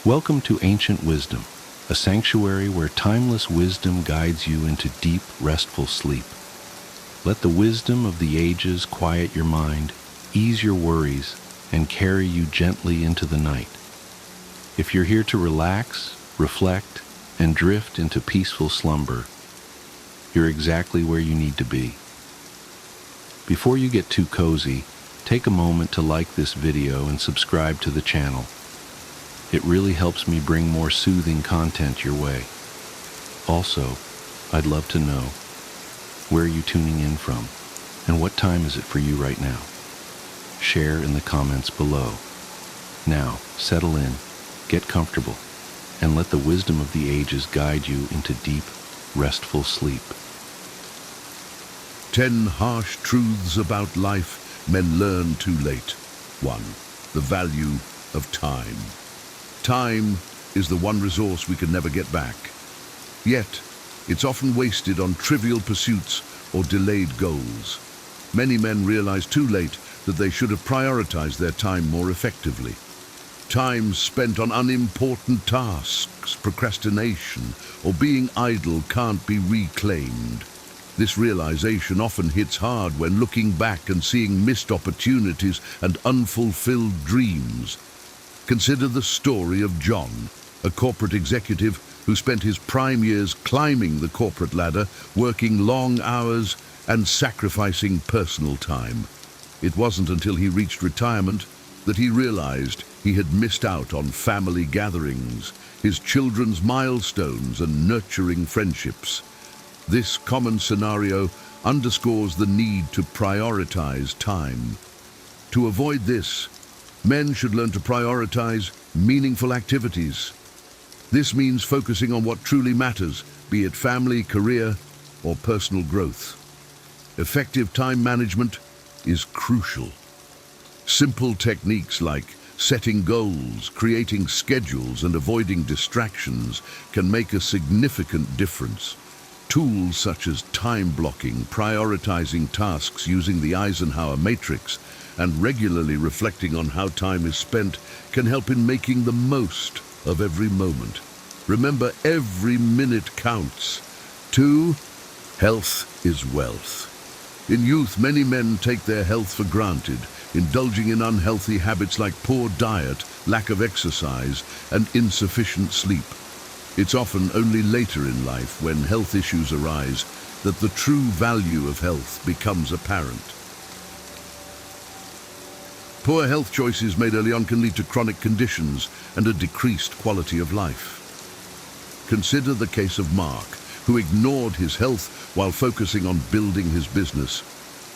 Welcome to Ancient Wisdom, a sanctuary where timeless wisdom guides you into deep, restful sleep. Let the wisdom of the ages quiet your mind, ease your worries, and carry you gently into the night. If you're here to relax, reflect, and drift into peaceful slumber, you're exactly where you need to be. Before you get too cozy, take a moment to like this video and subscribe to the channel. It really helps me bring more soothing content your way. Also, I'd love to know, where are you tuning in from, and what time is it for you right now? Share in the comments below. Now, settle in, get comfortable, and let the wisdom of the ages guide you into deep, restful sleep. 10 harsh truths about life men learn too late. 1. The value of time. Time is the one resource we can never get back. Yet, it's often wasted on trivial pursuits or delayed goals. Many men realize too late that they should have prioritized their time more effectively. Time spent on unimportant tasks, procrastination, or being idle can't be reclaimed. This realization often hits hard when looking back and seeing missed opportunities and unfulfilled dreams. Consider the story of John, a corporate executive who spent his prime years climbing the corporate ladder, working long hours and sacrificing personal time. It wasn't until he reached retirement that he realized he had missed out on family gatherings, his children's milestones, and nurturing friendships. This common scenario underscores the need to prioritize time. To avoid this, men should learn to prioritize meaningful activities. This means focusing on what truly matters, be it family, career, or personal growth. Effective time management is crucial. Simple techniques like setting goals, creating schedules, and avoiding distractions can make a significant difference. Tools such as time blocking, prioritizing tasks using the Eisenhower matrix, and regularly reflecting on how time is spent can help in making the most of every moment. Remember, every minute counts. 2. Health is wealth. In youth, many men take their health for granted, indulging in unhealthy habits like poor diet, lack of exercise, and insufficient sleep. It's often only later in life, when health issues arise, that the true value of health becomes apparent. Poor health choices made early on can lead to chronic conditions and a decreased quality of life. Consider the case of Mark, who ignored his health while focusing on building his business.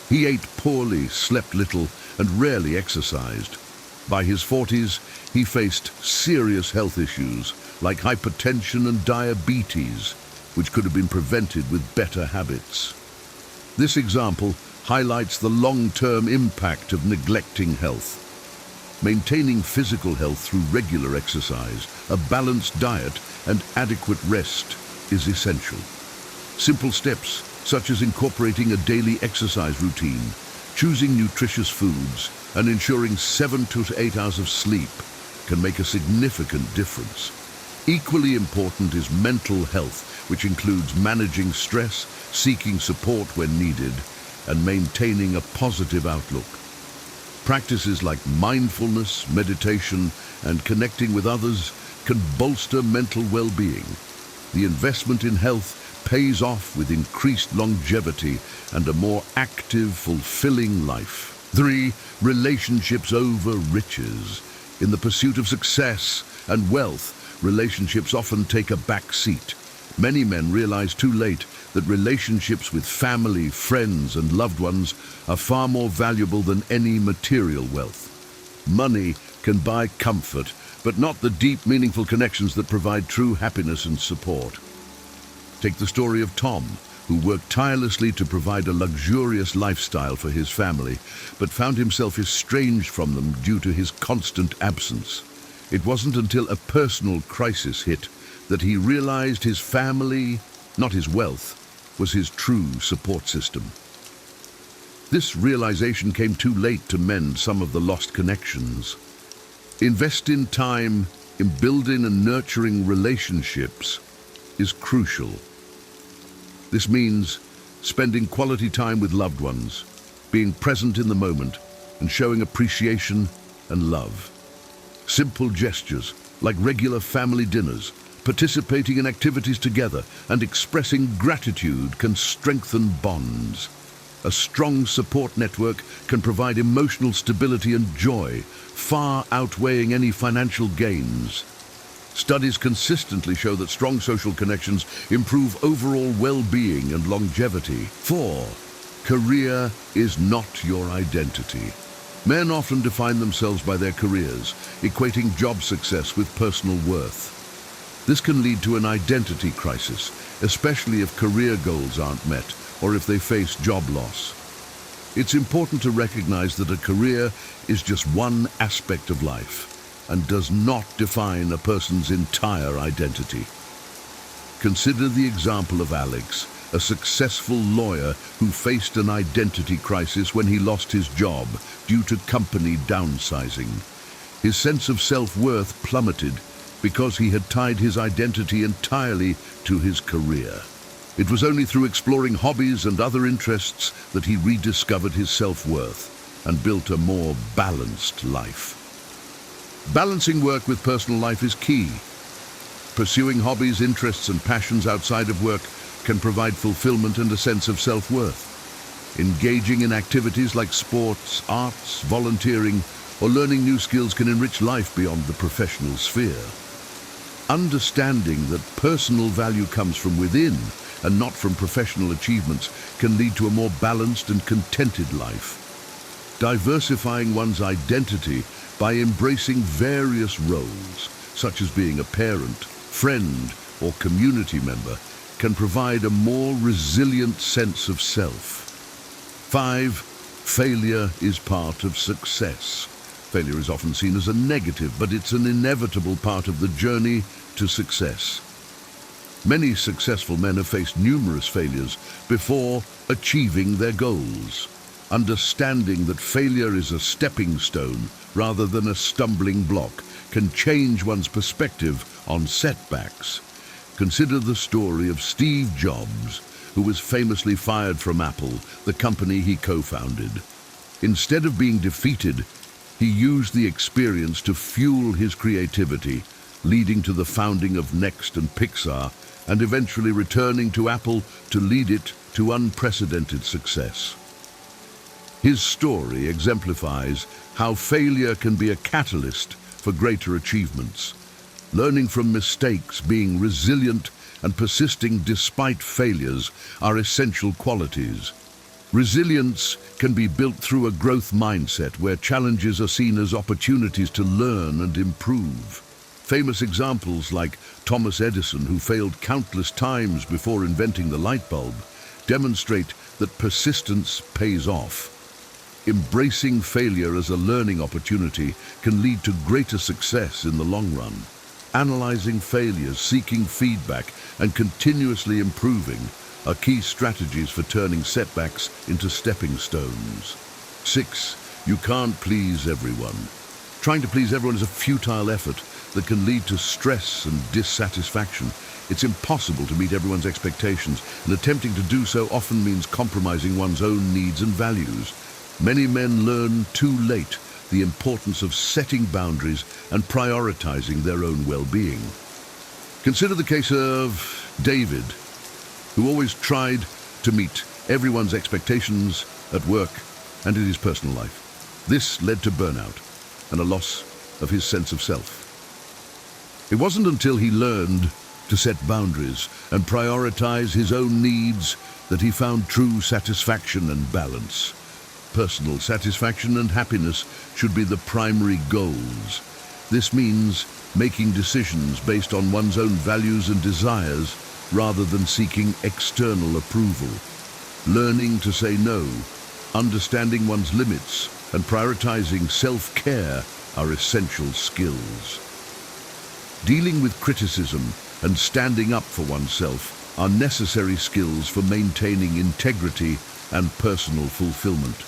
He ate poorly, slept little, and rarely exercised. By his 40s, he faced serious health issues like hypertension and diabetes, which could have been prevented with better habits. This example highlights the long-term impact of neglecting health. Maintaining physical health through regular exercise, a balanced diet, and adequate rest is essential. Simple steps, such as incorporating a daily exercise routine, choosing nutritious foods, and ensuring 7 to 8 hours of sleep, can make a significant difference. Equally important is mental health, which includes managing stress, seeking support when needed, and maintaining a positive outlook. Practices like mindfulness, meditation, and connecting with others can bolster mental well-being. The investment in health pays off with increased longevity and a more active, fulfilling life. 3. Relationships over riches. In the pursuit of success and wealth, relationships often take a back seat. Many men realize too late that relationships with family, friends, and loved ones are far more valuable than any material wealth. Money can buy comfort, but not the deep, meaningful connections that provide true happiness and support. Take the story of Tom, who worked tirelessly to provide a luxurious lifestyle for his family, but found himself estranged from them due to his constant absence. It wasn't until a personal crisis hit that he realized his family, not his wealth, was his true support system. This realization came too late to mend some of the lost connections. Invest in time in building and nurturing relationships is crucial. This means spending quality time with loved ones, being present in the moment, and showing appreciation and love. Simple gestures like regular family dinners, participating in activities together, and expressing gratitude can strengthen bonds. A strong support network can provide emotional stability and joy, far outweighing any financial gains. Studies consistently show that strong social connections improve overall well-being and longevity. 4. Career is not your identity. Men often define themselves by their careers, equating job success with personal worth. This can lead to an identity crisis, especially if career goals aren't met or if they face job loss. It's important to recognize that a career is just one aspect of life and does not define a person's entire identity. Consider the example of Alex, a successful lawyer who faced an identity crisis when he lost his job due to company downsizing. His sense of self-worth plummeted because he had tied his identity entirely to his career. It was only through exploring hobbies and other interests that he rediscovered his self-worth and built a more balanced life. Balancing work with personal life is key. Pursuing hobbies, interests, and passions outside of work can provide fulfillment and a sense of self-worth. Engaging in activities like sports, arts, volunteering, or learning new skills can enrich life beyond the professional sphere. Understanding that personal value comes from within and not from professional achievements can lead to a more balanced and contented life. Diversifying one's identity by embracing various roles, such as being a parent, friend, or community member, can provide a more resilient sense of self. 5. Failure is part of success. Failure is often seen as a negative, but it's an inevitable part of the journey to success. Many successful men have faced numerous failures before achieving their goals. Understanding that failure is a stepping stone rather than a stumbling block can change one's perspective on setbacks. Consider the story of Steve Jobs, who was famously fired from Apple, the company he co-founded. Instead of being defeated, he used the experience to fuel his creativity, leading to the founding of Next and Pixar, and eventually returning to Apple to lead it to unprecedented success. His story exemplifies how failure can be a catalyst for greater achievements. Learning from mistakes, being resilient, and persisting despite failures are essential qualities. Resilience can be built through a growth mindset where challenges are seen as opportunities to learn and improve. Famous examples like Thomas Edison, who failed countless times before inventing the light bulb, demonstrate that persistence pays off. Embracing failure as a learning opportunity can lead to greater success in the long run. Analyzing failures, seeking feedback, and continuously improving are key strategies for turning setbacks into stepping stones. 6. You can't please everyone. Trying to please everyone is a futile effort that can lead to stress and dissatisfaction. It's impossible to meet everyone's expectations, and attempting to do so often means compromising one's own needs and values. Many men learn too late the importance of setting boundaries and prioritizing their own well-being. Consider the case of David, who always tried to meet everyone's expectations at work and in his personal life. This led to burnout and a loss of his sense of self. It wasn't until he learned to set boundaries and prioritize his own needs that he found true satisfaction and balance. Personal satisfaction and happiness should be the primary goals. This means making decisions based on one's own values and desires rather than seeking external approval. Learning to say no, understanding one's limits, and prioritizing self-care are essential skills. Dealing with criticism and standing up for oneself are necessary skills for maintaining integrity and personal fulfillment.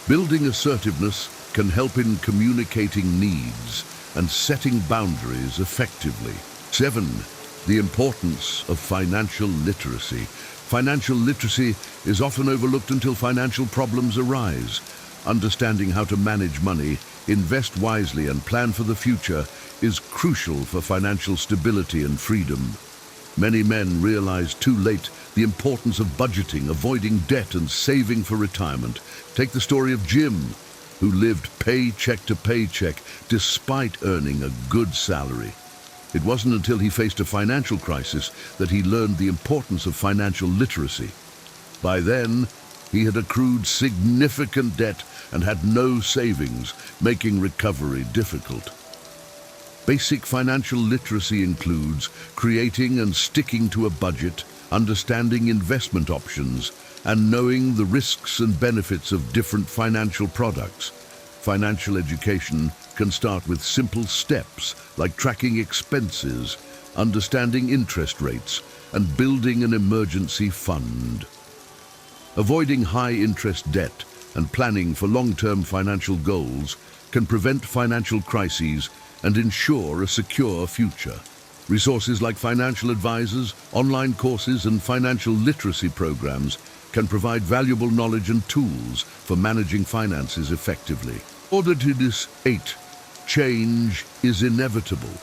Building assertiveness can help in communicating needs and setting boundaries effectively. 7. The importance of financial literacy. Financial literacy is often overlooked until financial problems arise. Understanding how to manage money, invest wisely, and plan for the future is crucial for financial stability and freedom. Many men realize too late the importance of budgeting, avoiding debt, and saving for retirement. Take the story of Jim, who lived paycheck to paycheck despite earning a good salary. It wasn't until he faced a financial crisis that he learned the importance of financial literacy. By then, he had accrued significant debt and had no savings, making recovery difficult. Basic financial literacy includes creating and sticking to a budget, understanding investment options, and knowing the risks and benefits of different financial products. Financial education can start with simple steps like tracking expenses, understanding interest rates, and building an emergency fund. Avoiding high-interest debt and planning for long-term financial goals can prevent financial crises and ensure a secure future. Resources like financial advisors, online courses, and financial literacy programs can provide valuable knowledge and tools for managing finances effectively. Order to this 8. Change is inevitable.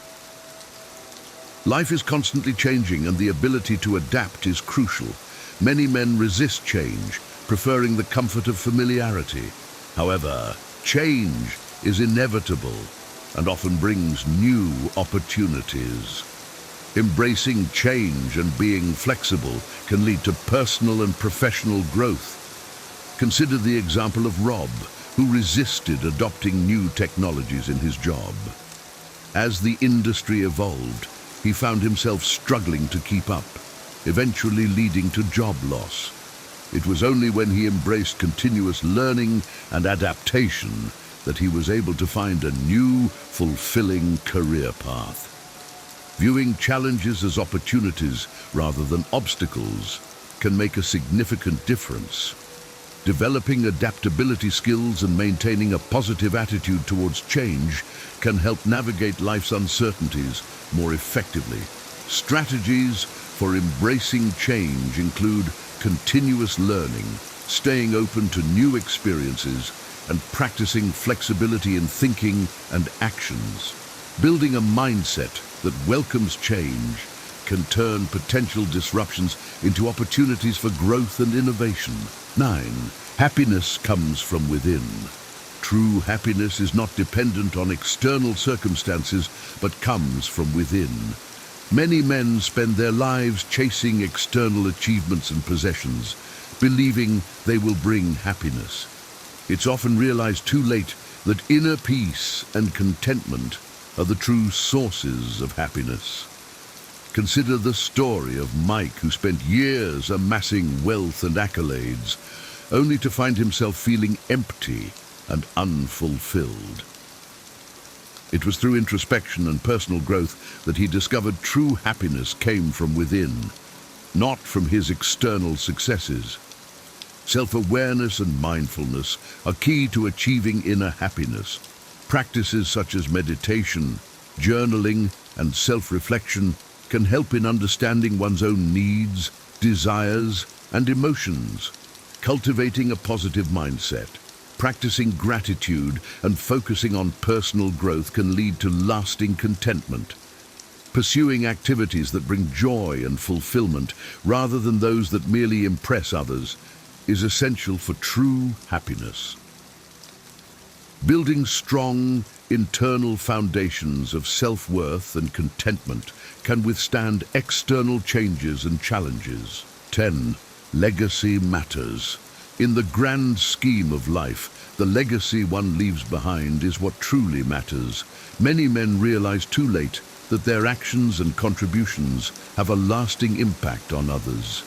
Life is constantly changing, and the ability to adapt is crucial. Many men resist change, preferring the comfort of familiarity. However, change is inevitable and often brings new opportunities. Embracing change and being flexible can lead to personal and professional growth. Consider the example of Rob, who resisted adopting new technologies in his job. As the industry evolved, he found himself struggling to keep up, eventually leading to job loss. It was only when he embraced continuous learning and adaptation that he was able to find a new, fulfilling career path. Viewing challenges as opportunities rather than obstacles can make a significant difference. Developing adaptability skills and maintaining a positive attitude towards change can help navigate life's uncertainties more effectively. Strategies for embracing change include continuous learning, staying open to new experiences, and practicing flexibility in thinking and actions. Building a mindset that welcomes change can turn potential disruptions into opportunities for growth and innovation. 9. Happiness comes from within. True happiness is not dependent on external circumstances, but comes from within. Many men spend their lives chasing external achievements and possessions, believing they will bring happiness. It's often realized too late that inner peace and contentment are the true sources of happiness. Consider the story of Mike, who spent years amassing wealth and accolades, only to find himself feeling empty and unfulfilled. It was through introspection and personal growth that he discovered true happiness came from within, not from his external successes. Self-awareness and mindfulness are key to achieving inner happiness. Practices such as meditation, journaling, and self-reflection can help in understanding one's own needs, desires, and emotions. Cultivating a positive mindset, practicing gratitude, and focusing on personal growth can lead to lasting contentment. Pursuing activities that bring joy and fulfillment rather than those that merely impress others is essential for true happiness. Building strong, internal foundations of self-worth and contentment can withstand external changes and challenges. 10. Legacy matters. In the grand scheme of life, the legacy one leaves behind is what truly matters. Many men realize too late that their actions and contributions have a lasting impact on others.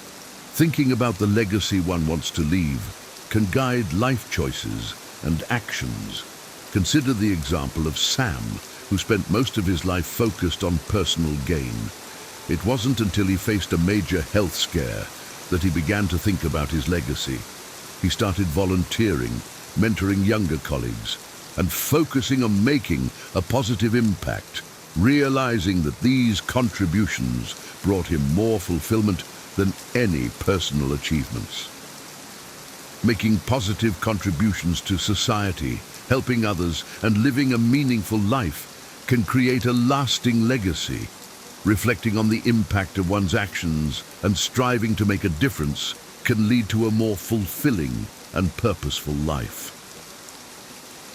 Thinking about the legacy one wants to leave can guide life choices and actions. Consider the example of Sam, who spent most of his life focused on personal gain. It wasn't until he faced a major health scare that he began to think about his legacy. He started volunteering, mentoring younger colleagues, and focusing on making a positive impact, realizing that these contributions brought him more fulfillment than any personal achievements. Making positive contributions to society, helping others, and living a meaningful life can create a lasting legacy. Reflecting on the impact of one's actions and striving to make a difference can lead to a more fulfilling and purposeful life.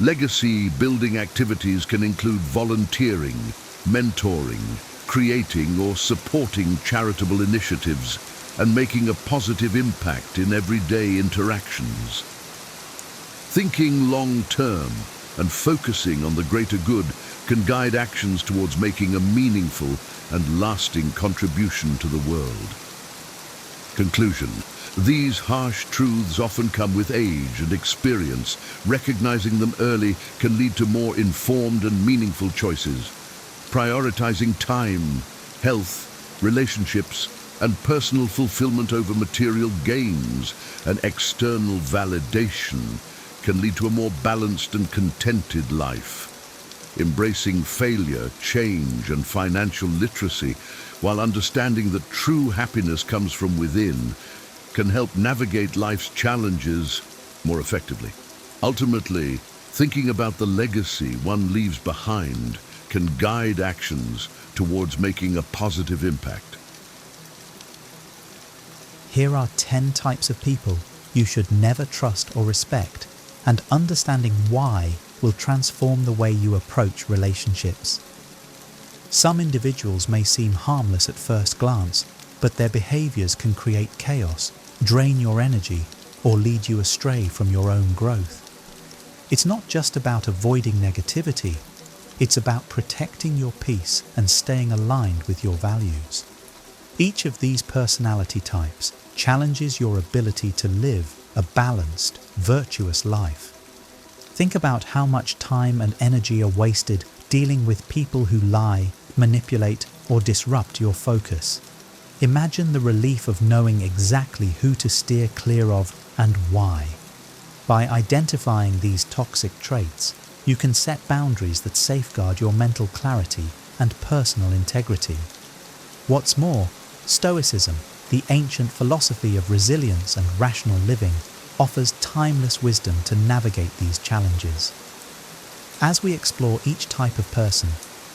Legacy-building activities can include volunteering, mentoring, creating or supporting charitable initiatives, and making a positive impact in everyday interactions. Thinking long-term and focusing on the greater good can guide actions towards making a meaningful and lasting contribution to the world. Conclusion. These harsh truths often come with age and experience. Recognizing them early can lead to more informed and meaningful choices. Prioritizing time, health, relationships, and personal fulfillment over material gains and external validation can lead to a more balanced and contented life. Embracing failure, change, and financial literacy, while understanding that true happiness comes from within, can help navigate life's challenges more effectively. Ultimately, thinking about the legacy one leaves behind can guide actions towards making a positive impact. Here are 10 types of people you should never trust or respect, and understanding why will transform the way you approach relationships. Some individuals may seem harmless at first glance, but their behaviors can create chaos, drain your energy, or lead you astray from your own growth. It's not just about avoiding negativity, it's about protecting your peace and staying aligned with your values. Each of these personality types challenges your ability to live a balanced, virtuous life. Think about how much time and energy are wasted dealing with people who lie, manipulate, or disrupt your focus. Imagine the relief of knowing exactly who to steer clear of and why. By identifying these toxic traits, you can set boundaries that safeguard your mental clarity and personal integrity. What's more, Stoicism, the ancient philosophy of resilience and rational living, offers timeless wisdom to navigate these challenges. As we explore each type of person,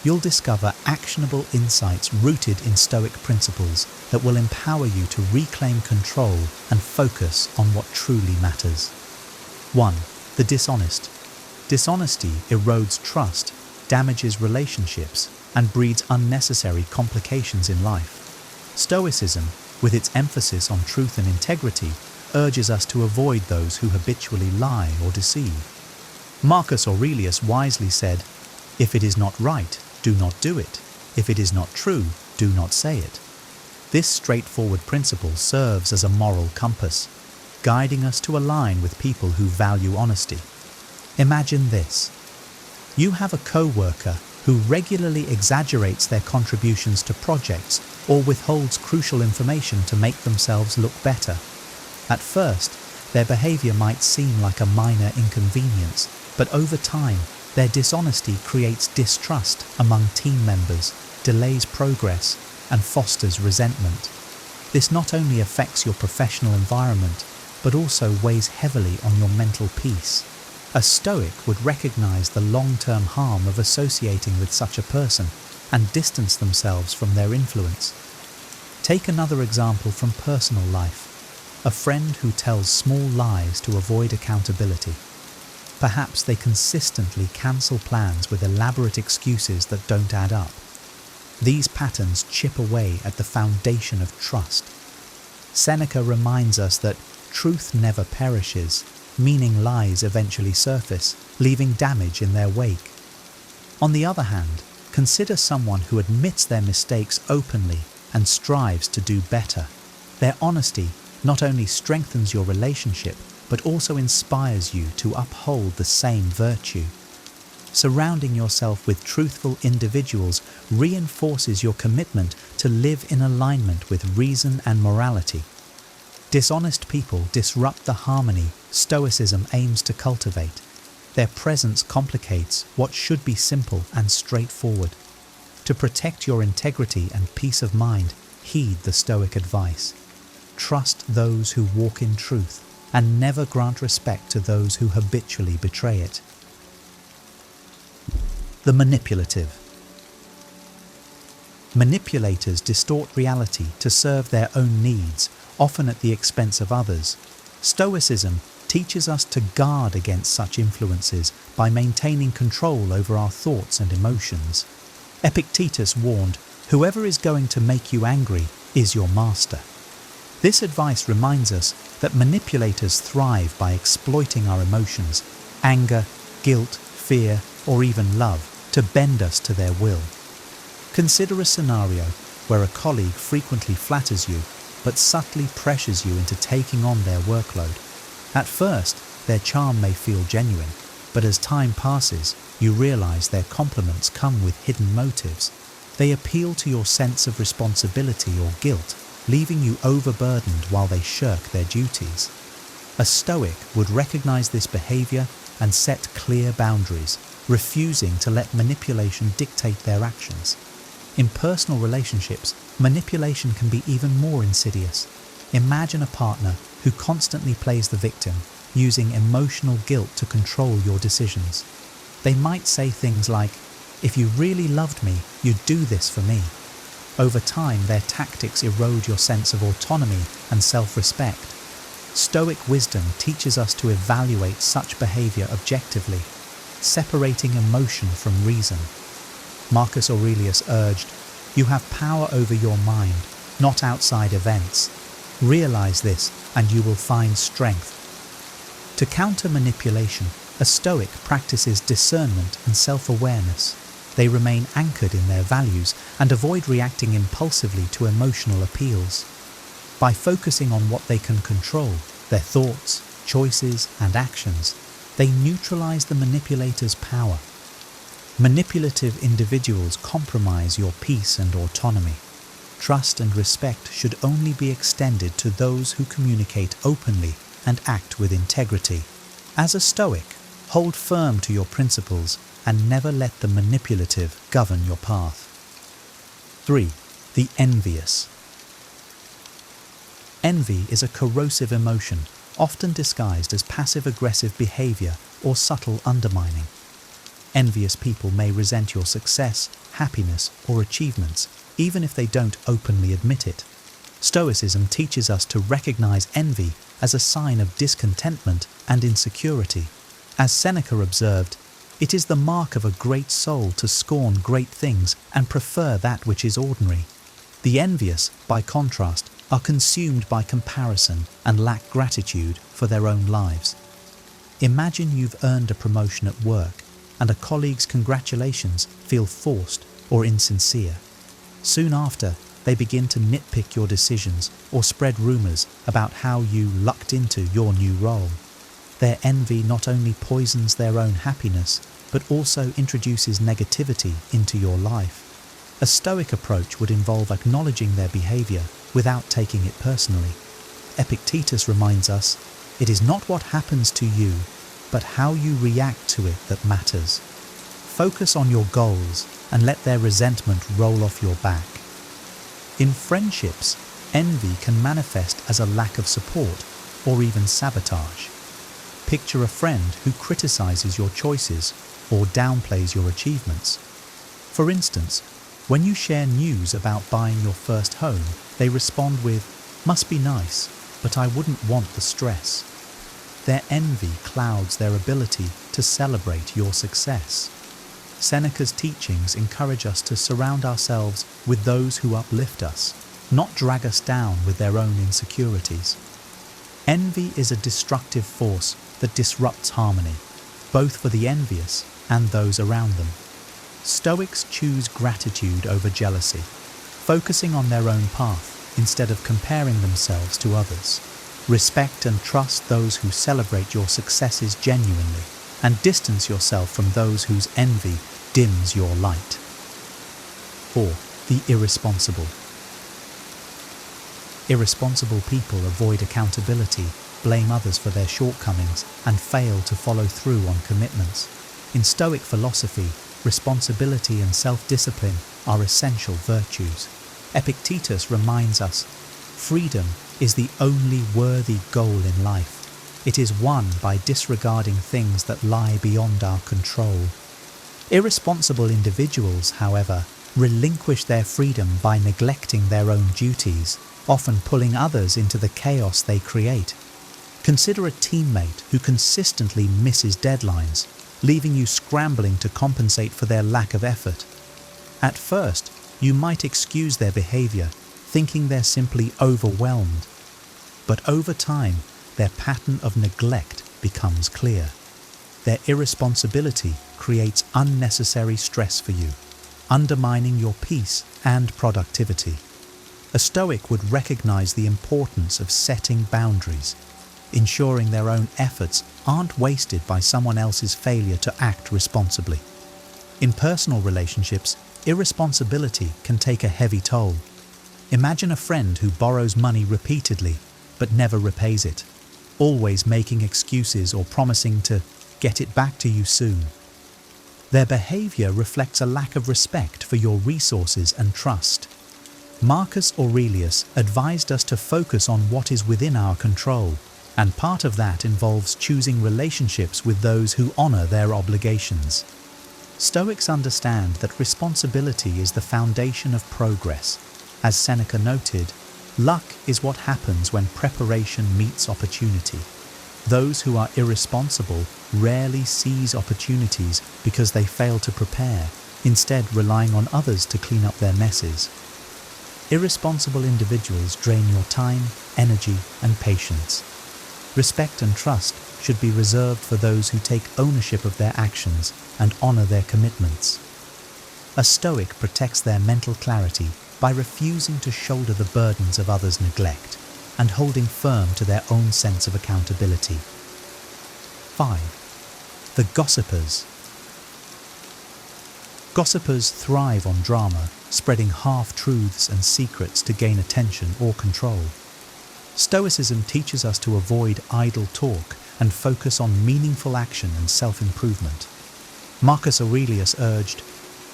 you'll discover actionable insights rooted in Stoic principles that will empower you to reclaim control and focus on what truly matters. 1. The dishonest. Dishonesty erodes trust, damages relationships, and breeds unnecessary complications in life. Stoicism, with its emphasis on truth and integrity, urges us to avoid those who habitually lie or deceive. Marcus Aurelius wisely said, "If it is not right, do not do it. If it is not true, do not say it." This straightforward principle serves as a moral compass, guiding us to align with people who value honesty. Imagine this. You have a co-worker who regularly exaggerates their contributions to projects or withholds crucial information to make themselves look better. At first, their behavior might seem like a minor inconvenience, but over time, their dishonesty creates distrust among team members, delays progress, and fosters resentment. This not only affects your professional environment, but also weighs heavily on your mental peace. A Stoic would recognize the long-term harm of associating with such a person and distance themselves from their influence. Take another example from personal life. A friend who tells small lies to avoid accountability. Perhaps they consistently cancel plans with elaborate excuses that don't add up. These patterns chip away at the foundation of trust. Seneca reminds us that truth never perishes, meaning lies eventually surface, leaving damage in their wake. On the other hand, consider someone who admits their mistakes openly and strives to do better. Their honesty not only strengthens your relationship, but also inspires you to uphold the same virtue. Surrounding yourself with truthful individuals reinforces your commitment to live in alignment with reason and morality. Dishonest people disrupt the harmony Stoicism aims to cultivate. Their presence complicates what should be simple and straightforward. To protect your integrity and peace of mind, heed the Stoic advice. Trust those who walk in truth, and never grant respect to those who habitually betray it. The manipulative. Manipulators distort reality to serve their own needs, often at the expense of others. Stoicism teaches us to guard against such influences by maintaining control over our thoughts and emotions. Epictetus warned, "Whoever is going to make you angry is your master." This advice reminds us that manipulators thrive by exploiting our emotions, anger, guilt, fear, or even love, to bend us to their will. Consider a scenario where a colleague frequently flatters you but subtly pressures you into taking on their workload. At first, their charm may feel genuine, but as time passes, you realize their compliments come with hidden motives. They appeal to your sense of responsibility or guilt, leaving you overburdened while they shirk their duties. A Stoic would recognize this behavior and set clear boundaries, refusing to let manipulation dictate their actions. In personal relationships, manipulation can be even more insidious. Imagine a partner who constantly plays the victim, using emotional guilt to control your decisions. They might say things like, "If you really loved me, you'd do this for me." Over time, their tactics erode your sense of autonomy and self-respect. Stoic wisdom teaches us to evaluate such behavior objectively, separating emotion from reason. Marcus Aurelius urged, "You have power over your mind, not outside events. Realize this, and you will find strength." To counter manipulation, a Stoic practices discernment and self-awareness. They remain anchored in their values and avoid reacting impulsively to emotional appeals. By focusing on what they can control, their thoughts, choices, and actions, they neutralize the manipulator's power. Manipulative individuals compromise your peace and autonomy. Trust and respect should only be extended to those who communicate openly and act with integrity. As a Stoic, hold firm to your principles and never let the manipulative govern your path. 3. The envious. Envy is a corrosive emotion, often disguised as passive-aggressive behavior or subtle undermining. Envious people may resent your success, happiness, or achievements, even if they don't openly admit it. Stoicism teaches us to recognize envy as a sign of discontentment and insecurity. As Seneca observed, "It is the mark of a great soul to scorn great things and prefer that which is ordinary." The envious, by contrast, are consumed by comparison and lack gratitude for their own lives. Imagine you've earned a promotion at work, and a colleague's congratulations feel forced or insincere. Soon after, they begin to nitpick your decisions or spread rumors about how you lucked into your new role. Their envy not only poisons their own happiness, but also introduces negativity into your life. A Stoic approach would involve acknowledging their behavior without taking it personally. Epictetus reminds us, "It is not what happens to you, but how you react to it that matters." Focus on your goals and let their resentment roll off your back. In friendships, envy can manifest as a lack of support or even sabotage. Picture a friend who criticizes your choices or downplays your achievements. For instance, when you share news about buying your first home, they respond with, "Must be nice, but I wouldn't want the stress." Their envy clouds their ability to celebrate your success. Seneca's teachings encourage us to surround ourselves with those who uplift us, not drag us down with their own insecurities. Envy is a destructive force that disrupts harmony, both for the envious and those around them. Stoics choose gratitude over jealousy, focusing on their own path instead of comparing themselves to others. Respect and trust those who celebrate your successes genuinely, and distance yourself from those whose envy dims your light. 4. The irresponsible. Irresponsible people avoid accountability blame others for their shortcomings, and fail to follow through on commitments. In Stoic philosophy, responsibility and self-discipline are essential virtues. Epictetus reminds us, freedom is the only worthy goal in life. It is won by disregarding things that lie beyond our control. Irresponsible individuals, however, relinquish their freedom by neglecting their own duties, often pulling others into the chaos they create. Consider a teammate who consistently misses deadlines, leaving you scrambling to compensate for their lack of effort. At first, you might excuse their behavior, thinking they're simply overwhelmed. But over time, their pattern of neglect becomes clear. Their irresponsibility creates unnecessary stress for you, undermining your peace and productivity. A Stoic would recognize the importance of setting boundaries, ensuring their own efforts aren't wasted by someone else's failure to act responsibly. In personal relationships, irresponsibility can take a heavy toll. Imagine a friend who borrows money repeatedly but never repays it, always making excuses or promising to get it back to you soon. Their behavior reflects a lack of respect for your resources and trust. Marcus Aurelius advised us to focus on what is within our control, and part of that involves choosing relationships with those who honor their obligations. Stoics understand that responsibility is the foundation of progress. As Seneca noted, luck is what happens when preparation meets opportunity. Those who are irresponsible rarely seize opportunities because they fail to prepare, instead relying on others to clean up their messes. Irresponsible individuals drain your time, energy, and patience. Respect and trust should be reserved for those who take ownership of their actions and honor their commitments. A Stoic protects their mental clarity by refusing to shoulder the burdens of others' neglect and holding firm to their own sense of accountability. 5. The gossipers. Gossipers thrive on drama, spreading half-truths and secrets to gain attention or control. Stoicism teaches us to avoid idle talk and focus on meaningful action and self-improvement. Marcus Aurelius urged,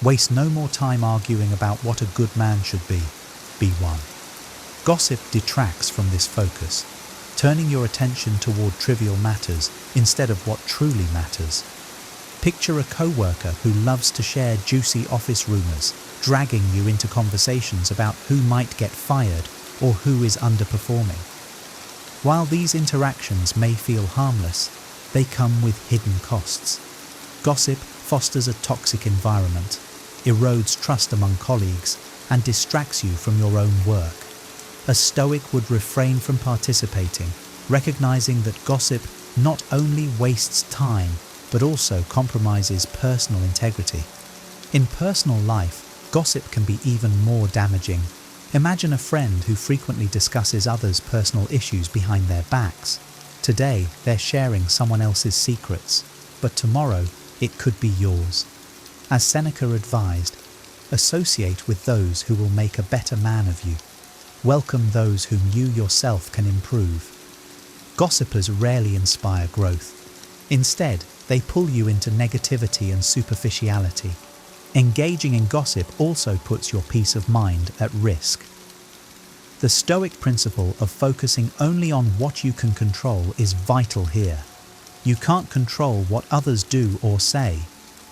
"Waste no more time arguing about what a good man should be. Be one." Gossip detracts from this focus, turning your attention toward trivial matters instead of what truly matters. Picture a co-worker who loves to share juicy office rumors, dragging you into conversations about who might get fired or who is underperforming. While these interactions may feel harmless, they come with hidden costs. Gossip fosters a toxic environment, erodes trust among colleagues, and distracts you from your own work. A Stoic would refrain from participating, recognizing that gossip not only wastes time, but also compromises personal integrity. In personal life, gossip can be even more damaging. Imagine a friend who frequently discusses others' personal issues behind their backs. Today, they're sharing someone else's secrets, but tomorrow, it could be yours. As Seneca advised, associate with those who will make a better man of you. Welcome those whom you yourself can improve. Gossipers rarely inspire growth. Instead, they pull you into negativity and superficiality. Engaging in gossip also puts your peace of mind at risk. The Stoic principle of focusing only on what you can control is vital here. You can't control what others do or say,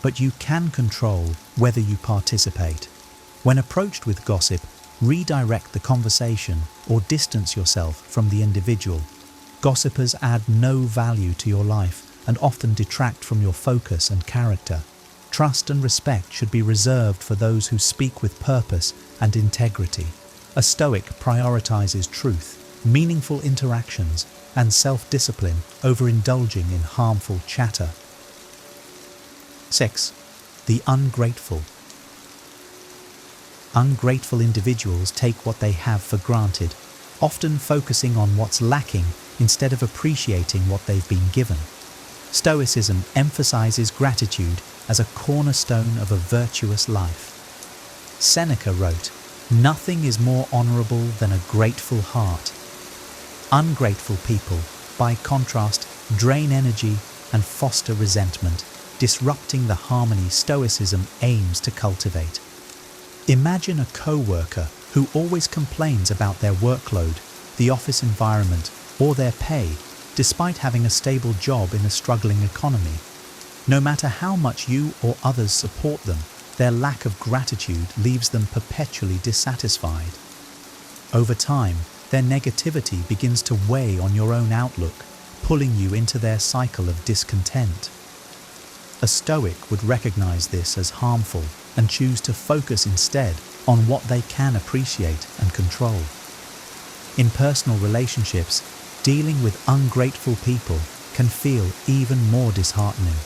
but you can control whether you participate. When approached with gossip, redirect the conversation or distance yourself from the individual. Gossipers add no value to your life and often detract from your focus and character. Trust and respect should be reserved for those who speak with purpose and integrity. A Stoic prioritizes truth, meaningful interactions, and self-discipline over indulging in harmful chatter. 6. The ungrateful. Ungrateful individuals take what they have for granted, often focusing on what's lacking instead of appreciating what they've been given. Stoicism emphasizes gratitude as a cornerstone of a virtuous life. Seneca wrote, "Nothing is more honorable than a grateful heart." Ungrateful people by contrast, drain energy and foster resentment, disrupting the harmony Stoicism aims to cultivate. Imagine a co-worker who always complains about their workload, the office environment, or their pay, despite having a stable job in a struggling economy. No matter how much you or others support them, their lack of gratitude leaves them perpetually dissatisfied. Over time, their negativity begins to weigh on your own outlook, pulling you into their cycle of discontent. A Stoic would recognize this as harmful and choose to focus instead on what they can appreciate and control. In personal relationships, dealing with ungrateful people can feel even more disheartening.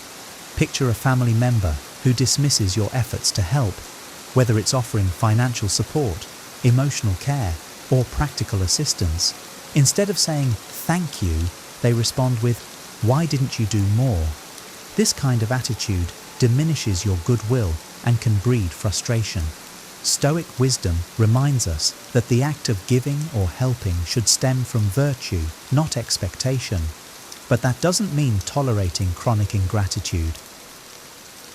Picture a family member who dismisses your efforts to help, whether it's offering financial support, emotional care, or practical assistance. Instead of saying, "Thank you," they respond with, "Why didn't you do more?" This kind of attitude diminishes your goodwill and can breed frustration. Stoic wisdom reminds us that the act of giving or helping should stem from virtue, not expectation. But that doesn't mean tolerating chronic ingratitude.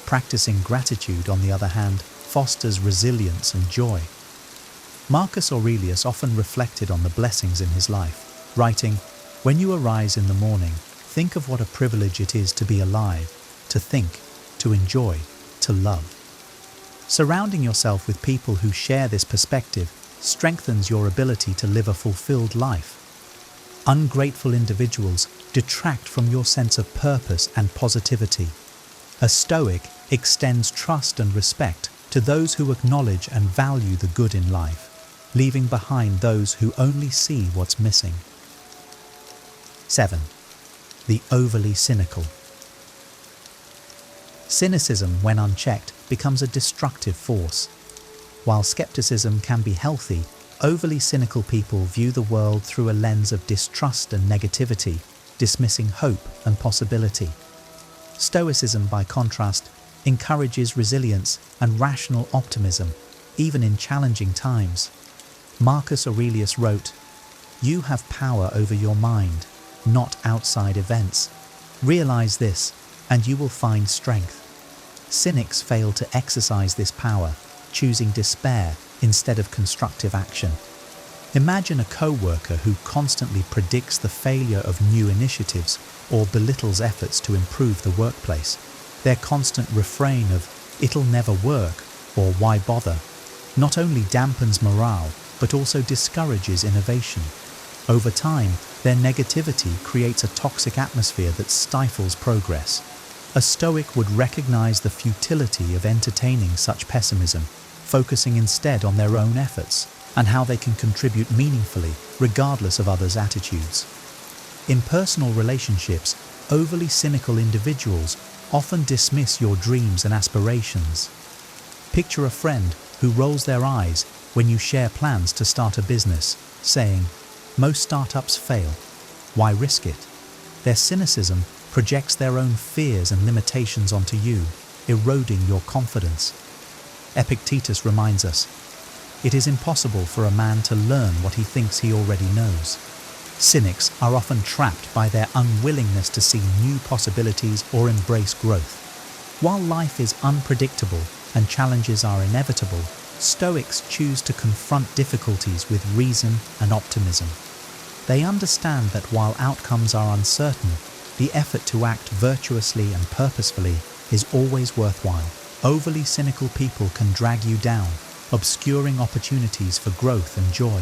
Practicing gratitude, on the other hand, fosters resilience and joy. Marcus Aurelius often reflected on the blessings in his life, writing, "When you arise in the morning, think of what a privilege it is to be alive, to think, to enjoy, to love." Surrounding yourself with people who share this perspective strengthens your ability to live a fulfilled life. Ungrateful individuals detract from your sense of purpose and positivity. A Stoic extends trust and respect to those who acknowledge and value the good in life, leaving behind those who only see what's missing. 7. The overly cynical. Cynicism, when unchecked, becomes a destructive force. While skepticism can be healthy, overly cynical people view the world through a lens of distrust and negativity, dismissing hope and possibility. Stoicism, by contrast, encourages resilience and rational optimism, even in challenging times. Marcus Aurelius wrote, "You have power over your mind, not outside events. Realize this, and you will find strength." Cynics fail to exercise this power, choosing despair instead of constructive action. Imagine a co-worker who constantly predicts the failure of new initiatives or belittles efforts to improve the workplace. Their constant refrain of "it'll never work" or "why bother" not only dampens morale, but also discourages innovation. Over time, their negativity creates a toxic atmosphere that stifles progress. A Stoic would recognize the futility of entertaining such pessimism, focusing instead on their own efforts and how they can contribute meaningfully, regardless of others' attitudes. In personal relationships, overly cynical individuals often dismiss your dreams and aspirations. Picture a friend who rolls their eyes when you share plans to start a business, saying, "Most startups fail. Why risk it?" Their cynicism projects their own fears and limitations onto you, eroding your confidence. Epictetus reminds us, "It is impossible for a man to learn what he thinks he already knows." Cynics are often trapped by their unwillingness to see new possibilities or embrace growth. While life is unpredictable and challenges are inevitable, Stoics choose to confront difficulties with reason and optimism. They understand that while outcomes are uncertain, the effort to act virtuously and purposefully is always worthwhile. Overly cynical people can drag you down, obscuring opportunities for growth and joy.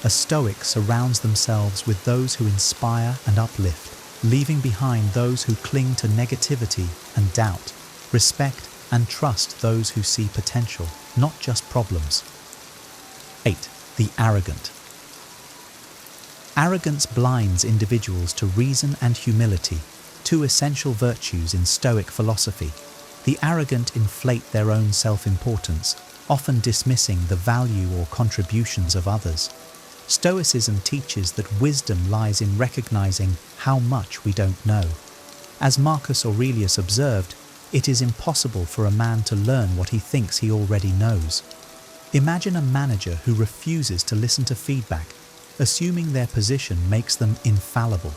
A Stoic surrounds themselves with those who inspire and uplift, leaving behind those who cling to negativity and doubt. Respect and trust those who see potential, not just problems. 8. The arrogant. Arrogance blinds individuals to reason and humility, two essential virtues in Stoic philosophy. The arrogant inflate their own self-importance, often dismissing the value or contributions of others. Stoicism teaches that wisdom lies in recognizing how much we don't know. As Marcus Aurelius observed, it is impossible for a man to learn what he thinks he already knows. Imagine a manager who refuses to listen to feedback, assuming their position makes them infallible.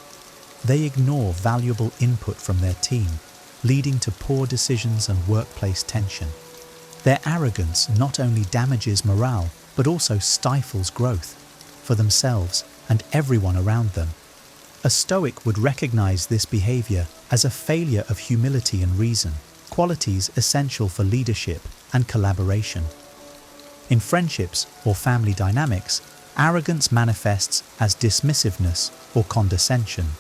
they ignore valuable input from their team, leading to poor decisions and workplace tension. Their arrogance not only damages morale, but also stifles growth for themselves and everyone around them. A Stoic would recognize this behavior as a failure of humility and reason, qualities essential for leadership and collaboration. In friendships or family dynamics, arrogance manifests as dismissiveness or condescension.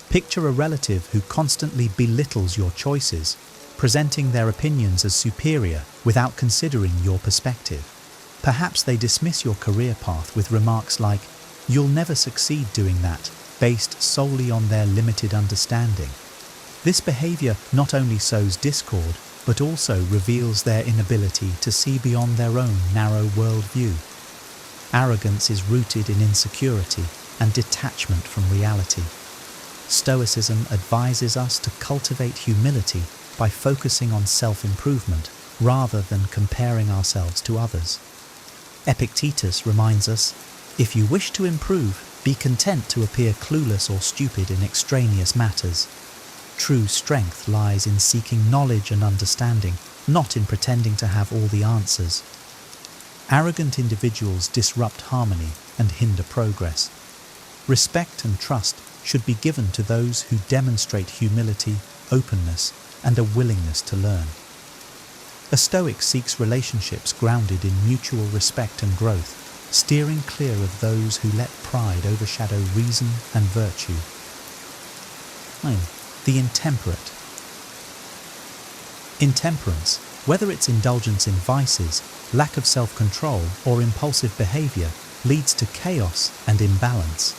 Picture a relative who constantly belittles your choices, presenting their opinions as superior without considering your perspective. Perhaps they dismiss your career path with remarks like, "You'll never succeed doing that," based solely on their limited understanding. This behavior not only sows discord, but also reveals their inability to see beyond their own narrow worldview. Arrogance is rooted in insecurity and detachment from reality. Stoicism advises us to cultivate humility by focusing on self-improvement rather than comparing ourselves to others. Epictetus reminds us, "If you wish to improve, be content to appear clueless or stupid in extraneous matters." True strength lies in seeking knowledge and understanding, not in pretending to have all the answers. Arrogant individuals disrupt harmony and hinder progress. Respect and trust should be given to those who demonstrate humility, openness, and a willingness to learn. A Stoic seeks relationships grounded in mutual respect and growth, steering clear of those who let pride overshadow reason and virtue. 9. The intemperate. Intemperance, whether it's indulgence in vices, lack of self-control, or impulsive behavior, leads to chaos and imbalance.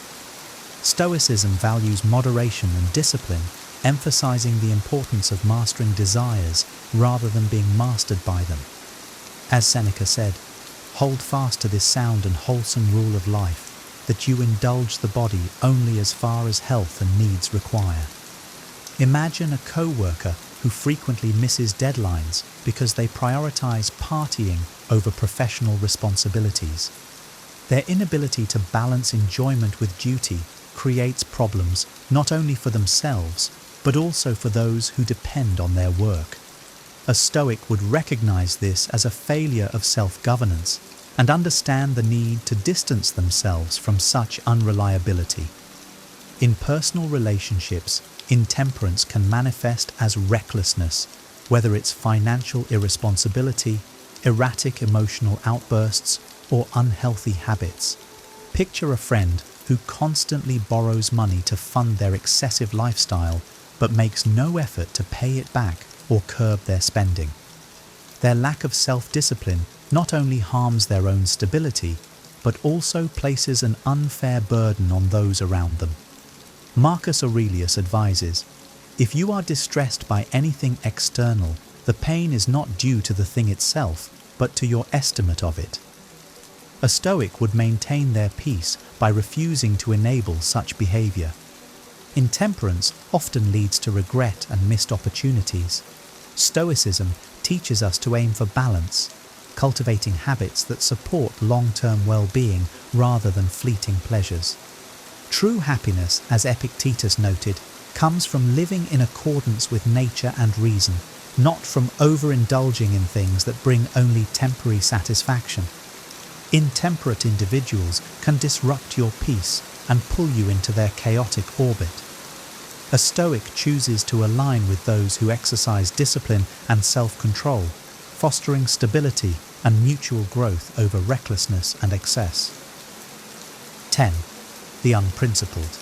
Stoicism values moderation and discipline, emphasizing the importance of mastering desires rather than being mastered by them. As Seneca said, "Hold fast to this sound and wholesome rule of life, that you indulge the body only as far as health and needs require." Imagine a co-worker who frequently misses deadlines because they prioritize partying over professional responsibilities. Their inability to balance enjoyment with duty creates problems not only for themselves, but also for those who depend on their work. A Stoic would recognize this as a failure of self-governance and understand the need to distance themselves from such unreliability. In personal relationships, intemperance can manifest as recklessness, whether it's financial irresponsibility, erratic emotional outbursts, or unhealthy habits. Picture a friend who constantly borrows money to fund their excessive lifestyle, but makes no effort to pay it back or curb their spending. Their lack of self-discipline not only harms their own stability, but also places an unfair burden on those around them. Marcus Aurelius advises, "If you are distressed by anything external, the pain is not due to the thing itself, but to your estimate of it." A Stoic would maintain their peace by refusing to enable such behavior. Intemperance often leads to regret and missed opportunities. Stoicism teaches us to aim for balance, cultivating habits that support long-term well-being rather than fleeting pleasures. True happiness, as Epictetus noted, comes from living in accordance with nature and reason, not from overindulging in things that bring only temporary satisfaction. Intemperate individuals can disrupt your peace and pull you into their chaotic orbit. A Stoic chooses to align with those who exercise discipline and self-control, fostering stability and mutual growth over recklessness and excess. 10. The unprincipled.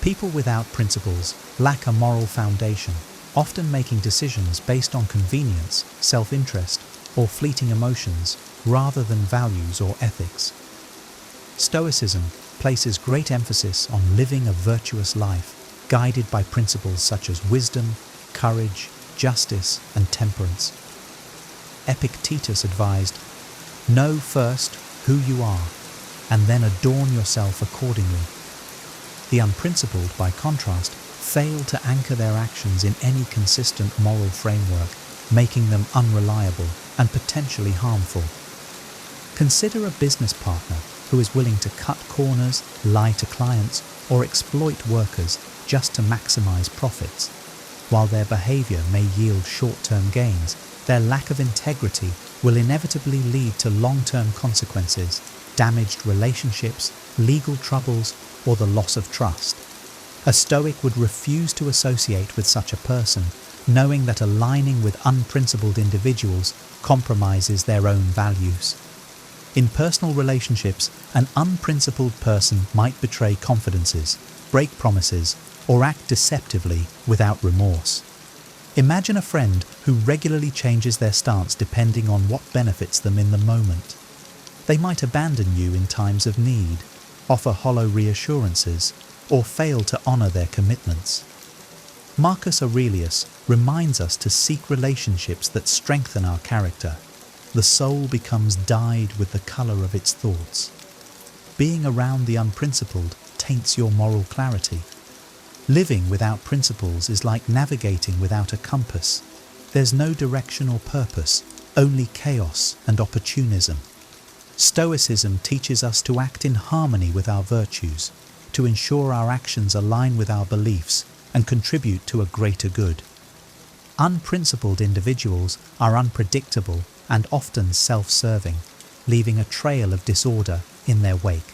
People without principles lack a moral foundation, often making decisions based on convenience, self-interest, or fleeting emotions rather than values or ethics. Stoicism places great emphasis on living a virtuous life, guided by principles such as wisdom, courage, justice, and temperance. Epictetus advised, "Know first who you are, and then adorn yourself accordingly." The unprincipled, by contrast, fail to anchor their actions in any consistent moral framework, making them unreliable and potentially harmful. Consider a business partner who is willing to cut corners, lie to clients, or exploit workers just to maximize profits. While their behavior may yield short-term gains, their lack of integrity will inevitably lead to long-term consequences, damaged relationships, legal troubles, or the loss of trust. A Stoic would refuse to associate with such a person, knowing that aligning with unprincipled individuals compromises their own values. In personal relationships, an unprincipled person might betray confidences, break promises, or act deceptively without remorse. Imagine a friend who regularly changes their stance depending on what benefits them in the moment. They might abandon you in times of need, offer hollow reassurances, or fail to honor their commitments. Marcus Aurelius reminds us to seek relationships that strengthen our character. The soul becomes dyed with the color of its thoughts. Being around the unprincipled taints your moral clarity. Living without principles is like navigating without a compass. There's no direction or purpose, only chaos and opportunism. Stoicism teaches us to act in harmony with our virtues, to ensure our actions align with our beliefs and contribute to a greater good. Unprincipled individuals are unpredictable and often self-serving, leaving a trail of disorder in their wake.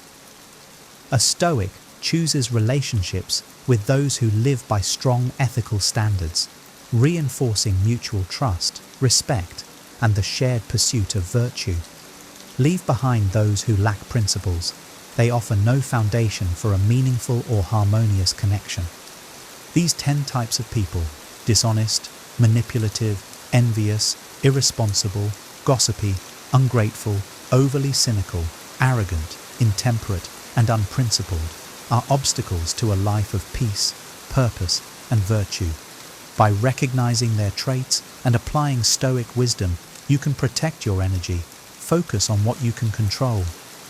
A Stoic chooses relationships with those who live by strong ethical standards, reinforcing mutual trust, respect, and the shared pursuit of virtue. Leave behind those who lack principles. They offer no foundation for a meaningful or harmonious connection. These 10 types of people, dishonest, manipulative, envious, irresponsible, gossipy, ungrateful, overly cynical, arrogant, intemperate, and unprincipled, are obstacles to a life of peace, purpose, and virtue. By recognizing their traits and applying Stoic wisdom, you can protect your energy, focus on what you can control,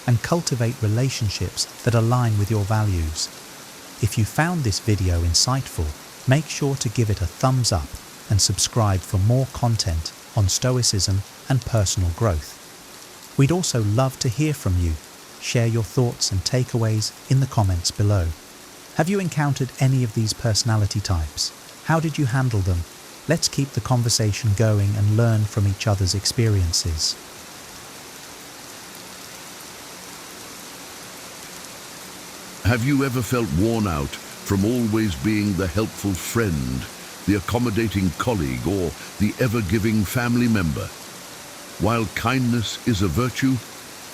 and cultivate relationships that align with your values. If you found this video insightful, make sure to give it a thumbs up and subscribe for more content on Stoicism and personal growth. We'd also love to hear from you. Share your thoughts and takeaways in the comments below. Have you encountered any of these personality types? How did you handle them? Let's keep the conversation going and learn from each other's experiences. Have you ever felt worn out from always being the helpful friend, the accommodating colleague, or the ever-giving family member? While kindness is a virtue,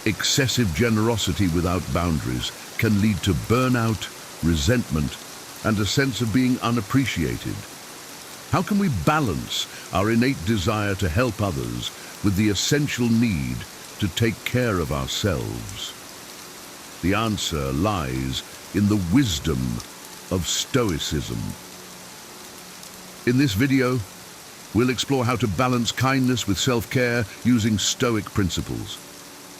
excessive generosity without boundaries can lead to burnout, resentment, and a sense of being unappreciated. How can we balance our innate desire to help others with the essential need to take care of ourselves? The answer lies in the wisdom of Stoicism. In this video, we'll explore how to balance kindness with self-care using Stoic principles.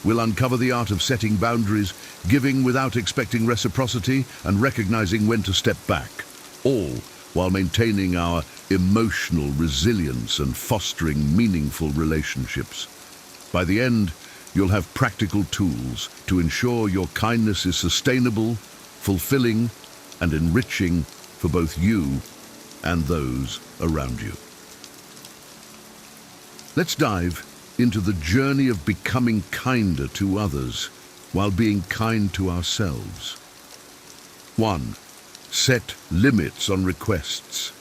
We'll uncover the art of setting boundaries, giving without expecting reciprocity, and recognizing when to step back, all while maintaining our emotional resilience and fostering meaningful relationships. By the end, you'll have practical tools to ensure your kindness is sustainable, fulfilling, and enriching for both you and those around you. Let's dive into the journey of becoming kinder to others while being kind to ourselves. 1. Set limits on requests.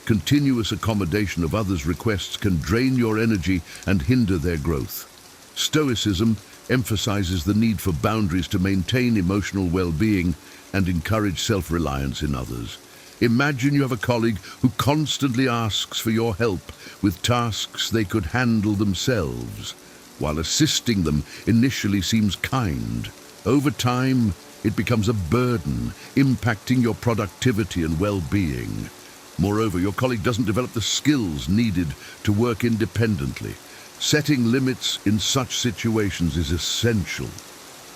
Continuous accommodation of others' requests can drain your energy and hinder their growth. Stoicism emphasizes the need for boundaries to maintain emotional well-being and encourage self-reliance in others. Imagine you have a colleague who constantly asks for your help with tasks they could handle themselves. While assisting them initially seems kind, over time it becomes a burden, impacting your productivity and well-being. Moreover, your colleague doesn't develop the skills needed to work independently. Setting limits in such situations is essential.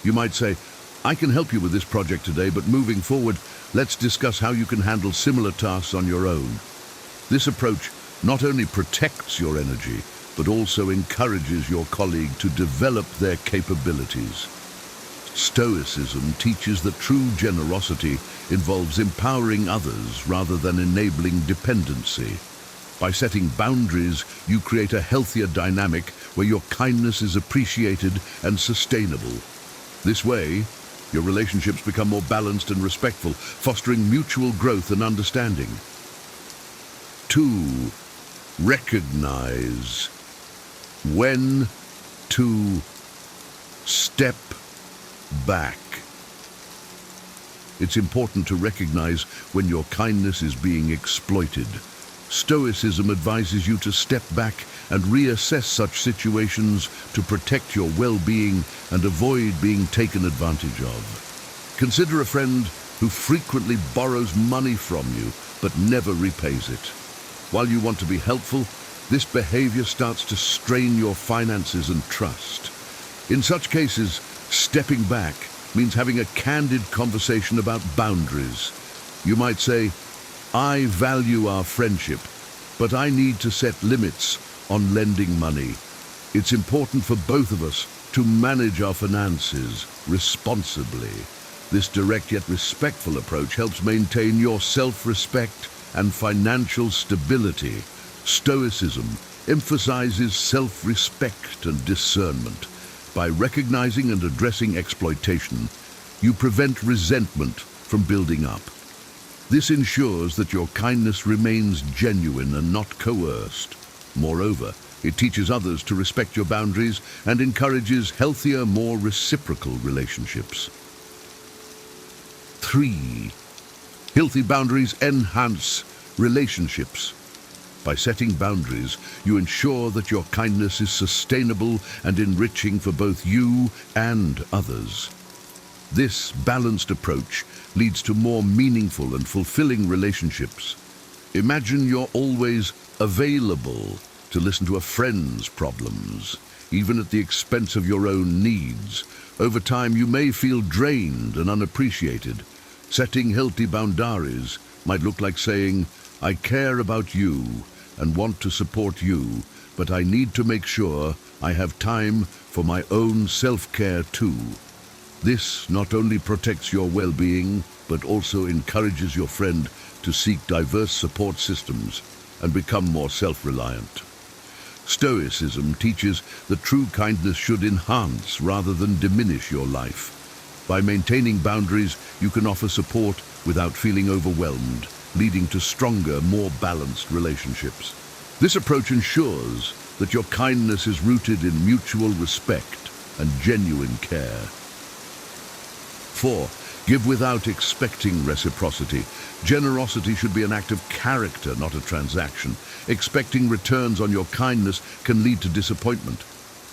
You might say, I can help you with this project today, but moving forward, let's discuss how you can handle similar tasks on your own. This approach not only protects your energy, but also encourages your colleague to develop their capabilities. Stoicism teaches that true generosity involves empowering others rather than enabling dependency. By setting boundaries, you create a healthier dynamic where your kindness is appreciated and sustainable. This way, your relationships become more balanced and respectful, fostering mutual growth and understanding. 2. Recognize when to step back. It's important to recognize when your kindness is being exploited. Stoicism advises you to step back and reassess such situations to protect your well-being and avoid being taken advantage of. Consider a friend who frequently borrows money from you but never repays it. While you want to be helpful, this behavior starts to strain your finances and trust. In such cases, stepping back means having a candid conversation about boundaries. You might say, "I value our friendship, but I need to set limits on lending money. It's important for both of us to manage our finances responsibly." This direct yet respectful approach helps maintain your self-respect and financial stability. Stoicism emphasizes self-respect and discernment. By recognizing and addressing exploitation, you prevent resentment from building up. This ensures that your kindness remains genuine and not coerced. Moreover, it teaches others to respect your boundaries and encourages healthier, more reciprocal relationships. 3. Healthy boundaries enhance relationships. By setting boundaries, you ensure that your kindness is sustainable and enriching for both you and others. This balanced approach leads to more meaningful and fulfilling relationships. Imagine you're always available to listen to a friend's problems, even at the expense of your own needs. Over time, you may feel drained and unappreciated. Setting healthy boundaries might look like saying, "I care about you and want to support you, but I need to make sure I have time for my own self-care too." This not only protects your well-being, but also encourages your friend to seek diverse support systems and become more self-reliant. Stoicism teaches that true kindness should enhance rather than diminish your life. By maintaining boundaries, you can offer support without feeling overwhelmed, leading to stronger, more balanced relationships. This approach ensures that your kindness is rooted in mutual respect and genuine care. 4. Give without expecting reciprocity. Generosity should be an act of character, not a transaction. Expecting returns on your kindness can lead to disappointment.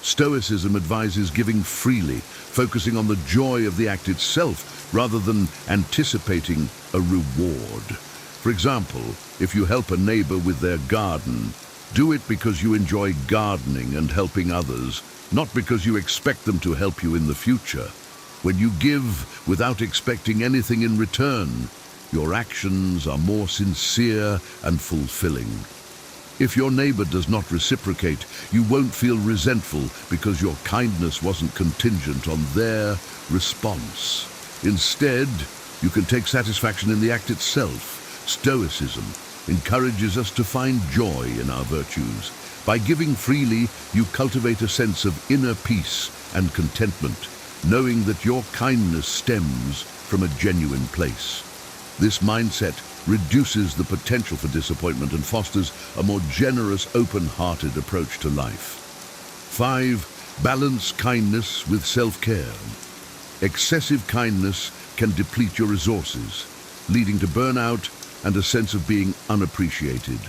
Stoicism advises giving freely, focusing on the joy of the act itself rather than anticipating a reward. For example, if you help a neighbor with their garden, do it because you enjoy gardening and helping others, not because you expect them to help you in the future. When you give without expecting anything in return, your actions are more sincere and fulfilling. If your neighbor does not reciprocate, you won't feel resentful because your kindness wasn't contingent on their response. Instead, you can take satisfaction in the act itself. Stoicism encourages us to find joy in our virtues. By giving freely, you cultivate a sense of inner peace and contentment, knowing that your kindness stems from a genuine place. This mindset reduces the potential for disappointment and fosters a more generous, open-hearted approach to life. 5. Balance kindness with self-care. Excessive kindness can deplete your resources, leading to burnout and a sense of being unappreciated.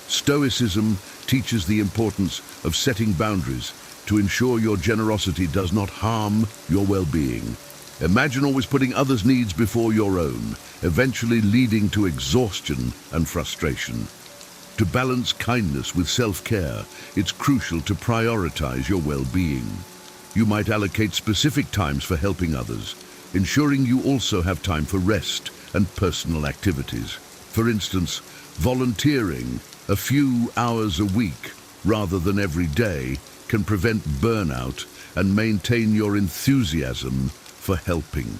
Stoicism teaches the importance of setting boundaries to ensure your generosity does not harm your well-being. Imagine always putting others' needs before your own, eventually leading to exhaustion and frustration. To balance kindness with self-care, it's crucial to prioritize your well-being. You might allocate specific times for helping others, ensuring you also have time for rest and personal activities. For instance, volunteering a few hours a week rather than every day can prevent burnout and maintain your enthusiasm for helping.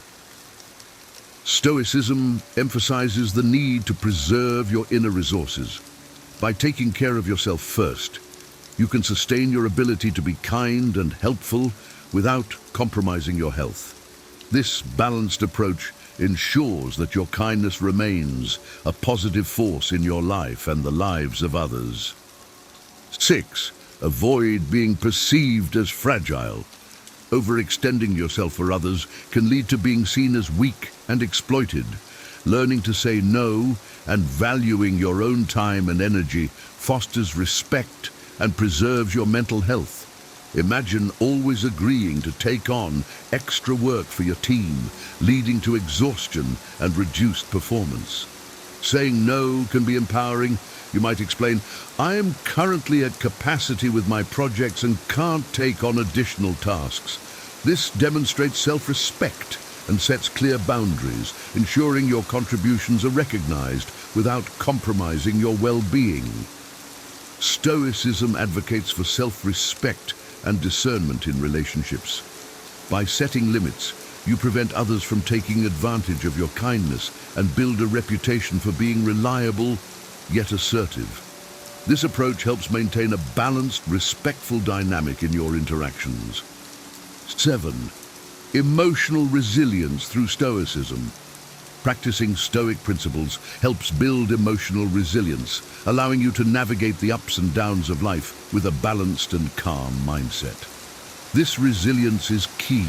Stoicism emphasizes the need to preserve your inner resources. By taking care of yourself first, you can sustain your ability to be kind and helpful without compromising your health. This balanced approach ensures that your kindness remains a positive force in your life and the lives of others. 6. Avoid being perceived as fragile. Overextending yourself for others can lead to being seen as weak and exploited. Learning to say no and valuing your own time and energy fosters respect and preserves your mental health. Imagine always agreeing to take on extra work for your team, leading to exhaustion and reduced performance. Saying no can be empowering. You might explain, "I am currently at capacity with my projects and can't take on additional tasks." This demonstrates self-respect and sets clear boundaries, ensuring your contributions are recognized without compromising your well-being. Stoicism advocates for self-respect and discernment in relationships. By setting limits, you prevent others from taking advantage of your kindness and build a reputation for being reliable yet assertive. This approach helps maintain a balanced, respectful dynamic in your interactions. 7. Emotional resilience through Stoicism. Practicing Stoic principles helps build emotional resilience, allowing you to navigate the ups and downs of life with a balanced and calm mindset. This resilience is key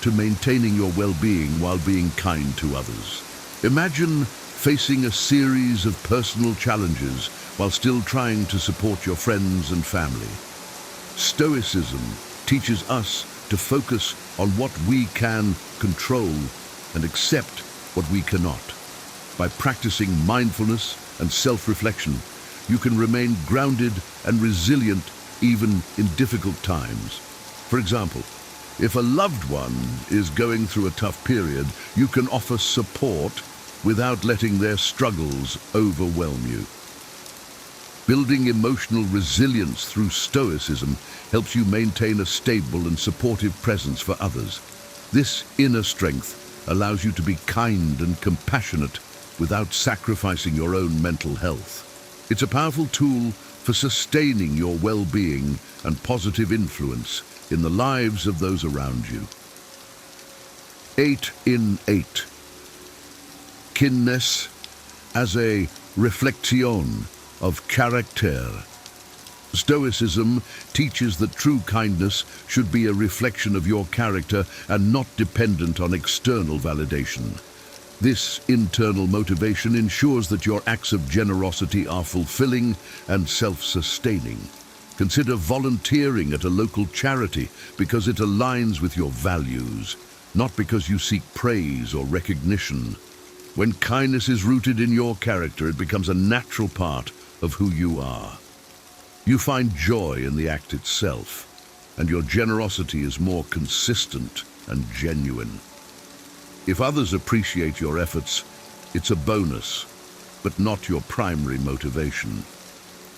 to maintaining your well-being while being kind to others. Imagine facing a series of personal challenges while still trying to support your friends and family. Stoicism teaches us to focus on what we can control and accept what we cannot. By practicing mindfulness and self-reflection, you can remain grounded and resilient even in difficult times. For example, if a loved one is going through a tough period, you can offer support without letting their struggles overwhelm you. Building emotional resilience through Stoicism helps you maintain a stable and supportive presence for others. This inner strength allows you to be kind and compassionate without sacrificing your own mental health. It's a powerful tool for sustaining your well-being and positive influence in the lives of those around you. 8 in 8. Kindness as a reflexion of character. Stoicism teaches that true kindness should be a reflection of your character and not dependent on external validation. This internal motivation ensures that your acts of generosity are fulfilling and self-sustaining. Consider volunteering at a local charity because it aligns with your values, not because you seek praise or recognition. When kindness is rooted in your character, it becomes a natural part of who you are. You find joy in the act itself, and your generosity is more consistent and genuine. If others appreciate your efforts, it's a bonus, but not your primary motivation.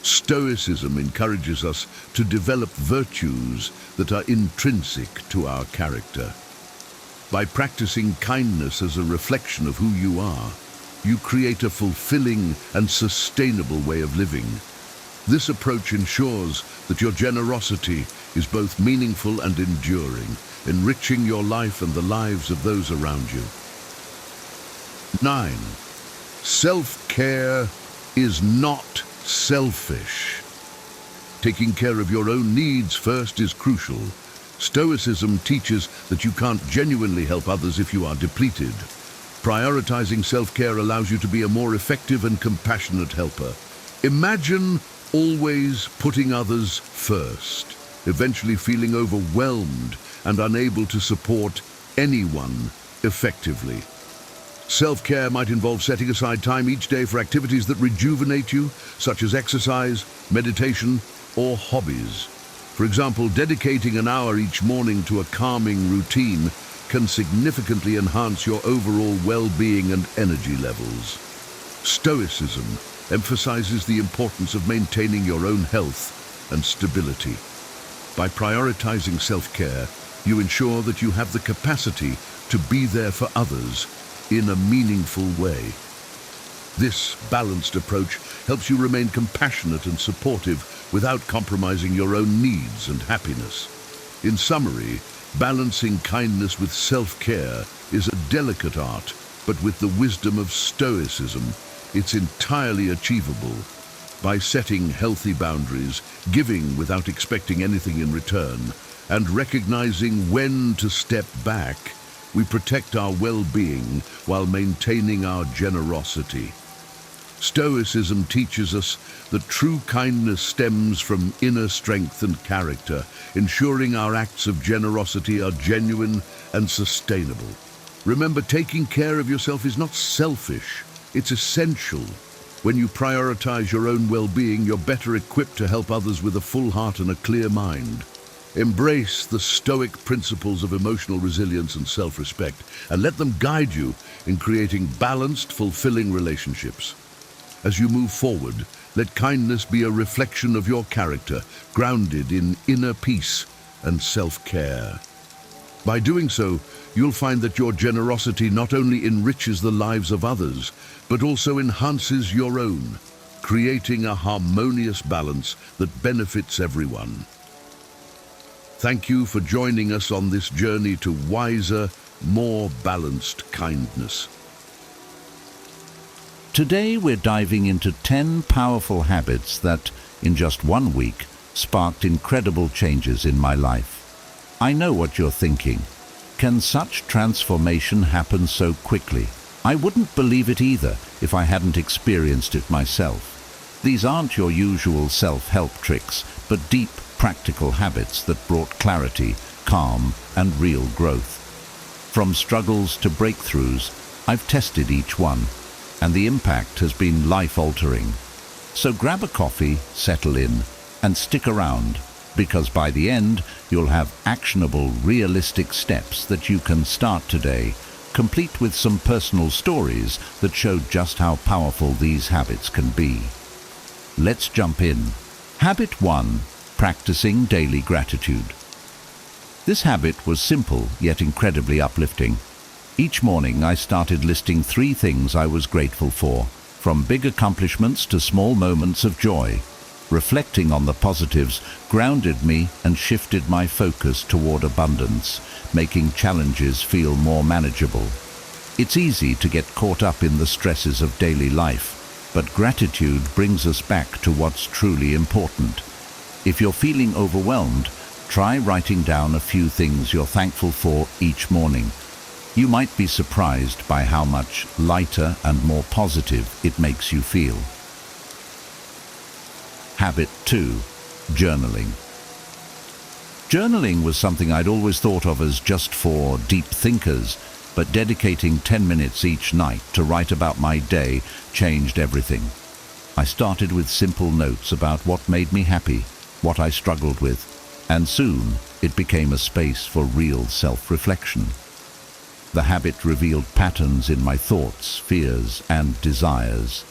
Stoicism encourages us to develop virtues that are intrinsic to our character. By practicing kindness as a reflection of who you are, you create a fulfilling and sustainable way of living. This approach ensures that your generosity is both meaningful and enduring, enriching your life and the lives of those around you. 9. Self-care is not selfish. Taking care of your own needs first is crucial. Stoicism teaches that you can't genuinely help others if you are depleted. Prioritizing self-care allows you to be a more effective and compassionate helper. Imagine always putting others first, eventually feeling overwhelmed and unable to support anyone effectively. Self-care might involve setting aside time each day for activities that rejuvenate you, such as exercise, meditation, or hobbies. For example, dedicating an hour each morning to a calming routine can significantly enhance your overall well-being and energy levels. Stoicism emphasizes the importance of maintaining your own health and stability. By prioritizing self-care, you ensure that you have the capacity to be there for others in a meaningful way. This balanced approach helps you remain compassionate and supportive without compromising your own needs and happiness. In summary, balancing kindness with self-care is a delicate art, but with the wisdom of Stoicism, it's entirely achievable. By setting healthy boundaries, giving without expecting anything in return, and recognizing when to step back, we protect our well-being while maintaining our generosity. Stoicism teaches us that true kindness stems from inner strength and character, ensuring our acts of generosity are genuine and sustainable. Remember, taking care of yourself is not selfish, it's essential. When you prioritize your own well-being, you're better equipped to help others with a full heart and a clear mind. Embrace the Stoic principles of emotional resilience and self-respect, and let them guide you in creating balanced, fulfilling relationships. As you move forward, let kindness be a reflection of your character, grounded in inner peace and self-care. By doing so, you'll find that your generosity not only enriches the lives of others, but also enhances your own, creating a harmonious balance that benefits everyone. Thank you for joining us on this journey to wiser, more balanced kindness. Today we're diving into 10 powerful habits that, in just 1 week, sparked incredible changes in my life. I know what you're thinking. Can such transformation happen so quickly? I wouldn't believe it either if I hadn't experienced it myself. These aren't your usual self-help tricks, but deep, practical habits that brought clarity, calm, and real growth. From struggles to breakthroughs, I've tested each one, and the impact has been life-altering. So grab a coffee, settle in, and stick around, because by the end, you'll have actionable, realistic steps that you can start today, complete with some personal stories that show just how powerful these habits can be. Let's jump in. Habit 1. Practicing daily gratitude. This habit was simple yet incredibly uplifting. Each morning I started listing 3 things I was grateful for, from big accomplishments to small moments of joy. Reflecting on the positives grounded me and shifted my focus toward abundance, making challenges feel more manageable. It's easy to get caught up in the stresses of daily life, but gratitude brings us back to what's truly important. If you're feeling overwhelmed, try writing down a few things you're thankful for each morning. You might be surprised by how much lighter and more positive it makes you feel. Habit 2. Journaling. Journaling was something I'd always thought of as just for deep thinkers, but dedicating 10 minutes each night to write about my day changed everything. I started with simple notes about what made me happy, what I struggled with, and soon it became a space for real self-reflection. The habit revealed patterns in my thoughts, fears, and desires.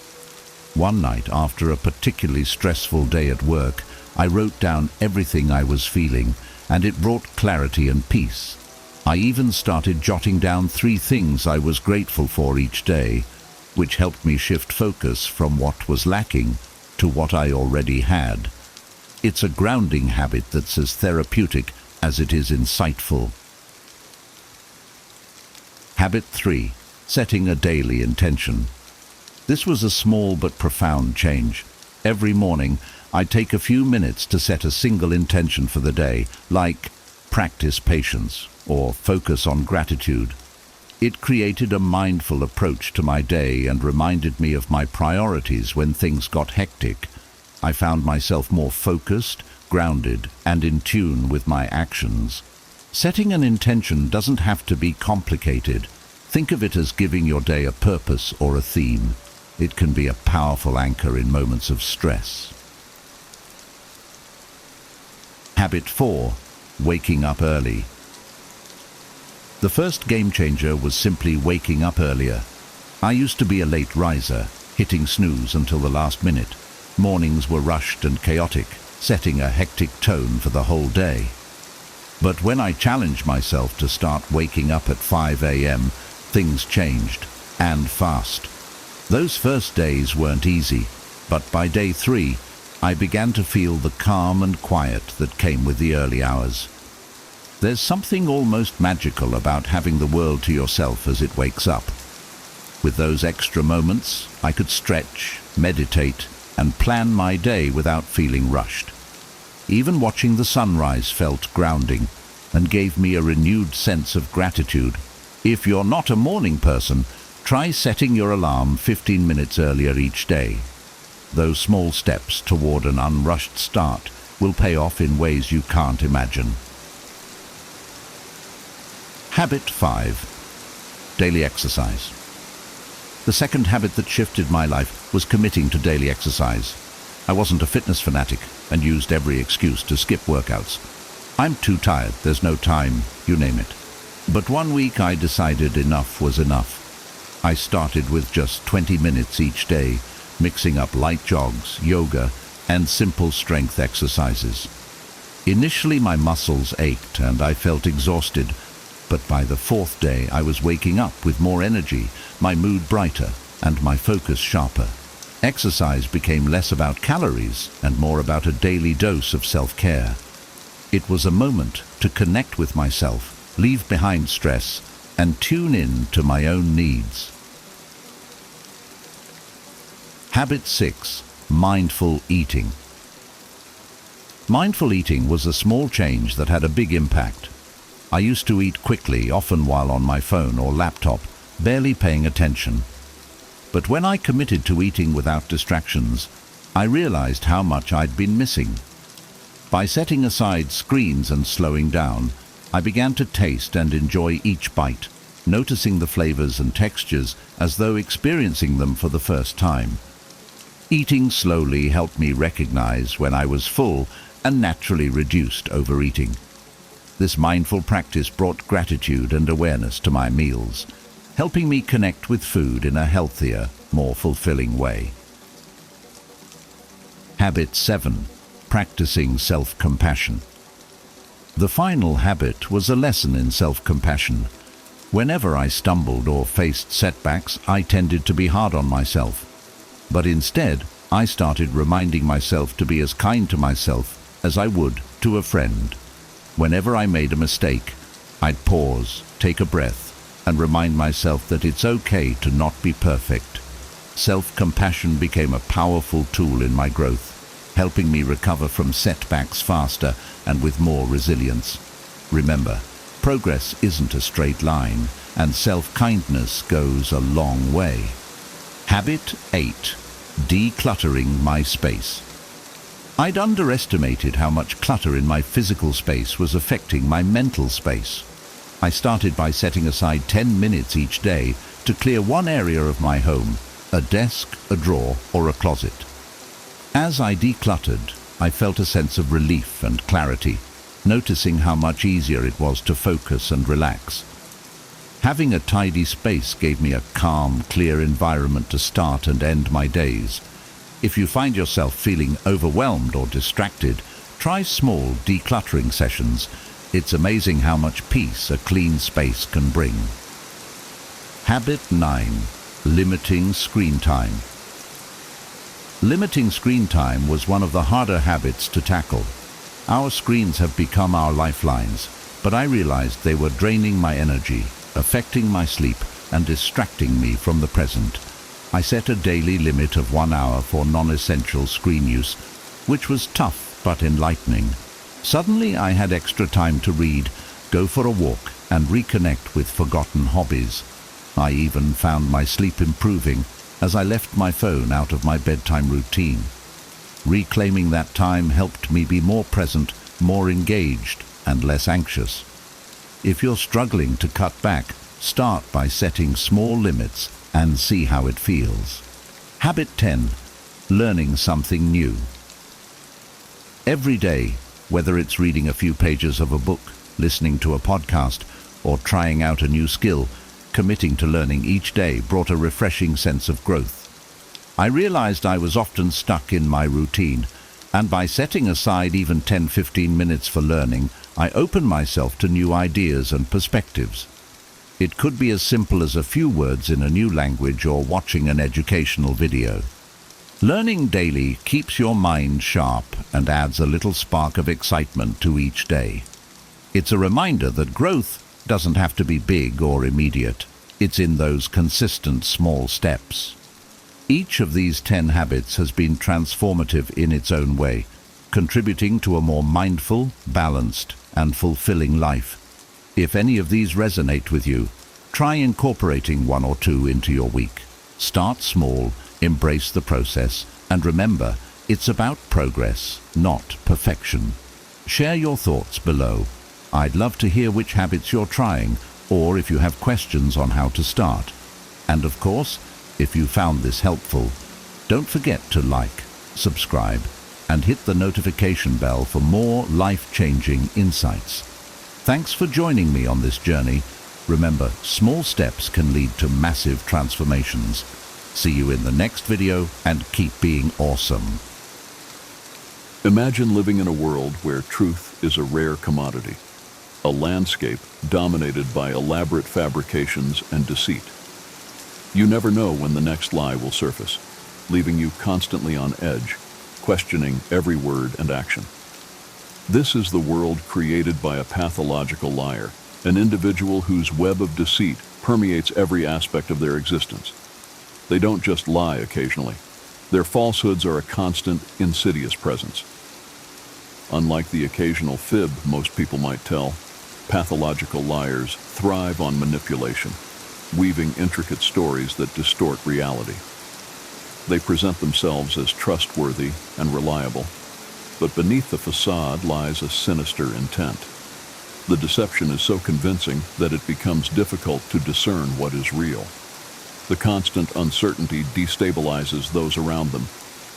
One night, after a particularly stressful day at work, I wrote down everything I was feeling, and it brought clarity and peace. I even started jotting down 3 things I was grateful for each day, which helped me shift focus from what was lacking to what I already had. It's a grounding habit that's as therapeutic as it is insightful. Habit 3. Setting a daily intention. This was a small but profound change. Every morning, I take a few minutes to set a single intention for the day, like practice patience or focus on gratitude. It created a mindful approach to my day and reminded me of my priorities when things got hectic. I found myself more focused, grounded, and in tune with my actions. Setting an intention doesn't have to be complicated. Think of it as giving your day a purpose or a theme. It can be a powerful anchor in moments of stress. Habit 4. Waking up early. The first game changer was simply waking up earlier. I used to be a late riser, hitting snooze until the last minute. Mornings were rushed and chaotic, setting a hectic tone for the whole day. But when I challenged myself to start waking up at 5 a.m., things changed, and fast. Those first days weren't easy, but by day 3, I began to feel the calm and quiet that came with the early hours. There's something almost magical about having the world to yourself as it wakes up. With those extra moments, I could stretch, meditate, and plan my day without feeling rushed. Even watching the sunrise felt grounding and gave me a renewed sense of gratitude. If you're not a morning person, try setting your alarm 15 minutes earlier each day. Those small steps toward an unrushed start will pay off in ways you can't imagine. Habit 5. Daily exercise. The second habit that shifted my life was committing to daily exercise. I wasn't a fitness fanatic and used every excuse to skip workouts. I'm too tired, there's no time, you name it. But one week I decided enough was enough. I started with just 20 minutes each day, mixing up light jogs, yoga, and simple strength exercises. Initially my muscles ached and I felt exhausted, but by the 4th day I was waking up with more energy, my mood brighter, and my focus sharper. Exercise became less about calories and more about a daily dose of self-care. It was a moment to connect with myself, leave behind stress, and tune in to my own needs. Habit 6. Mindful eating. Mindful eating was a small change that had a big impact. I used to eat quickly, often while on my phone or laptop, barely paying attention. But when I committed to eating without distractions, I realized how much I'd been missing. By setting aside screens and slowing down, I began to taste and enjoy each bite, noticing the flavors and textures as though experiencing them for the first time. Eating slowly helped me recognize when I was full and naturally reduced overeating. This mindful practice brought gratitude and awareness to my meals, helping me connect with food in a healthier, more fulfilling way. Habit 7. Practicing self-compassion. The final habit was a lesson in self-compassion. Whenever I stumbled or faced setbacks, I tended to be hard on myself. But instead, I started reminding myself to be as kind to myself as I would to a friend. Whenever I made a mistake, I'd pause, take a breath, and remind myself that it's okay to not be perfect. Self-compassion became a powerful tool in my growth, helping me recover from setbacks faster and with more resilience. Remember, progress isn't a straight line, and self-kindness goes a long way. Habit 8. Decluttering my space. I'd underestimated how much clutter in my physical space was affecting my mental space. I started by setting aside 10 minutes each day to clear one area of my home, a desk, a drawer, or a closet. As I decluttered, I felt a sense of relief and clarity, noticing how much easier it was to focus and relax. Having a tidy space gave me a calm, clear environment to start and end my days. If you find yourself feeling overwhelmed or distracted, try small decluttering sessions. It's amazing how much peace a clean space can bring. Habit 9. Limiting screen time. Limiting screen time was one of the harder habits to tackle. Our screens have become our lifelines, but I realized they were draining my energy, affecting my sleep, and distracting me from the present. I set a daily limit of 1 hour for non-essential screen use, which was tough but enlightening. Suddenly I had extra time to read, go for a walk, and reconnect with forgotten hobbies. I even found my sleep improving as I left my phone out of my bedtime routine. Reclaiming that time helped me be more present, more engaged, and less anxious. If you're struggling to cut back, start by setting small limits and see how it feels. Habit 10. Learning something new. Every day, whether it's reading a few pages of a book, listening to a podcast, or trying out a new skill, committing to learning each day brought a refreshing sense of growth. I realized I was often stuck in my routine, And by setting aside even 10-15 minutes for learning, I open myself to new ideas and perspectives. It could be as simple as a few words in a new language or watching an educational video. Learning daily keeps your mind sharp and adds a little spark of excitement to each day. It's a reminder that growth doesn't have to be big or immediate. It's in those consistent small steps. Each of these 10 habits has been transformative in its own way, contributing to a more mindful, balanced, and fulfilling life. If any of these resonate with you, try incorporating one or two into your week. Start small, embrace the process, and remember, it's about progress, not perfection. Share your thoughts below. I'd love to hear which habits you're trying, or if you have questions on how to start. And of course, if you found this helpful, don't forget to like, subscribe, and hit the notification bell for more life-changing insights. Thanks for joining me on this journey. Remember, small steps can lead to massive transformations. See you in the next video, and keep being awesome. Imagine living in a world where truth is a rare commodity, a landscape dominated by elaborate fabrications and deceit. You never know when the next lie will surface, leaving you constantly on edge, questioning every word and action. This is the world created by a pathological liar, an individual whose web of deceit permeates every aspect of their existence. They don't just lie occasionally. Their falsehoods are a constant, insidious presence. Unlike the occasional fib most people might tell, pathological liars thrive on manipulation, weaving intricate stories that distort reality. They present themselves as trustworthy and reliable, but beneath the facade lies a sinister intent. The deception is so convincing that it becomes difficult to discern what is real. The constant uncertainty destabilizes those around them,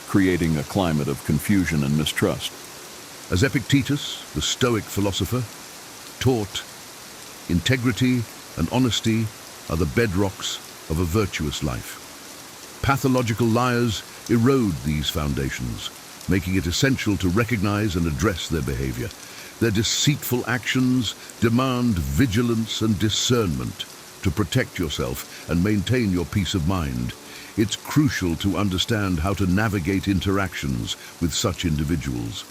creating a climate of confusion and mistrust. As Epictetus, the Stoic philosopher, taught, integrity and honesty are the bedrocks of a virtuous life. Pathological liars erode these foundations, making it essential to recognize and address their behavior. Their deceitful actions demand vigilance and discernment to protect yourself and maintain your peace of mind. It's crucial to understand how to navigate interactions with such individuals.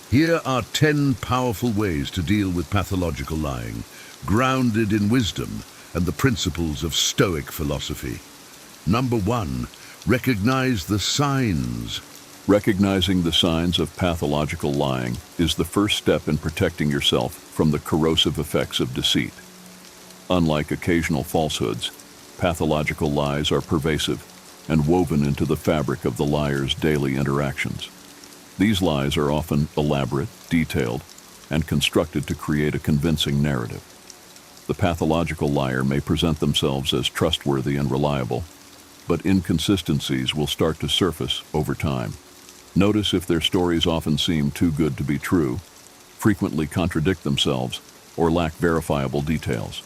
Here are 10 powerful ways to deal with pathological lying, grounded in wisdom and the principles of Stoic philosophy. Number 1, recognize the signs. Recognizing the signs of pathological lying is the first step in protecting yourself from the corrosive effects of deceit. Unlike occasional falsehoods, pathological lies are pervasive and woven into the fabric of the liar's daily interactions. These lies are often elaborate, detailed, and constructed to create a convincing narrative. The pathological liar may present themselves as trustworthy and reliable, but inconsistencies will start to surface over time. Notice if their stories often seem too good to be true, frequently contradict themselves, or lack verifiable details.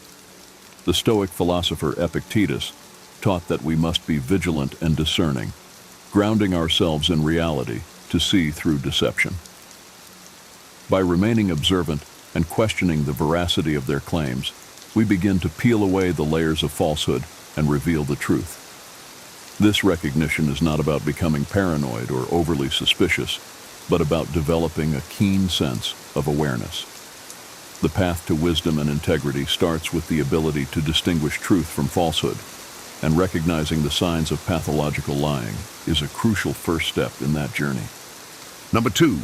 The Stoic philosopher Epictetus taught that we must be vigilant and discerning, grounding ourselves in reality to see through deception. By remaining observant and questioning the veracity of their claims, we begin to peel away the layers of falsehood and reveal the truth. This recognition is not about becoming paranoid or overly suspicious, but about developing a keen sense of awareness. The path to wisdom and integrity starts with the ability to distinguish truth from falsehood, and recognizing the signs of pathological lying is a crucial first step in that journey. Number 2,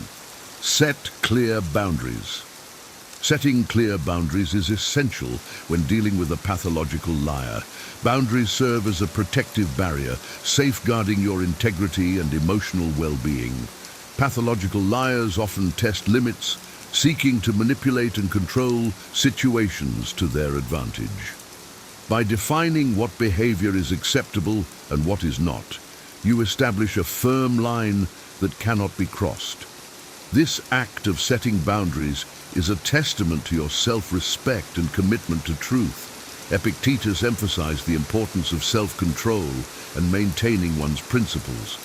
set clear boundaries. Setting clear boundaries is essential when dealing with a pathological liar. Boundaries serve as a protective barrier, safeguarding your integrity and emotional well-being. Pathological liars often test limits, seeking to manipulate and control situations to their advantage. By defining what behavior is acceptable and what is not, you establish a firm line that cannot be crossed. This act of setting boundaries is a testament to your self-respect and commitment to truth. Epictetus emphasized the importance of self-control and maintaining one's principles.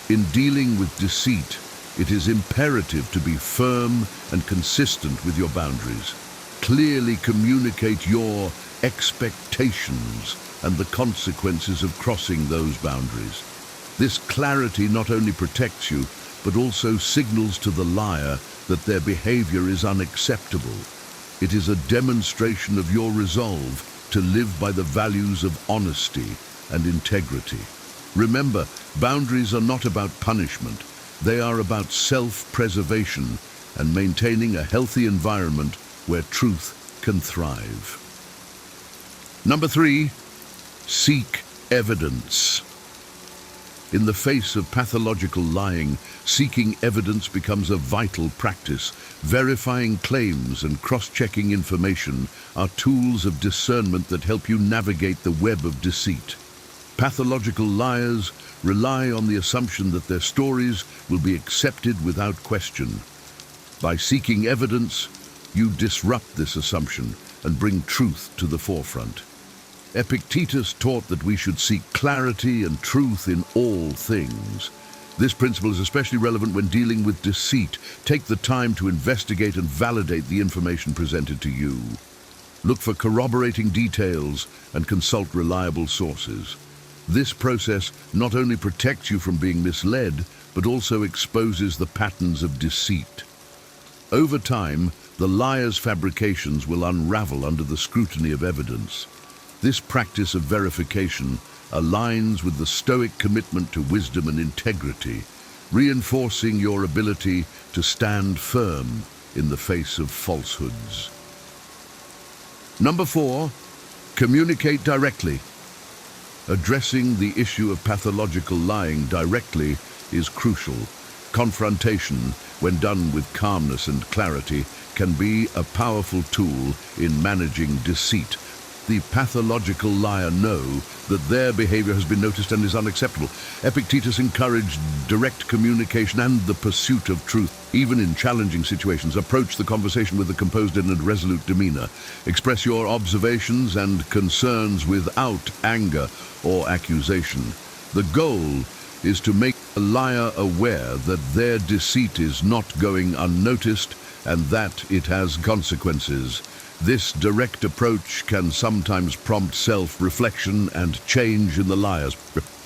In dealing with deceit, It is imperative to be firm and consistent with your boundaries. Clearly communicate your expectations and the consequences of crossing those boundaries. This clarity not only protects you, but also signals to the liar that their behavior is unacceptable. It is a demonstration of your resolve to live by the values of honesty and integrity. Remember, boundaries are not about punishment. They are about self-preservation and maintaining a healthy environment where truth can thrive. Number 3, seek evidence. In the face of pathological lying, seeking evidence becomes a vital practice. Verifying claims and cross-checking information are tools of discernment that help you navigate the web of deceit. Pathological liars rely on the assumption that their stories will be accepted without question. By seeking evidence, you disrupt this assumption and bring truth to the forefront. Epictetus taught that we should seek clarity and truth in all things. This principle is especially relevant when dealing with deceit. Take the time to investigate and validate the information presented to you. Look for corroborating details and consult reliable sources. This process not only protects you from being misled, but also exposes the patterns of deceit. Over time, the liar's fabrications will unravel under the scrutiny of evidence. This practice of verification aligns with the Stoic commitment to wisdom and integrity, reinforcing your ability to stand firm in the face of falsehoods. Number 4, communicate directly. Addressing the issue of pathological lying directly is crucial. Confrontation, when done with calmness and clarity, can be a powerful tool in managing deceit. The pathological liar know that their behavior has been noticed and is unacceptable. Epictetus encouraged direct communication and the pursuit of truth. Even in challenging situations, approach the conversation with a composed and resolute demeanor. Express your observations and concerns without anger or accusation. The goal is to make the liar aware that their deceit is not going unnoticed and that it has consequences. This direct approach can sometimes prompt self-reflection and change in the liars.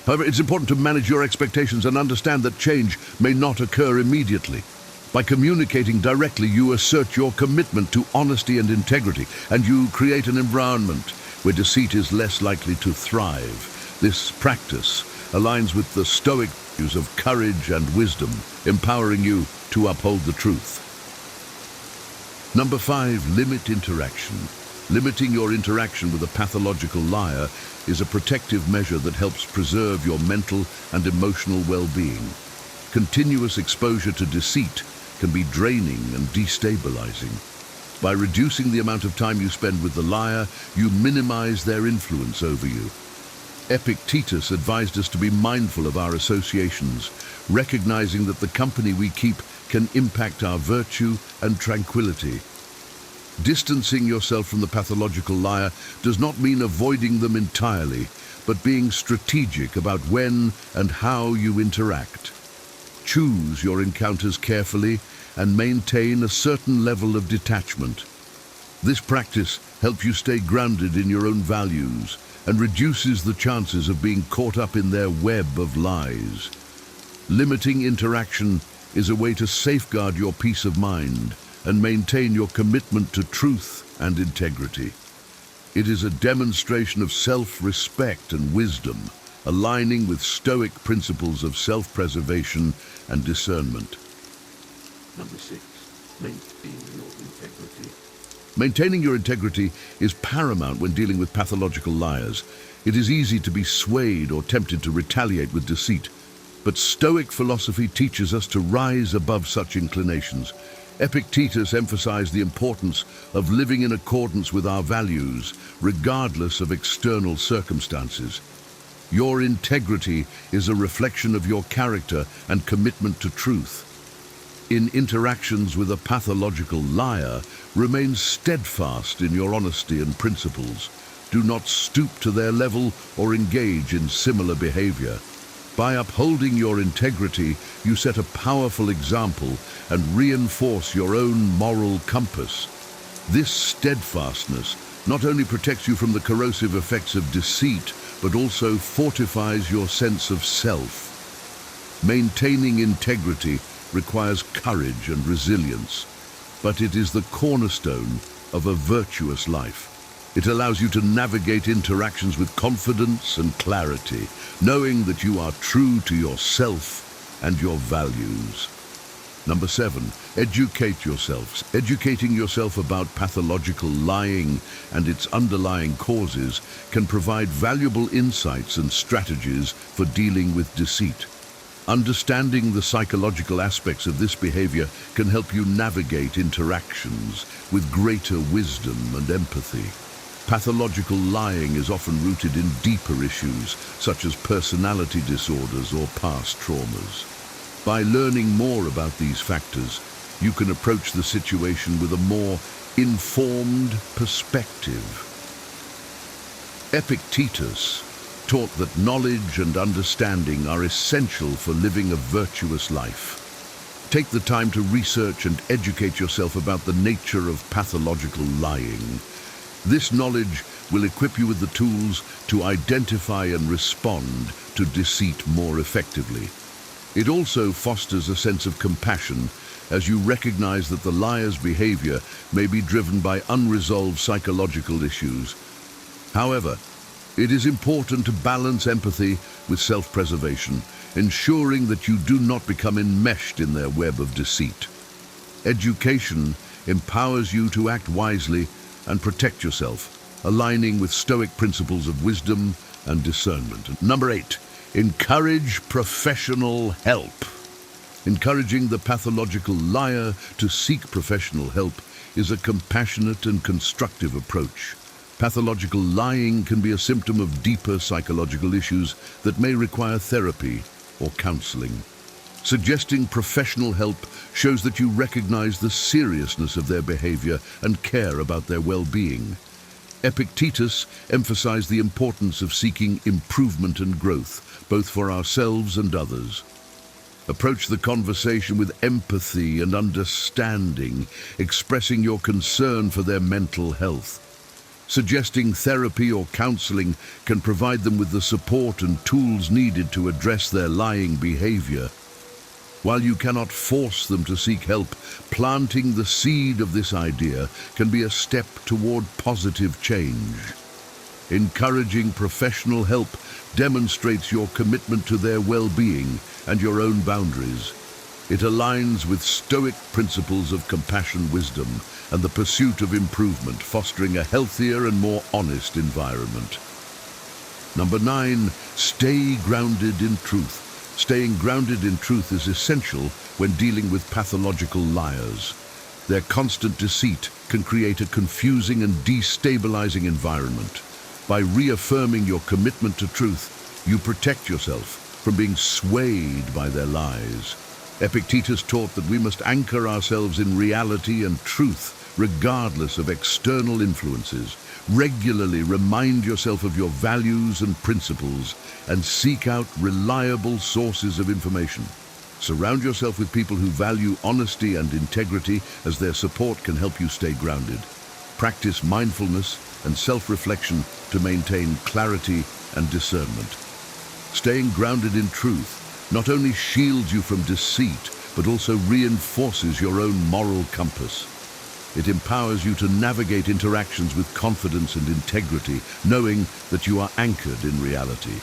However, it's important to manage your expectations and understand that change may not occur immediately. By communicating directly, you assert your commitment to honesty and integrity, and you create an environment where deceit is less likely to thrive. This practice aligns with the Stoic values of courage and wisdom, empowering you to uphold the truth. Number 5, limit interaction. Limiting your interaction with a pathological liar is a protective measure that helps preserve your mental and emotional well-being. Continuous exposure to deceit can be draining and destabilizing. By reducing the amount of time you spend with the liar, you minimize their influence over you. Epictetus advised us to be mindful of our associations, recognizing that the company we keep can impact our virtue and tranquility. Distancing yourself from the pathological liar does not mean avoiding them entirely, but being strategic about when and how you interact. Choose your encounters carefully and maintain a certain level of detachment. This practice helps you stay grounded in your own values and reduces the chances of being caught up in their web of lies. Limiting interaction is a way to safeguard your peace of mind and maintain your commitment to truth and integrity. It is a demonstration of self-respect and wisdom, aligning with Stoic principles of self-preservation and discernment. Number 6, maintaining your integrity. Maintaining your integrity is paramount when dealing with pathological liars. It is easy to be swayed or tempted to retaliate with deceit, but Stoic philosophy teaches us to rise above such inclinations. Epictetus emphasized the importance of living in accordance with our values, regardless of external circumstances. Your integrity is a reflection of your character and commitment to truth. In interactions with a pathological liar, remain steadfast in your honesty and principles. Do not stoop to their level or engage in similar behavior. By upholding your integrity, you set a powerful example and reinforce your own moral compass. This steadfastness not only protects you from the corrosive effects of deceit, but also fortifies your sense of self. Maintaining integrity requires courage and resilience, but it is the cornerstone of a virtuous life. It allows you to navigate interactions with confidence and clarity, knowing that you are true to yourself and your values. Number 7, educate yourselves. Educating yourself about pathological lying and its underlying causes can provide valuable insights and strategies for dealing with deceit. Understanding the psychological aspects of this behavior can help you navigate interactions with greater wisdom and empathy. Pathological lying is often rooted in deeper issues, such as personality disorders or past traumas. By learning more about these factors, you can approach the situation with a more informed perspective. Epictetus taught that knowledge and understanding are essential for living a virtuous life. Take the time to research and educate yourself about the nature of pathological lying. This knowledge will equip you with the tools to identify and respond to deceit more effectively. It also fosters a sense of compassion as you recognize that the liar's behavior may be driven by unresolved psychological issues. However, it is important to balance empathy with self-preservation, ensuring that you do not become enmeshed in their web of deceit. Education empowers you to act wisely and protect yourself, aligning with Stoic principles of wisdom and discernment. Number 8, encourage professional help. Encouraging the pathological liar to seek professional help is a compassionate and constructive approach. Pathological lying can be a symptom of deeper psychological issues that may require therapy or counseling. Suggesting professional help shows that you recognize the seriousness of their behavior and care about their well-being. Epictetus emphasized the importance of seeking improvement and growth, both for ourselves and others. Approach the conversation with empathy and understanding, expressing your concern for their mental health. Suggesting therapy or counseling can provide them with the support and tools needed to address their lying behavior. While you cannot force them to seek help, planting the seed of this idea can be a step toward positive change. Encouraging professional help demonstrates your commitment to their well-being and your own boundaries. It aligns with Stoic principles of compassion, wisdom, and the pursuit of improvement, fostering a healthier and more honest environment. Number 9, stay grounded in truth. Staying grounded in truth is essential when dealing with pathological liars. Their constant deceit can create a confusing and destabilizing environment. By reaffirming your commitment to truth, you protect yourself from being swayed by their lies. Epictetus taught that we must anchor ourselves in reality and truth, regardless of external influences. Regularly remind yourself of your values and principles and seek out reliable sources of information. Surround yourself with people who value honesty and integrity, as their support can help you stay grounded. Practice mindfulness and self-reflection to maintain clarity and discernment. Staying grounded in truth not only shields you from deceit, but also reinforces your own moral compass. It empowers you to navigate interactions with confidence and integrity, knowing that you are anchored in reality.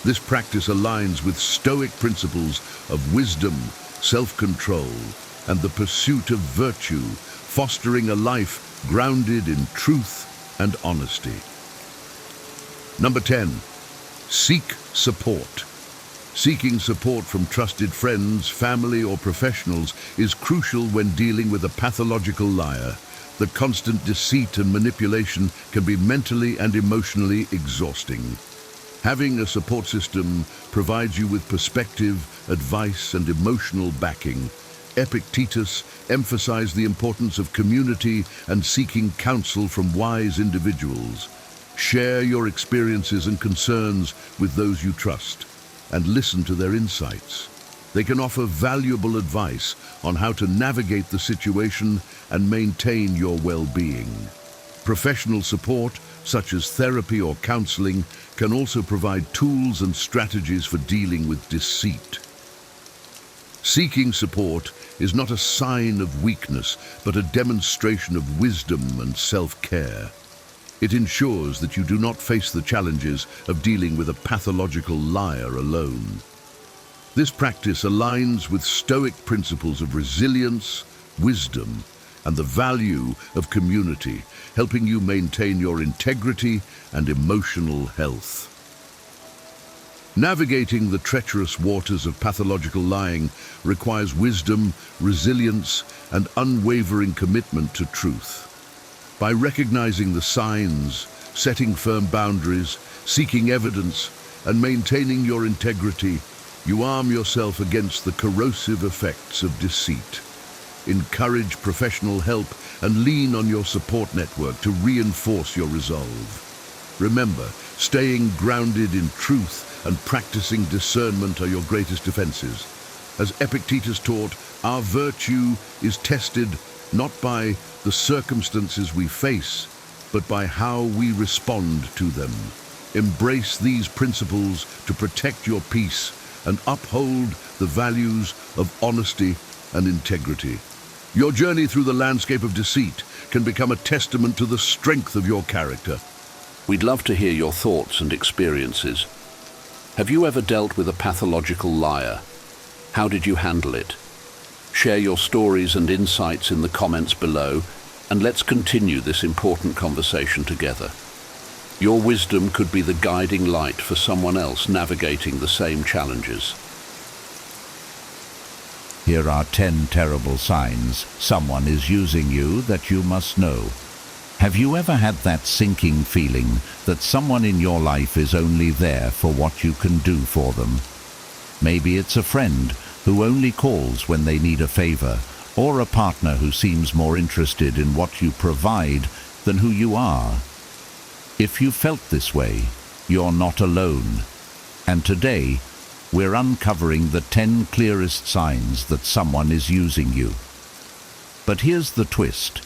This practice aligns with Stoic principles of wisdom, self-control, and the pursuit of virtue, fostering a life grounded in truth and honesty. Number 10, seek support. Seeking support from trusted friends, family, or professionals is crucial when dealing with a pathological liar. The constant deceit and manipulation can be mentally and emotionally exhausting. Having a support system provides you with perspective, advice, and emotional backing. Epictetus emphasized the importance of community and seeking counsel from wise individuals. Share your experiences and concerns with those you trust. and listen to their insights. They can offer valuable advice on how to navigate the situation and maintain your well-being. Professional support, such as therapy or counseling, can also provide tools and strategies for dealing with deceit. Seeking support is not a sign of weakness, but a demonstration of wisdom and self-care. It ensures that you do not face the challenges of dealing with a pathological liar alone. This practice aligns with Stoic principles of resilience, wisdom, and the value of community, helping you maintain your integrity and emotional health. Navigating the treacherous waters of pathological lying requires wisdom, resilience, and unwavering commitment to truth. By recognizing the signs, setting firm boundaries, seeking evidence, and maintaining your integrity, you arm yourself against the corrosive effects of deceit. Encourage professional help and lean on your support network to reinforce your resolve. Remember, staying grounded in truth and practicing discernment are your greatest defenses. As Epictetus taught, our virtue is tested not by the circumstances we face, but by how we respond to them. Embrace these principles to protect your peace and uphold the values of honesty and integrity. Your journey through the landscape of deceit can become a testament to the strength of your character. We'd love to hear your thoughts and experiences. Have you ever dealt with a pathological liar? How did you handle it? Share your stories and insights in the comments below, and let's continue this important conversation together. Your wisdom could be the guiding light for someone else navigating the same challenges. Here are 10 terrible signs someone is using you that you must know. Have you ever had that sinking feeling that someone in your life is only there for what you can do for them? Maybe it's a friend who only calls when they need a favor, or a partner who seems more interested in what you provide than who you are. If you felt this way, you're not alone. And today, we're uncovering the 10 clearest signs that someone is using you. But here's the twist.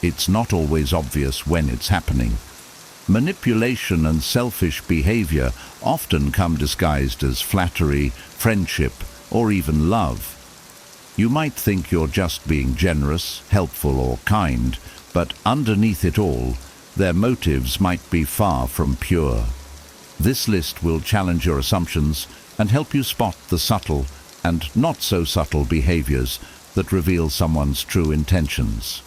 It's not always obvious when it's happening. Manipulation and selfish behavior often come disguised as flattery, friendship, or even love. You might think you're just being generous, helpful, or kind, but underneath it all, their motives might be far from pure. This list will challenge your assumptions and help you spot the subtle and not so subtle behaviors that reveal someone's true intentions.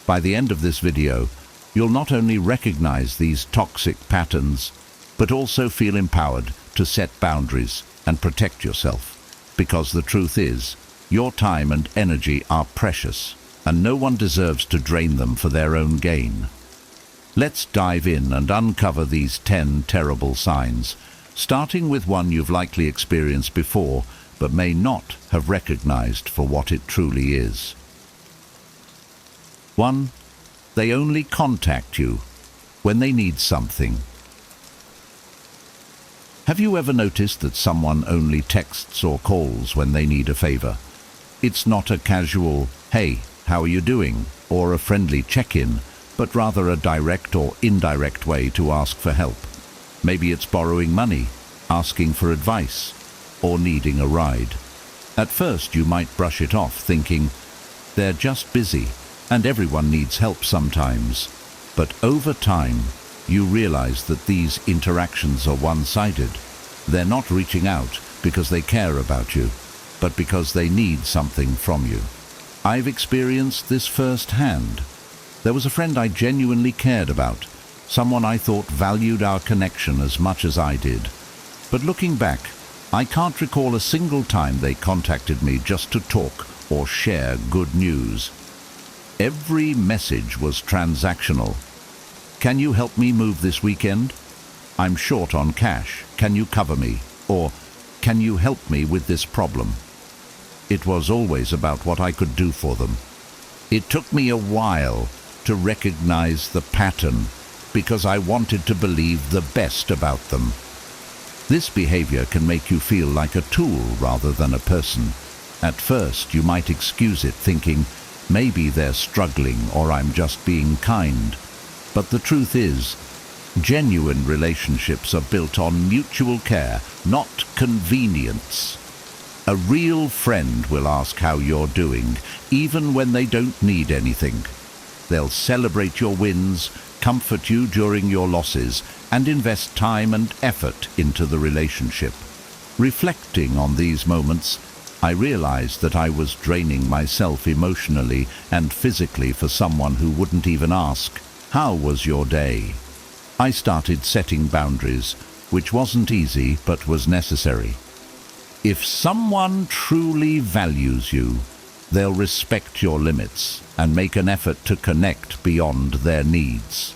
By the end of this video, you'll not only recognize these toxic patterns, but also feel empowered to set boundaries and protect yourself. Because the truth is, your time and energy are precious, and no one deserves to drain them for their own gain. Let's dive in and uncover these 10 terrible signs, starting with one you've likely experienced before, but may not have recognized for what it truly is. 1. They only contact you when they need something. Have you ever noticed that someone only texts or calls when they need a favor? It's not a casual, "Hey, how are you doing?" or a friendly check-in, but rather a direct or indirect way to ask for help. Maybe it's borrowing money, asking for advice, or needing a ride. At first you might brush it off, thinking, they're just busy, and everyone needs help sometimes. But over time, you realize that these interactions are one-sided. They're not reaching out because they care about you, but because they need something from you. I've experienced this firsthand. There was a friend I genuinely cared about, someone I thought valued our connection as much as I did. But looking back, I can't recall a single time they contacted me just to talk or share good news. Every message was transactional. "Can you help me move this weekend? I'm short on cash. Can you cover me?" Or, "Can you help me with this problem?" It was always about what I could do for them. It took me a while to recognize the pattern because I wanted to believe the best about them. This behavior can make you feel like a tool rather than a person. At first, you might excuse it, thinking, maybe they're struggling or I'm just being kind. But the truth is, genuine relationships are built on mutual care, not convenience. A real friend will ask how you're doing, even when they don't need anything. They'll celebrate your wins, comfort you during your losses, and invest time and effort into the relationship. Reflecting on these moments, I realized that I was draining myself emotionally and physically for someone who wouldn't even ask, "How was your day?" I started setting boundaries, which wasn't easy but was necessary. If someone truly values you, they'll respect your limits and make an effort to connect beyond their needs.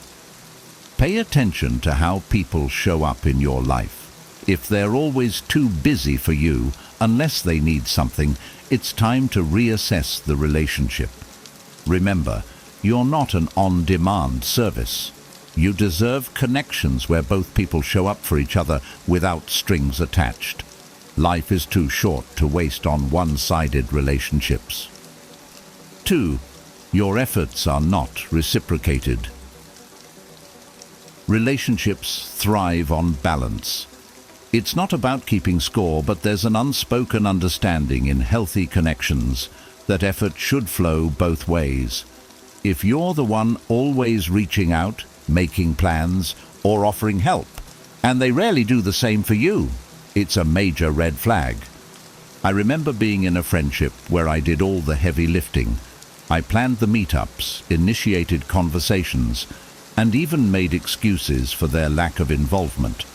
Pay attention to how people show up in your life. If they're always too busy for you, unless they need something, it's time to reassess the relationship. Remember, you're not an on-demand service. You deserve connections where both people show up for each other without strings attached. Life is too short to waste on one-sided relationships. 2. Your efforts are not reciprocated. Relationships thrive on balance. It's not about keeping score, but there's an unspoken understanding in healthy connections that effort should flow both ways. If you're the one always reaching out, making plans, or offering help, and they rarely do the same for you, it's a major red flag. I remember being in a friendship where I did all the heavy lifting. I planned the meetups, initiated conversations, and even made excuses for their lack of involvement.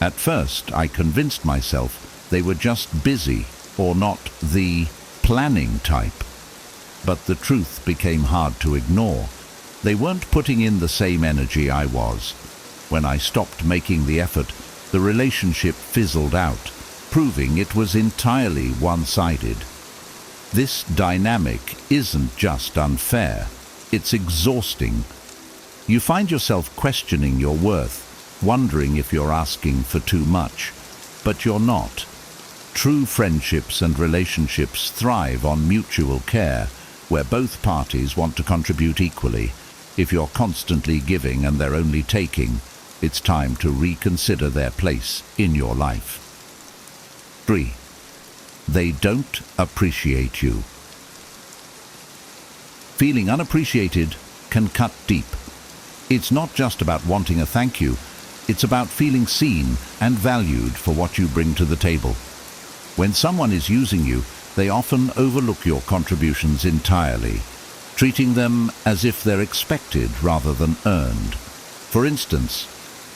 At first, I convinced myself they were just busy or not the planning type. But the truth became hard to ignore. They weren't putting in the same energy I was. When I stopped making the effort, the relationship fizzled out, proving it was entirely one-sided. This dynamic isn't just unfair, it's exhausting. You find yourself questioning your worth, wondering if you're asking for too much, but you're not. True friendships and relationships thrive on mutual care, where both parties want to contribute equally. If you're constantly giving and they're only taking, it's time to reconsider their place in your life. 3. They don't appreciate you. Feeling unappreciated can cut deep. It's not just about wanting a thank you, it's about feeling seen and valued for what you bring to the table. When someone is using you, they often overlook your contributions entirely, treating them as if they're expected rather than earned. For instance,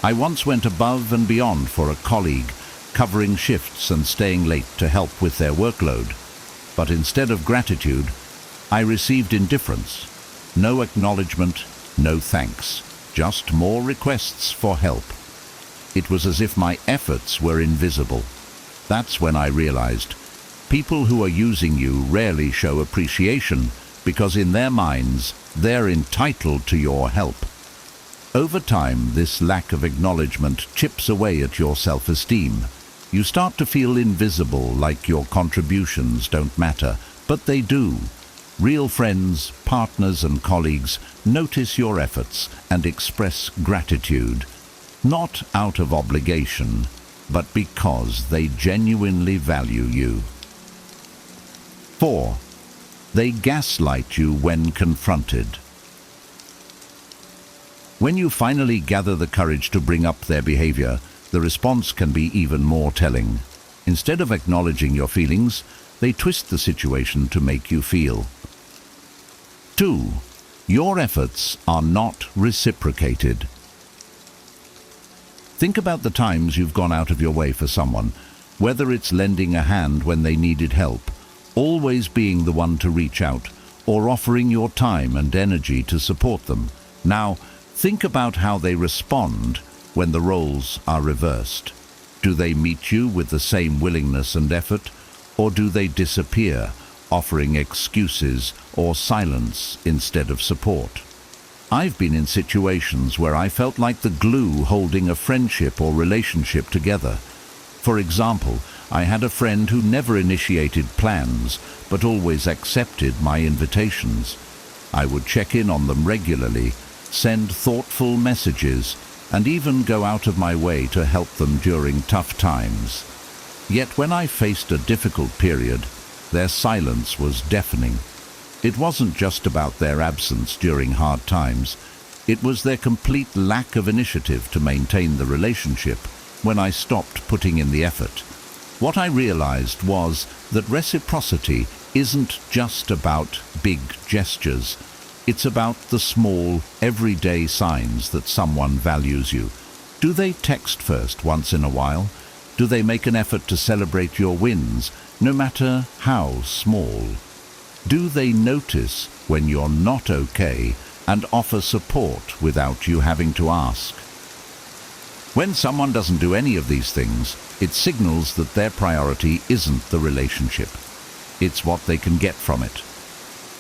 I once went above and beyond for a colleague, covering shifts and staying late to help with their workload. But instead of gratitude, I received indifference. No acknowledgement, no thanks, just more requests for help. It was as if my efforts were invisible. That's when I realized people who are using you rarely show appreciation because in their minds, they're entitled to your help. Over time, this lack of acknowledgement chips away at your self-esteem. You start to feel invisible, like your contributions don't matter, but they do. Real friends, partners and colleagues notice your efforts and express gratitude, not out of obligation, but because they genuinely value you. 4. They gaslight you when confronted. When you finally gather the courage to bring up their behavior, the response can be even more telling. Instead of acknowledging your feelings, they twist the situation to make you feel. 2. Your efforts are not reciprocated. Think about the times you've gone out of your way for someone, whether it's lending a hand when they needed help, always being the one to reach out, or offering your time and energy to support them. Now, think about how they respond when the roles are reversed. Do they meet you with the same willingness and effort, or do they disappear, offering excuses or silence instead of support? I've been in situations where I felt like the glue holding a friendship or relationship together. For example, I had a friend who never initiated plans, but always accepted my invitations. I would check in on them regularly, send thoughtful messages, and even go out of my way to help them during tough times. Yet when I faced a difficult period, their silence was deafening. It wasn't just about their absence during hard times. It was their complete lack of initiative to maintain the relationship when I stopped putting in the effort. What I realized was that reciprocity isn't just about big gestures. It's about the small, everyday signs that someone values you. Do they text first once in a while? Do they make an effort to celebrate your wins, no matter how small? Do they notice when you're not okay and offer support without you having to ask? When someone doesn't do any of these things, it signals that their priority isn't the relationship. It's what they can get from it.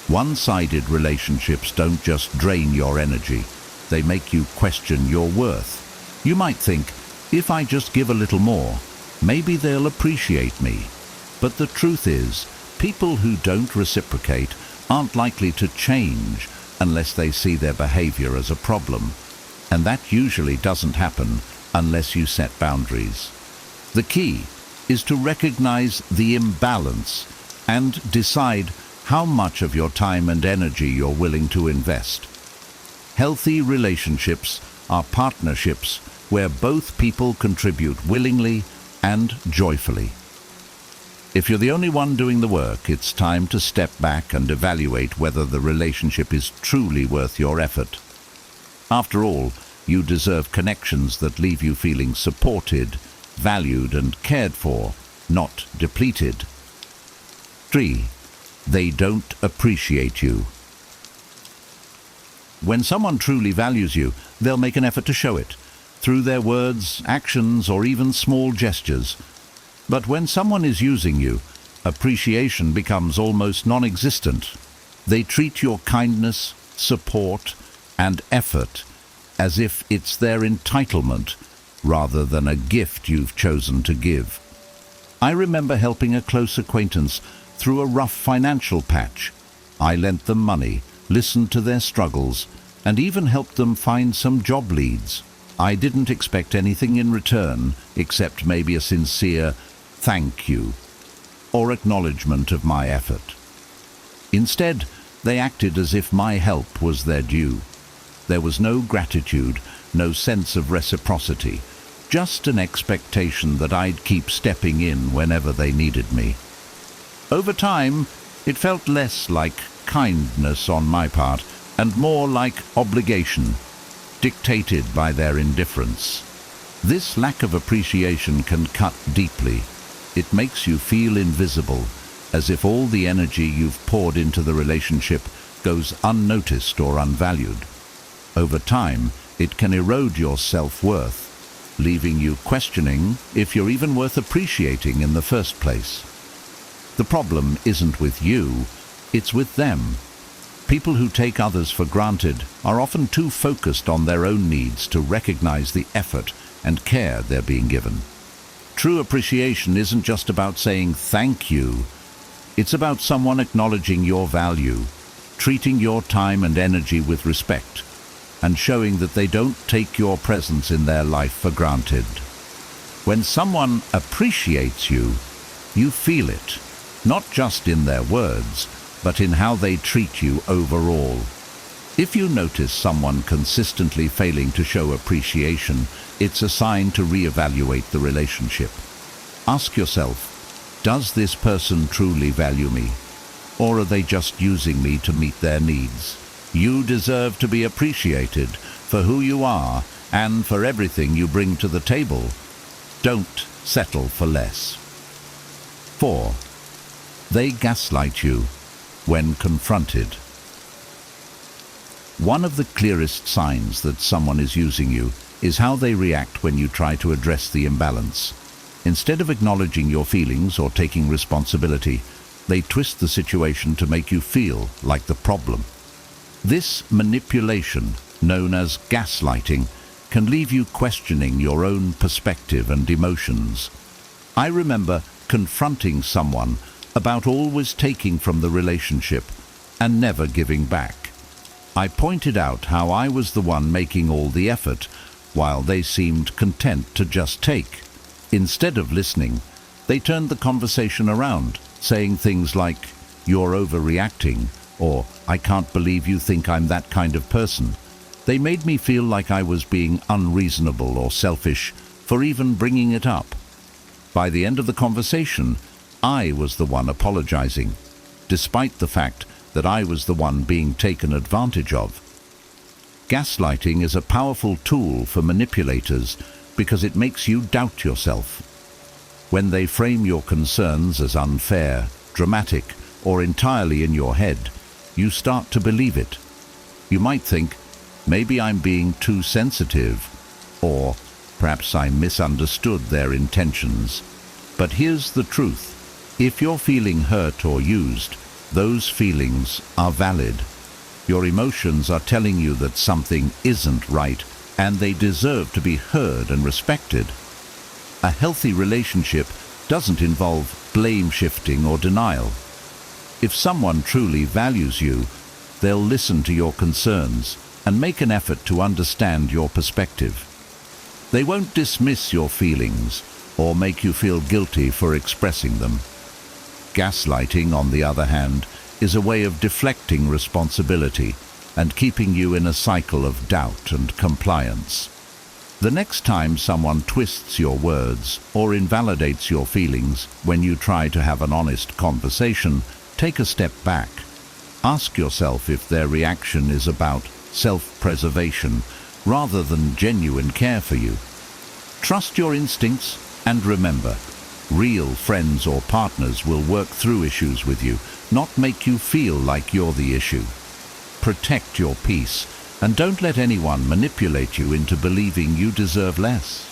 One-sided relationships don't just drain your energy, they make you question your worth. You might think, if I just give a little more, maybe they'll appreciate me. But the truth is, people who don't reciprocate aren't likely to change unless they see their behavior as a problem. And that usually doesn't happen unless you set boundaries. The key is to recognize the imbalance and decide how much of your time and energy you're willing to invest. Healthy relationships are partnerships where both people contribute willingly and joyfully. If you're the only one doing the work, it's time to step back and evaluate whether the relationship is truly worth your effort. After all, you deserve connections that leave you feeling supported, valued and cared for, not depleted. 3. They don't appreciate you. When someone truly values you, they'll make an effort to show it, through their words, actions, or even small gestures. But when someone is using you, appreciation becomes almost non-existent. They treat your kindness, support, and effort as if it's their entitlement rather than a gift you've chosen to give. I remember helping a close acquaintance through a rough financial patch. I lent them money, listened to their struggles, and even helped them find some job leads. I didn't expect anything in return except maybe a sincere thank you or acknowledgement of my effort. Instead, they acted as if my help was their due. There was no gratitude, no sense of reciprocity, just an expectation that I'd keep stepping in whenever they needed me. Over time, it felt less like kindness on my part and more like obligation, dictated by their indifference. This lack of appreciation can cut deeply. It makes you feel invisible, as if all the energy you've poured into the relationship goes unnoticed or unvalued. Over time, it can erode your self-worth, leaving you questioning if you're even worth appreciating in the first place. The problem isn't with you, it's with them. People who take others for granted are often too focused on their own needs to recognize the effort and care they're being given. True appreciation isn't just about saying thank you. It's about someone acknowledging your value, treating your time and energy with respect, and showing that they don't take your presence in their life for granted. When someone appreciates you, you feel it, not just in their words, but in how they treat you overall. If you notice someone consistently failing to show appreciation, it's a sign to reevaluate the relationship. Ask yourself, does this person truly value me? Or are they just using me to meet their needs? You deserve to be appreciated for who you are and for everything you bring to the table. Don't settle for less. 4. They gaslight you when confronted. One of the clearest signs that someone is using you is how they react when you try to address the imbalance. Instead of acknowledging your feelings or taking responsibility, they twist the situation to make you feel like the problem. This manipulation, known as gaslighting, can leave you questioning your own perspective and emotions. I remember confronting someone about always taking from the relationship and never giving back. I pointed out how I was the one making all the effort, while they seemed content to just take. Instead of listening, they turned the conversation around, saying things like, "You're overreacting," or "I can't believe you think I'm that kind of person." They made me feel like I was being unreasonable or selfish for even bringing it up. By the end of the conversation, I was the one apologizing, despite the fact that I was the one being taken advantage of. Gaslighting is a powerful tool for manipulators because it makes you doubt yourself. When they frame your concerns as unfair, dramatic, or entirely in your head, you start to believe it. You might think, maybe I'm being too sensitive, or perhaps I misunderstood their intentions. But here's the truth. If you're feeling hurt or used, those feelings are valid. Your emotions are telling you that something isn't right, and they deserve to be heard and respected. A healthy relationship doesn't involve blame shifting or denial. If someone truly values you, they'll listen to your concerns and make an effort to understand your perspective. They won't dismiss your feelings or make you feel guilty for expressing them. Gaslighting, on the other hand, is a way of deflecting responsibility and keeping you in a cycle of doubt and compliance. The next time someone twists your words or invalidates your feelings when you try to have an honest conversation, take a step back. Ask yourself if their reaction is about self-preservation rather than genuine care for you. Trust your instincts and remember, real friends or partners will work through issues with you, not make you feel like you're the issue. Protect your peace and don't let anyone manipulate you into believing you deserve less.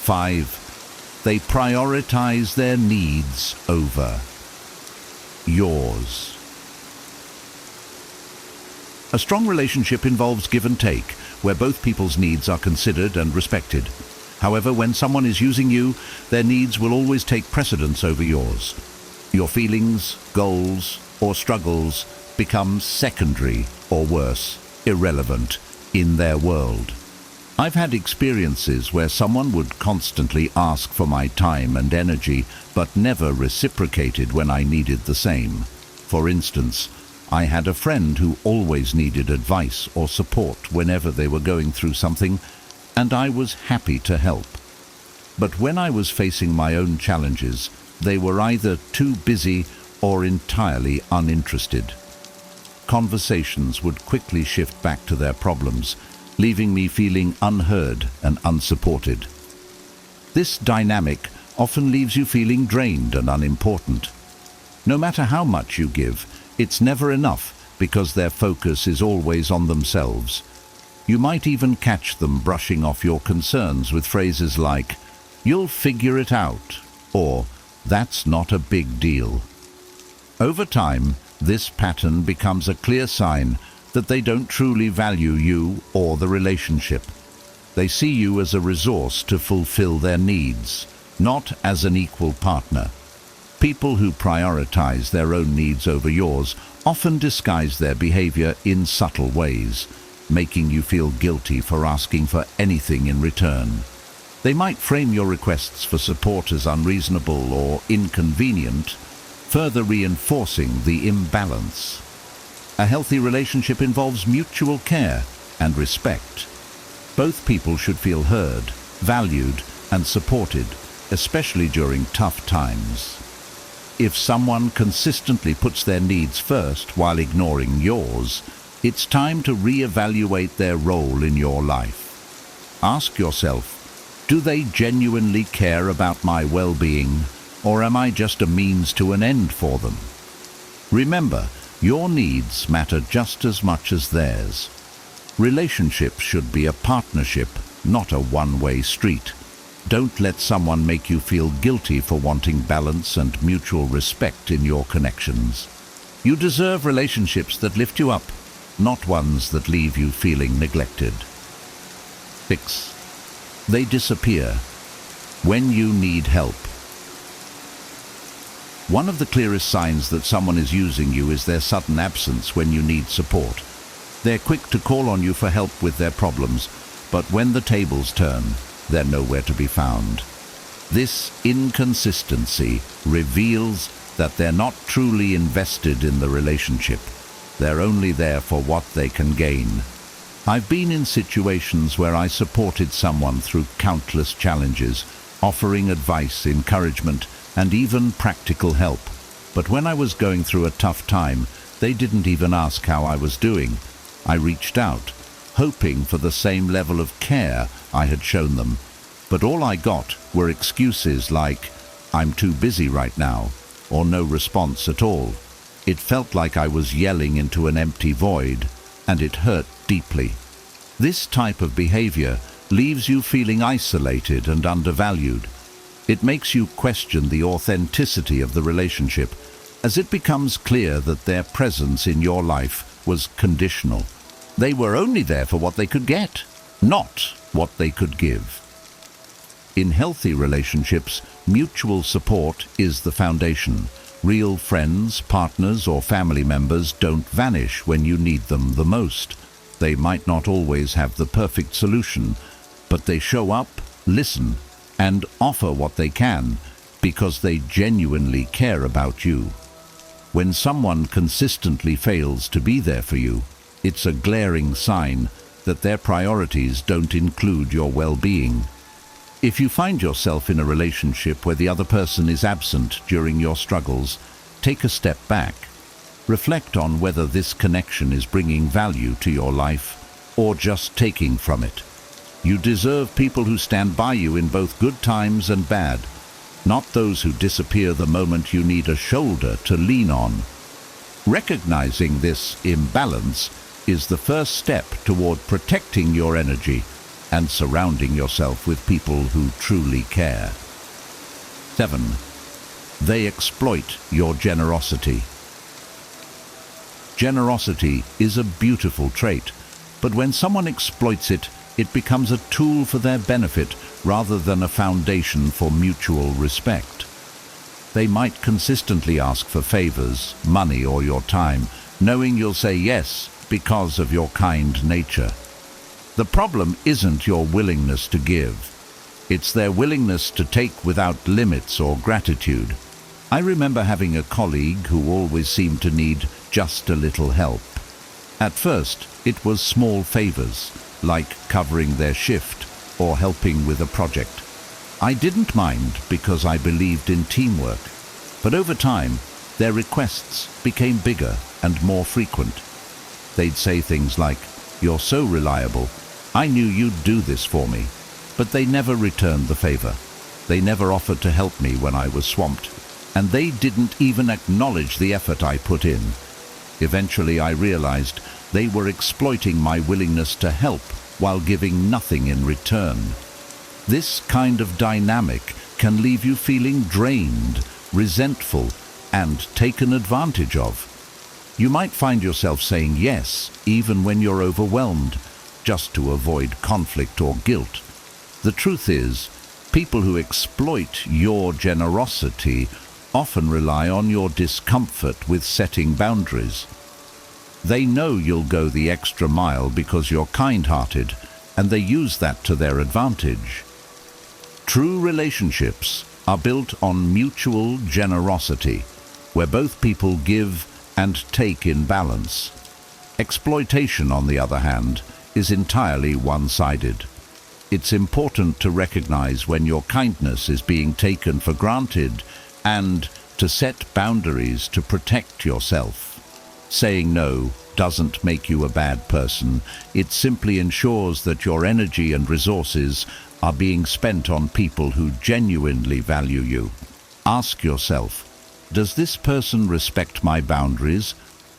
5. They prioritize their needs over yours. A strong relationship involves give and take, where both people's needs are considered and respected. However, when someone is using you, their needs will always take precedence over yours. Your feelings, goals, or struggles become secondary, or worse, irrelevant, in their world. I've had experiences where someone would constantly ask for my time and energy, but never reciprocated when I needed the same. For instance, I had a friend who always needed advice or support whenever they were going through something, and I was happy to help. But when I was facing my own challenges, they were either too busy or entirely uninterested. Conversations would quickly shift back to their problems, leaving me feeling unheard and unsupported. This dynamic often leaves you feeling drained and unimportant. No matter how much you give, it's never enough because their focus is always on themselves. You might even catch them brushing off your concerns with phrases like, "You'll figure it out," or "That's not a big deal." Over time, this pattern becomes a clear sign that they don't truly value you or the relationship. They see you as a resource to fulfill their needs, not as an equal partner. People who prioritize their own needs over yours often disguise their behavior in subtle ways, making you feel guilty for asking for anything in return. They might frame your requests for support as unreasonable or inconvenient, further reinforcing the imbalance. A healthy relationship involves mutual care and respect. Both people should feel heard, valued, and supported, especially during tough times. If someone consistently puts their needs first while ignoring yours, it's time to reevaluate their role in your life. Ask yourself, do they genuinely care about my well-being, or am I just a means to an end for them? Remember, your needs matter just as much as theirs. Relationships should be a partnership, not a one-way street. Don't let someone make you feel guilty for wanting balance and mutual respect in your connections. You deserve relationships that lift you up, not ones that leave you feeling neglected. 6. They disappear. When you need help. One of the clearest signs that someone is using you is their sudden absence when you need support. They're quick to call on you for help with their problems, but when the tables turn, they're nowhere to be found. This inconsistency reveals that they're not truly invested in the relationship. They're only there for what they can gain. I've been in situations where I supported someone through countless challenges, offering advice, encouragement, and even practical help. But when I was going through a tough time, they didn't even ask how I was doing. I reached out, hoping for the same level of care I had shown them. But all I got were excuses like, "I'm too busy right now," or no response at all. It felt like I was yelling into an empty void, and it hurt deeply. This type of behavior leaves you feeling isolated and undervalued. It makes you question the authenticity of the relationship, as it becomes clear that their presence in your life was conditional. They were only there for what they could get, not what they could give. In healthy relationships, mutual support is the foundation. Real friends, partners, or family members don't vanish when you need them the most. They might not always have the perfect solution, but they show up, listen, and offer what they can because they genuinely care about you. When someone consistently fails to be there for you, it's a glaring sign that their priorities don't include your well-being. If you find yourself in a relationship where the other person is absent during your struggles, take a step back. Reflect on whether this connection is bringing value to your life or just taking from it. You deserve people who stand by you in both good times and bad, not those who disappear the moment you need a shoulder to lean on. Recognizing this imbalance is the first step toward protecting your energy and surrounding yourself with people who truly care. 7. They exploit your generosity. Generosity is a beautiful trait, but when someone exploits it, it becomes a tool for their benefit rather than a foundation for mutual respect. They might consistently ask for favors, money, or your time, knowing you'll say yes because of your kind nature. The problem isn't your willingness to give. It's their willingness to take without limits or gratitude. I remember having a colleague who always seemed to need just a little help. At first, it was small favors, like covering their shift or helping with a project. I didn't mind because I believed in teamwork, but over time, their requests became bigger and more frequent. They'd say things like, "You're so reliable. I knew you'd do this for me." But they never returned the favor. They never offered to help me when I was swamped, and they didn't even acknowledge the effort I put in. Eventually, I realized they were exploiting my willingness to help while giving nothing in return. This kind of dynamic can leave you feeling drained, resentful, and taken advantage of. You might find yourself saying yes, even when you're overwhelmed, just to avoid conflict or guilt. The truth is, people who exploit your generosity often rely on your discomfort with setting boundaries. They know you'll go the extra mile because you're kind-hearted, and they use that to their advantage. True relationships are built on mutual generosity, where both people give and take in balance. Exploitation, on the other hand, is entirely one-sided. It's important to recognize when your kindness is being taken for granted and to set boundaries to protect yourself. Saying no doesn't make you a bad person. It simply ensures that your energy and resources are being spent on people who genuinely value you. Ask yourself, does this person respect my boundaries,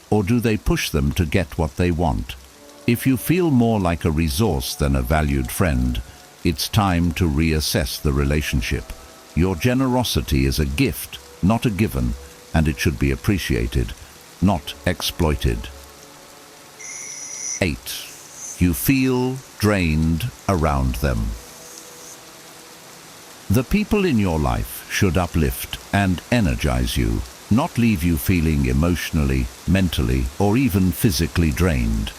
or do they push them to get what they want? If you feel more like a resource than a valued friend, it's time to reassess the relationship. Your generosity is a gift, not a given, and it should be appreciated, not exploited. 8. You feel drained around them. The people in your life should uplift and energize you, not leave you feeling emotionally, mentally, or even physically drained.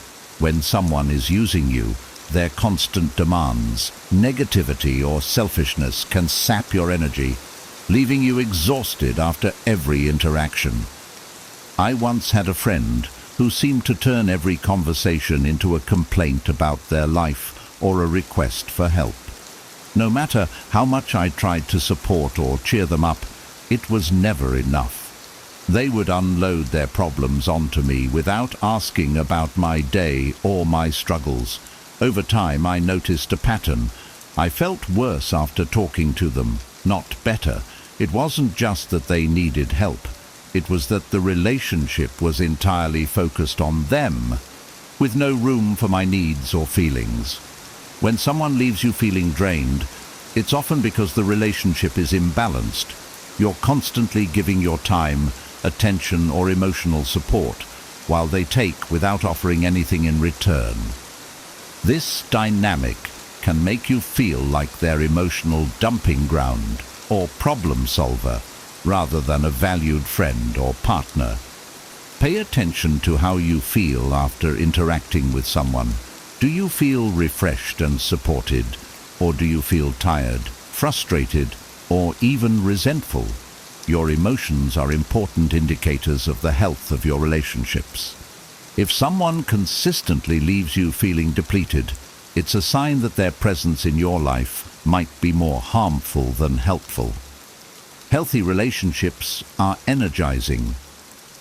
When someone is using you, their constant demands, negativity, or selfishness can sap your energy, leaving you exhausted after every interaction. I once had a friend who seemed to turn every conversation into a complaint about their life or a request for help. No matter how much I tried to support or cheer them up, it was never enough. They would unload their problems onto me without asking about my day or my struggles. Over time, I noticed a pattern. I felt worse after talking to them, not better. It wasn't just that they needed help. It was that the relationship was entirely focused on them, with no room for my needs or feelings. When someone leaves you feeling drained, it's often because the relationship is imbalanced. You're constantly giving your time, attention, or emotional support, while they take without offering anything in return. This dynamic can make you feel like their emotional dumping ground or problem solver, rather than a valued friend or partner. Pay attention to how you feel after interacting with someone. Do you feel refreshed and supported, or do you feel tired, frustrated, or even resentful? Your emotions are important indicators of the health of your relationships. If someone consistently leaves you feeling depleted, it's a sign that their presence in your life might be more harmful than helpful. Healthy relationships are energizing.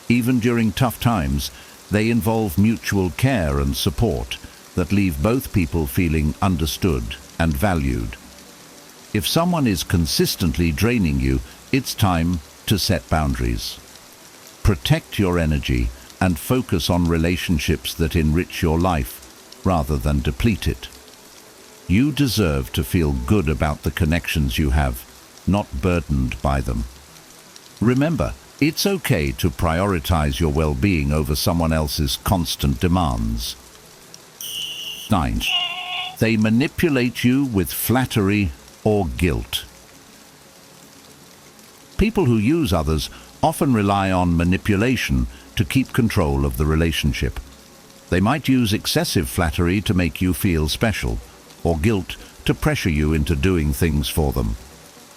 Even during tough times, they involve mutual care and support that leave both people feeling understood and valued. If someone is consistently draining you, it's time to set boundaries. Protect your energy and focus on relationships that enrich your life rather than deplete it. You deserve to feel good about the connections you have, not burdened by them. Remember, it's okay to prioritize your well-being over someone else's constant demands. 9. They manipulate you with flattery or guilt. People who use others often rely on manipulation to keep control of the relationship. They might use excessive flattery to make you feel special, or guilt to pressure you into doing things for them.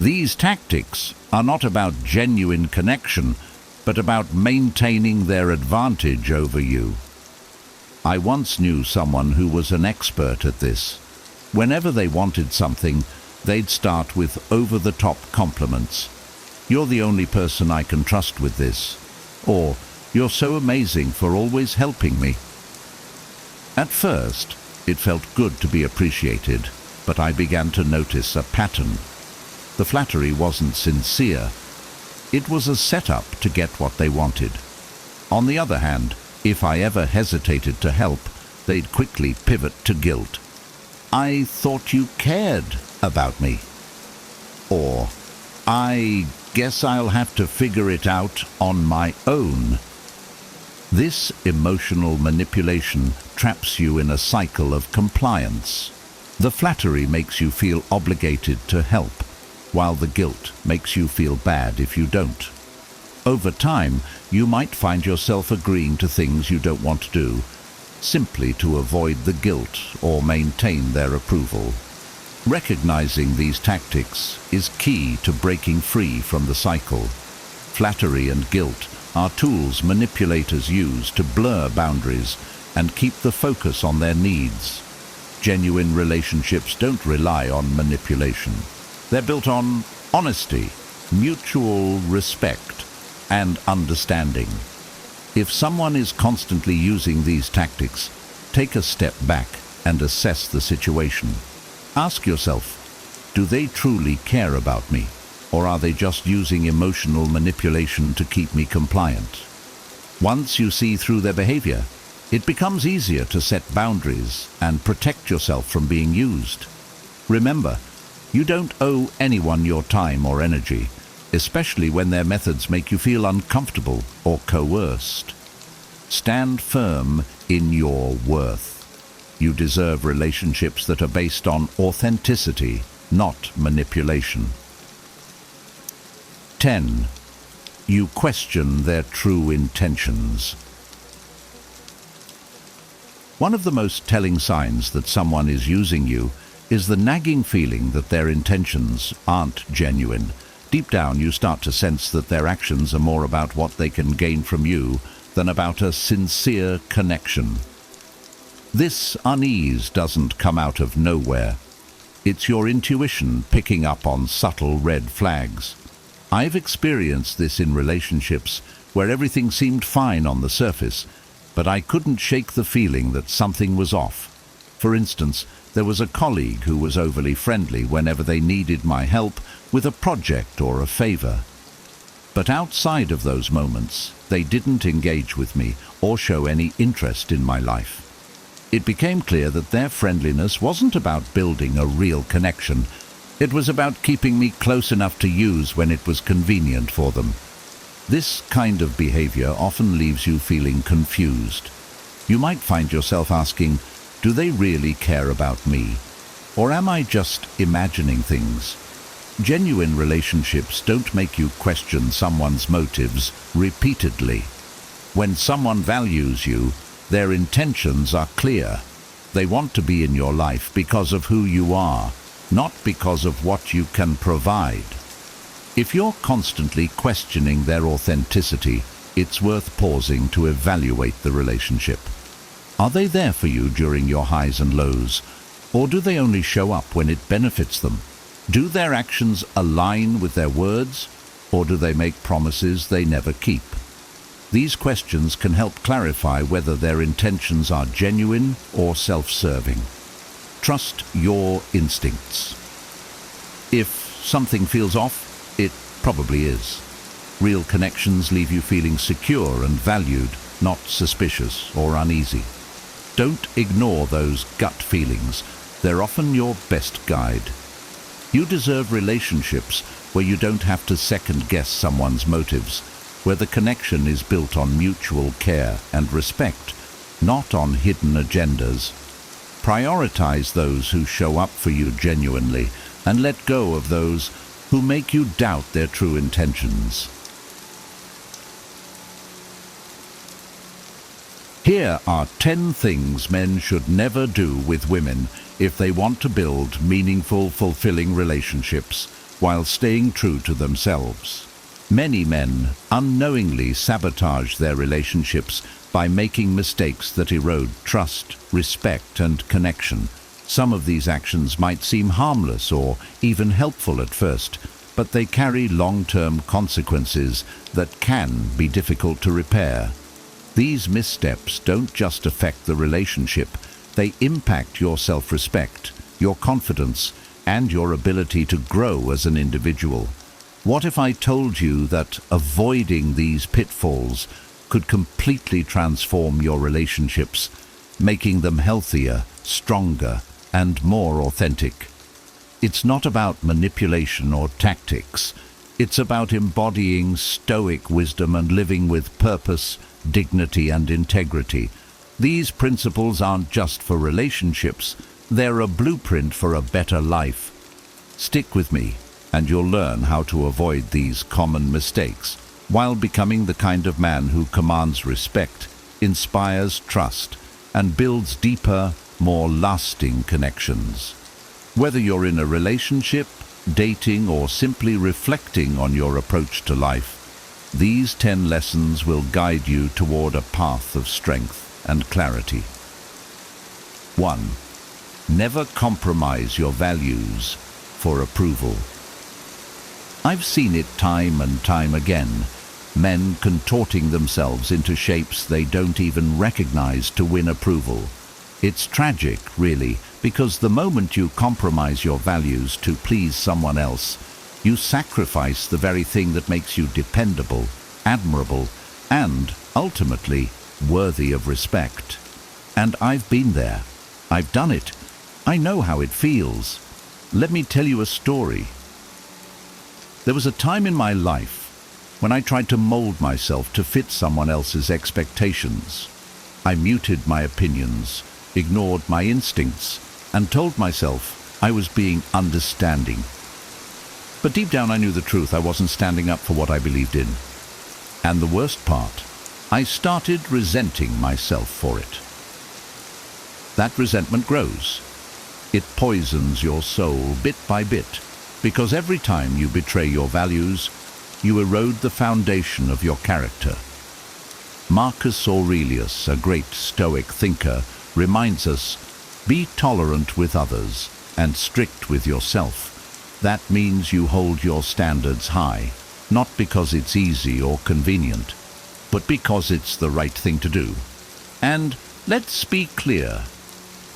These tactics are not about genuine connection, but about maintaining their advantage over you. I once knew someone who was an expert at this. Whenever they wanted something, they'd start with over-the-top compliments. "You're the only person I can trust with this," or "You're so amazing for always helping me." At first, it felt good to be appreciated, but I began to notice a pattern. The flattery wasn't sincere. It was a setup to get what they wanted. On the other hand, if I ever hesitated to help, they'd quickly pivot to guilt. "I thought you cared about me." Or, "I guess I'll have to figure it out on my own." This emotional manipulation traps you in a cycle of compliance. The flattery makes you feel obligated to help, while the guilt makes you feel bad if you don't. Over time, you might find yourself agreeing to things you don't want to do, simply to avoid the guilt or maintain their approval. Recognizing these tactics is key to breaking free from the cycle. Flattery and guilt are tools manipulators use to blur boundaries and keep the focus on their needs. Genuine relationships don't rely on manipulation. They're built on honesty, mutual respect, and understanding. If someone is constantly using these tactics, take a step back and assess the situation. Ask yourself, do they truly care about me, or are they just using emotional manipulation to keep me compliant? Once you see through their behavior, it becomes easier to set boundaries and protect yourself from being used. Remember, you don't owe anyone your time or energy, especially when their methods make you feel uncomfortable or coerced. Stand firm in your worth. You deserve relationships that are based on authenticity, not manipulation. 10. You question their true intentions. One of the most telling signs that someone is using you is the nagging feeling that their intentions aren't genuine. Deep down, you start to sense that their actions are more about what they can gain from you than about a sincere connection. This unease doesn't come out of nowhere. It's your intuition picking up on subtle red flags. I've experienced this in relationships where everything seemed fine on the surface, but I couldn't shake the feeling that something was off. For instance, there was a colleague who was overly friendly whenever they needed my help with a project or a favor. But outside of those moments, they didn't engage with me or show any interest in my life. It became clear that their friendliness wasn't about building a real connection. It was about keeping me close enough to use when it was convenient for them. This kind of behavior often leaves you feeling confused. You might find yourself asking, do they really care about me? Or am I just imagining things? Genuine relationships don't make you question someone's motives repeatedly. When someone values you, their intentions are clear. They want to be in your life because of who you are, not because of what you can provide. If you're constantly questioning their authenticity, it's worth pausing to evaluate the relationship. Are they there for you during your highs and lows, or do they only show up when it benefits them? Do their actions align with their words, or do they make promises they never keep? These questions can help clarify whether their intentions are genuine or self-serving. Trust your instincts. If something feels off, it probably is. Real connections leave you feeling secure and valued, not suspicious or uneasy. Don't ignore those gut feelings. They're often your best guide. You deserve relationships where you don't have to second-guess someone's motives, where the connection is built on mutual care and respect, not on hidden agendas. Prioritize those who show up for you genuinely, and let go of those who make you doubt their true intentions. Here are 10 things men should never do with women if they want to build meaningful, fulfilling relationships while staying true to themselves. Many men unknowingly sabotage their relationships by making mistakes that erode trust, respect, and connection. Some of these actions might seem harmless or even helpful at first, but they carry long-term consequences that can be difficult to repair. These missteps don't just affect the relationship, they impact your self-respect, your confidence, and your ability to grow as an individual. What if I told you that avoiding these pitfalls could completely transform your relationships, making them healthier, stronger, and more authentic? It's not about manipulation or tactics. It's about embodying Stoic wisdom and living with purpose, dignity, and integrity. These principles aren't just for relationships, they're a blueprint for a better life. Stick with me, and you'll learn how to avoid these common mistakes while becoming the kind of man who commands respect, inspires trust, and builds deeper, more lasting connections. Whether you're in a relationship, dating, or simply reflecting on your approach to life, these 10 lessons will guide you toward a path of strength and clarity. 1. Never compromise your values for approval. I've seen it time and time again, men contorting themselves into shapes they don't even recognize to win approval. It's tragic, really, because the moment you compromise your values to please someone else, you sacrifice the very thing that makes you dependable, admirable, and, ultimately, worthy of respect. And I've been there. I've done it. I know how it feels. Let me tell you a story. There was a time in my life when I tried to mold myself to fit someone else's expectations. I muted my opinions, ignored my instincts, and told myself I was being understanding. But deep down I knew the truth. I wasn't standing up for what I believed in. And the worst part, I started resenting myself for it. That resentment grows. It poisons your soul bit by bit, because every time you betray your values, you erode the foundation of your character. Marcus Aurelius, a great Stoic thinker, reminds us, be tolerant with others and strict with yourself. That means you hold your standards high, not because it's easy or convenient, but because it's the right thing to do. And let's be clear.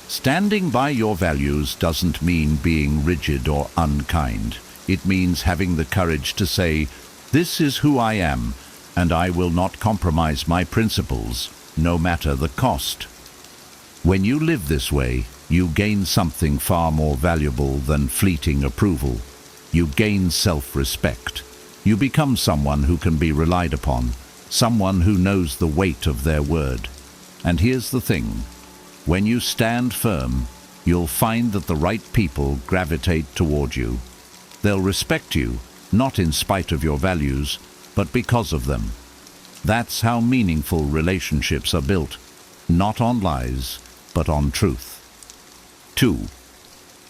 Standing by your values doesn't mean being rigid or unkind. It means having the courage to say, this is who I am, and I will not compromise my principles, no matter the cost. When you live this way, you gain something far more valuable than fleeting approval. You gain self-respect. You become someone who can be relied upon, someone who knows the weight of their word. And here's the thing. When you stand firm, you'll find that the right people gravitate toward you. They'll respect you, not in spite of your values, but because of them. That's how meaningful relationships are built, not on lies, but on truth. 2.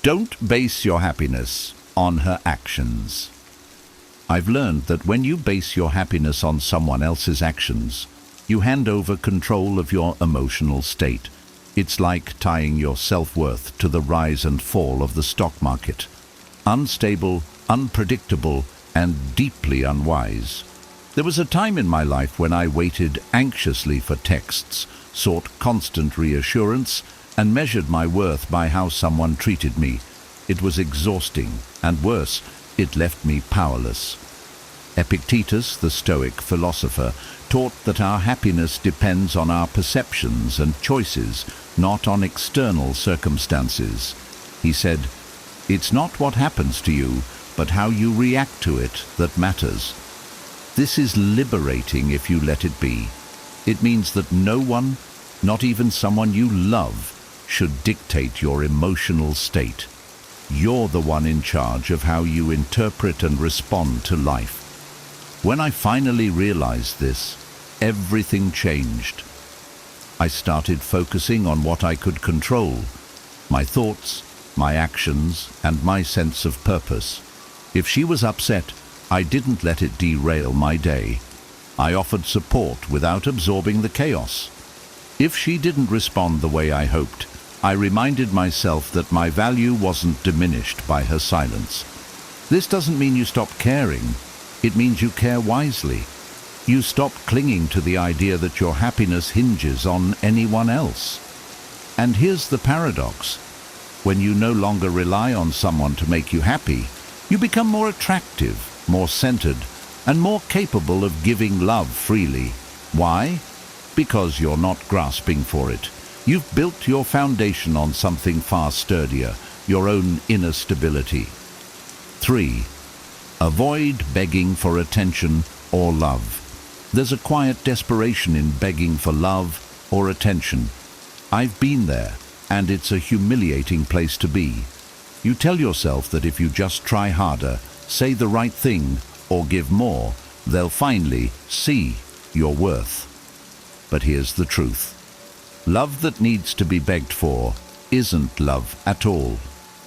Don't base your happiness on her actions. I've learned that when you base your happiness on someone else's actions, you hand over control of your emotional state. It's like tying your self-worth to the rise and fall of the stock market. Unstable, unpredictable, and deeply unwise. There was a time in my life when I waited anxiously for texts, sought constant reassurance, and measured my worth by how someone treated me. It was exhausting, and worse, it left me powerless. Epictetus, the Stoic philosopher, taught that our happiness depends on our perceptions and choices, not on external circumstances. He said, "It's not what happens to you, but how you react to it that matters." This is liberating if you let it be. It means that no one, not even someone you love, should dictate your emotional state. You're the one in charge of how you interpret and respond to life. When I finally realized this, everything changed. I started focusing on what I could control, my thoughts, my actions, and my sense of purpose. If she was upset, I didn't let it derail my day. I offered support without absorbing the chaos. If she didn't respond the way I hoped, I reminded myself that my value wasn't diminished by her silence. This doesn't mean you stop caring. It means you care wisely. You stop clinging to the idea that your happiness hinges on anyone else. And here's the paradox. When you no longer rely on someone to make you happy, you become more attractive, more centered, and more capable of giving love freely. Why? Because you're not grasping for it. You've built your foundation on something far sturdier, your own inner stability. 3. Avoid begging for attention or love. There's a quiet desperation in begging for love or attention. I've been there, and it's a humiliating place to be. You tell yourself that if you just try harder, say the right thing, or give more, they'll finally see your worth. But here's the truth. Love that needs to be begged for isn't love at all.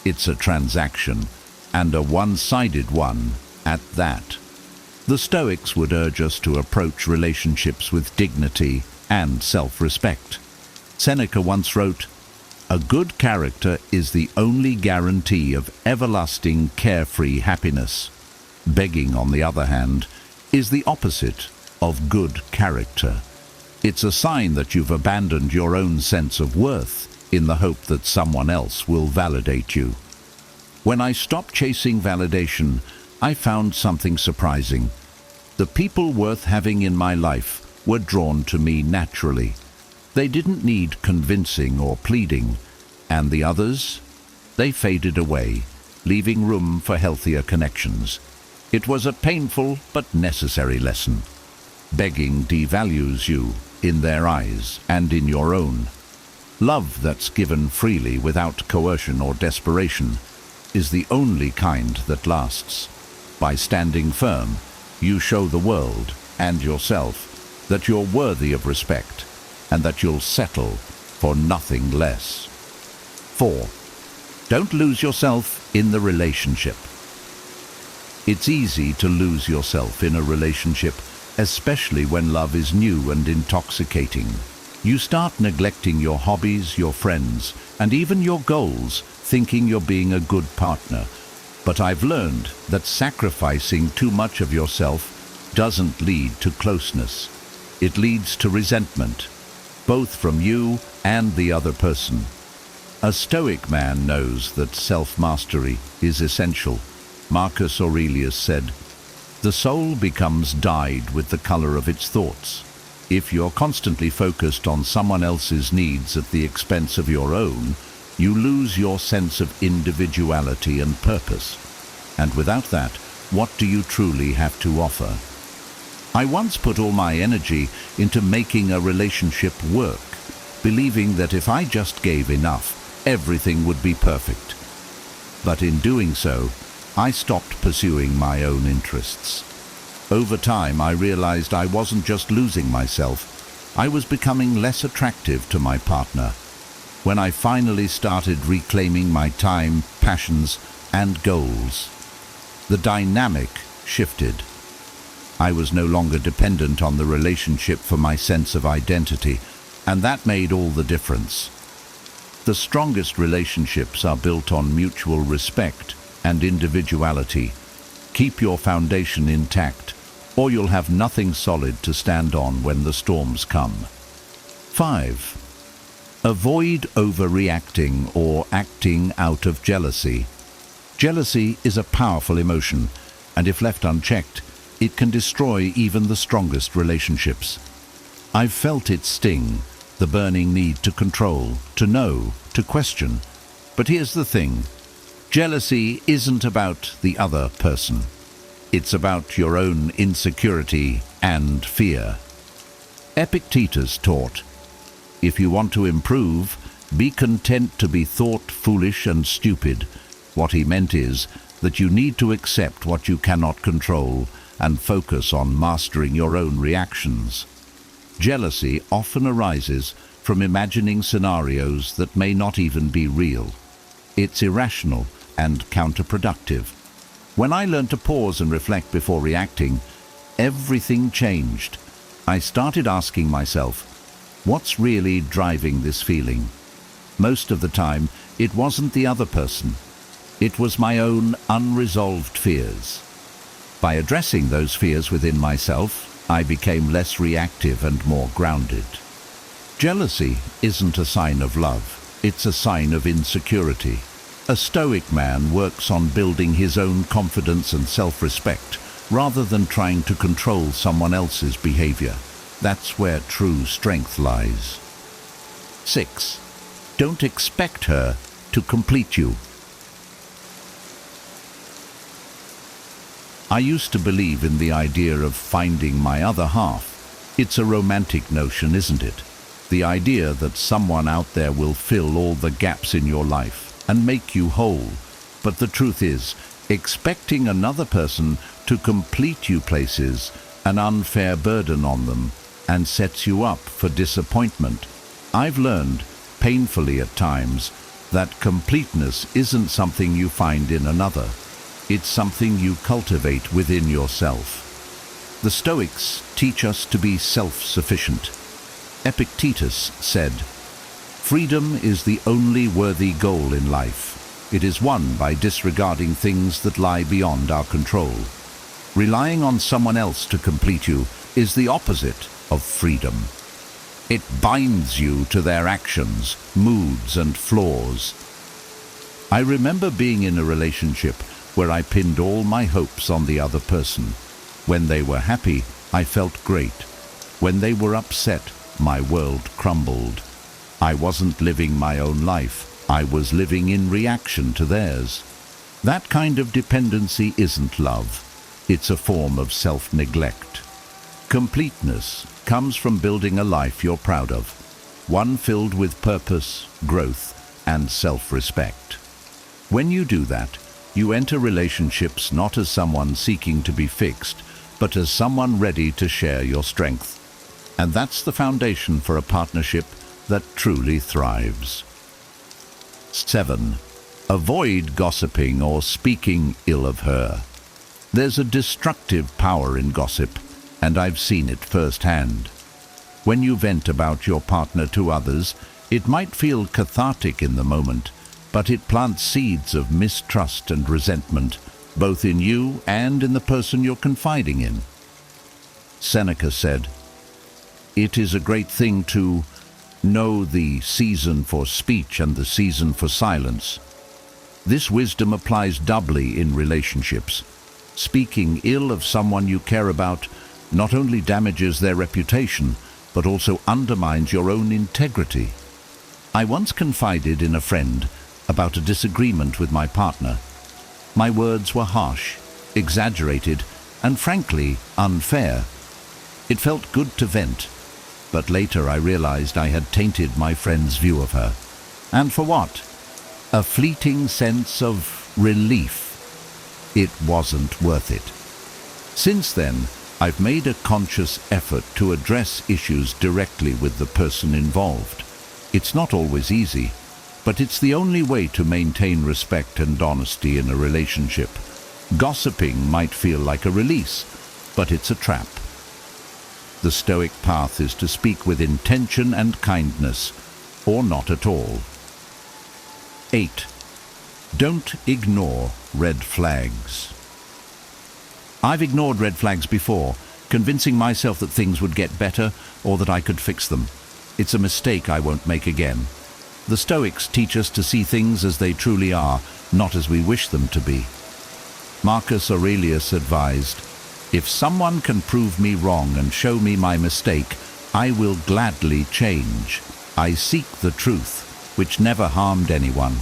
It's a transaction, and a one-sided one at that. The Stoics would urge us to approach relationships with dignity and self-respect. Seneca once wrote, "A good character is the only guarantee of everlasting carefree happiness." Begging, on the other hand, is the opposite of good character. It's a sign that you've abandoned your own sense of worth in the hope that someone else will validate you. When I stopped chasing validation, I found something surprising. The people worth having in my life were drawn to me naturally. They didn't need convincing or pleading, and the others, they faded away, leaving room for healthier connections. It was a painful but necessary lesson. Begging devalues you in their eyes and in your own. Love that's given freely without coercion or desperation is the only kind that lasts. By standing firm, you show the world and yourself that you're worthy of respect and that you'll settle for nothing less. 4. Don't lose yourself in the relationship. It's easy to lose yourself in a relationship, especially when love is new and intoxicating. You start neglecting your hobbies, your friends, and even your goals, thinking you're being a good partner. But I've learned that sacrificing too much of yourself doesn't lead to closeness. It leads to resentment, both from you and the other person. A Stoic man knows that self-mastery is essential. Marcus Aurelius said, "The soul becomes dyed with the color of its thoughts." If you're constantly focused on someone else's needs at the expense of your own, you lose your sense of individuality and purpose. And without that, what do you truly have to offer? I once put all my energy into making a relationship work, believing that if I just gave enough, everything would be perfect. But in doing so, I stopped pursuing my own interests. Over time, I realized I wasn't just losing myself, I was becoming less attractive to my partner. When I finally started reclaiming my time, passions, and goals, the dynamic shifted. I was no longer dependent on the relationship for my sense of identity, and that made all the difference. The strongest relationships are built on mutual respect and individuality. Keep your foundation intact, or you'll have nothing solid to stand on when the storms come. 5. Avoid overreacting or acting out of jealousy. Jealousy is a powerful emotion, and if left unchecked, it can destroy even the strongest relationships. I've felt its sting, the burning need to control, to know, to question. But here's the thing. Jealousy isn't about the other person. It's about your own insecurity and fear. Epictetus taught, "If you want to improve, be content to be thought foolish and stupid." What he meant is that you need to accept what you cannot control and focus on mastering your own reactions. Jealousy often arises from imagining scenarios that may not even be real. It's irrational and counterproductive. When I learned to pause and reflect before reacting, everything changed. I started asking myself, what's really driving this feeling? Most of the time, it wasn't the other person. It was my own unresolved fears. By addressing those fears within myself, I became less reactive and more grounded. Jealousy isn't a sign of love, it's a sign of insecurity. A Stoic man works on building his own confidence and self-respect, rather than trying to control someone else's behavior. That's where true strength lies. 6. Don't expect her to complete you. I used to believe in the idea of finding my other half. It's a romantic notion, isn't it? The idea that someone out there will fill all the gaps in your life and make you whole. But the truth is, expecting another person to complete you places an unfair burden on them and sets you up for disappointment. I've learned, painfully at times, that completeness isn't something you find in another. It's something you cultivate within yourself. The Stoics teach us to be self-sufficient. Epictetus said, "Freedom is the only worthy goal in life. It is won by disregarding things that lie beyond our control. Relying on someone else to complete you is the opposite of freedom. It binds you to their actions, moods, and flaws." I remember being in a relationship where I pinned all my hopes on the other person. When they were happy, I felt great. When they were upset, my world crumbled. I wasn't living my own life. I was living in reaction to theirs. That kind of dependency isn't love. It's a form of self-neglect. Completeness comes from building a life you're proud of, one filled with purpose, growth, and self-respect. When you do that, You enter relationships not as someone seeking to be fixed, but as someone ready to share your strength. And that's the foundation for a partnership that truly thrives. 7. Avoid gossiping or speaking ill of her. There's a destructive power in gossip, and I've seen it firsthand. When you vent about your partner to others, it might feel cathartic in the moment, but it plants seeds of mistrust and resentment, both in you and in the person you're confiding in. Seneca said, "It is a great thing to know the season for speech and the season for silence." This wisdom applies doubly in relationships. Speaking ill of someone you care about not only damages their reputation, but also undermines your own integrity. I once confided in a friend about a disagreement with my partner. My words were harsh, exaggerated, and frankly unfair. It felt good to vent, but later I realized I had tainted my friend's view of her. And for what? A fleeting sense of relief. It wasn't worth it. Since then, I've made a conscious effort to address issues directly with the person involved. It's not always easy, but it's the only way to maintain respect and honesty in a relationship. Gossiping might feel like a release, but it's a trap. The Stoic path is to speak with intention and kindness, or not at all. 8. Don't ignore red flags. I've ignored red flags before, convincing myself that things would get better or that I could fix them. It's a mistake I won't make again. The Stoics teach us to see things as they truly are, not as we wish them to be. Marcus Aurelius advised, "If someone can prove me wrong and show me my mistake, I will gladly change. I seek the truth, which never harmed anyone."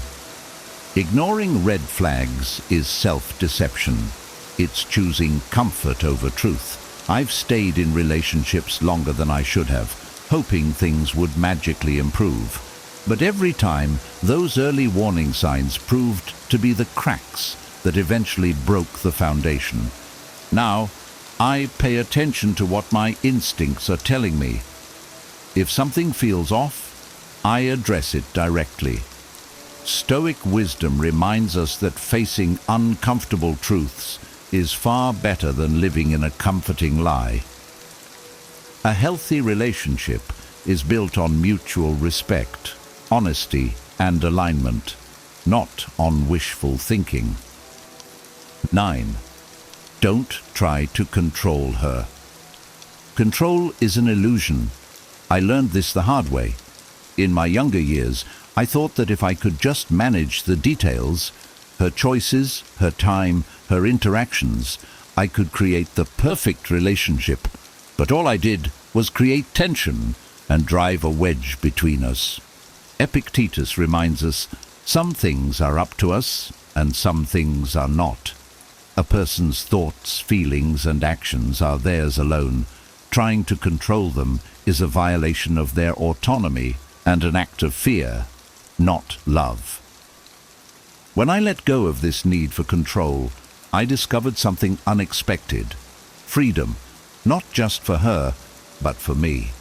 Ignoring red flags is self-deception. It's choosing comfort over truth. I've stayed in relationships longer than I should have, hoping things would magically improve. But every time, those early warning signs proved to be the cracks that eventually broke the foundation. Now, I pay attention to what my instincts are telling me. If something feels off, I address it directly. Stoic wisdom reminds us that facing uncomfortable truths is far better than living in a comforting lie. A healthy relationship is built on mutual respect, honesty, and alignment, not on wishful thinking. 9. Don't try to control her. Control is an illusion. I learned this the hard way. In my younger years, I thought that if I could just manage the details, her choices, her time, her interactions, I could create the perfect relationship. But all I did was create tension and drive a wedge between us. Epictetus reminds us, some things are up to us and some things are not. A person's thoughts, feelings, and actions are theirs alone. Trying to control them is a violation of their autonomy and an act of fear, not love. When I let go of this need for control, I discovered something unexpected: freedom, not just for her, but for me.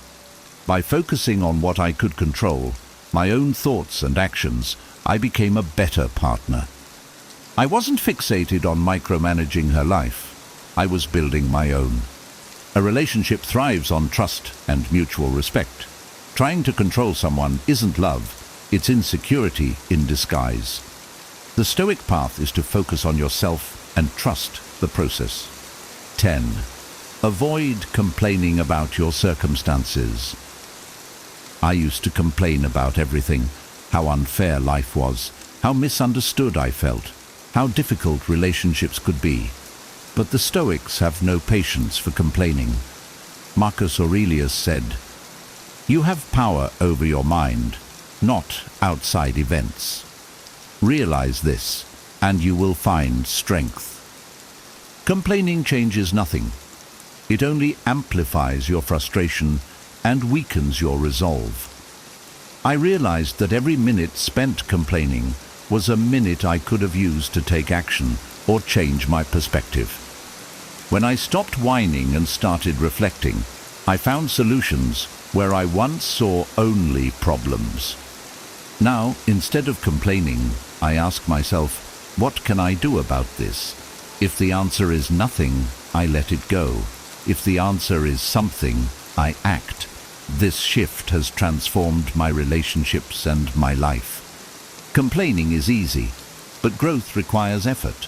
By focusing on what I could control, my own thoughts and actions, I became a better partner. I wasn't fixated on micromanaging her life. I was building my own. A relationship thrives on trust and mutual respect. Trying to control someone isn't love, it's insecurity in disguise. The Stoic path is to focus on yourself and trust the process. 10. Avoid complaining about your circumstances. I used to complain about everything: how unfair life was, how misunderstood I felt, how difficult relationships could be. But the Stoics have no patience for complaining. Marcus Aurelius said, "You have power over your mind, not outside events. Realize this, and you will find strength." Complaining changes nothing. It only amplifies your frustration and weakens your resolve. I realized that every minute spent complaining was a minute I could have used to take action or change my perspective. When I stopped whining and started reflecting, I found solutions where I once saw only problems. Now, instead of complaining, I ask myself, what can I do about this? If the answer is nothing, I let it go. If the answer is something, I act. This shift has transformed my relationships and my life. Complaining is easy, but growth requires effort.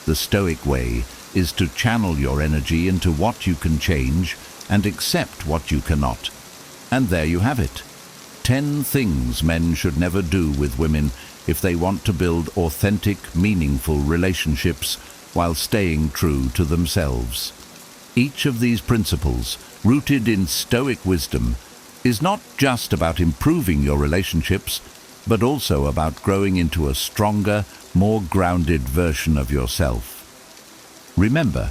The Stoic way is to channel your energy into what you can change and accept what you cannot. And there you have it. 10 things men should never do with women if they want to build authentic, meaningful relationships while staying true to themselves. Each of these principles, rooted in Stoic wisdom, is not just about improving your relationships, but also about growing into a stronger, more grounded version of yourself. Remember,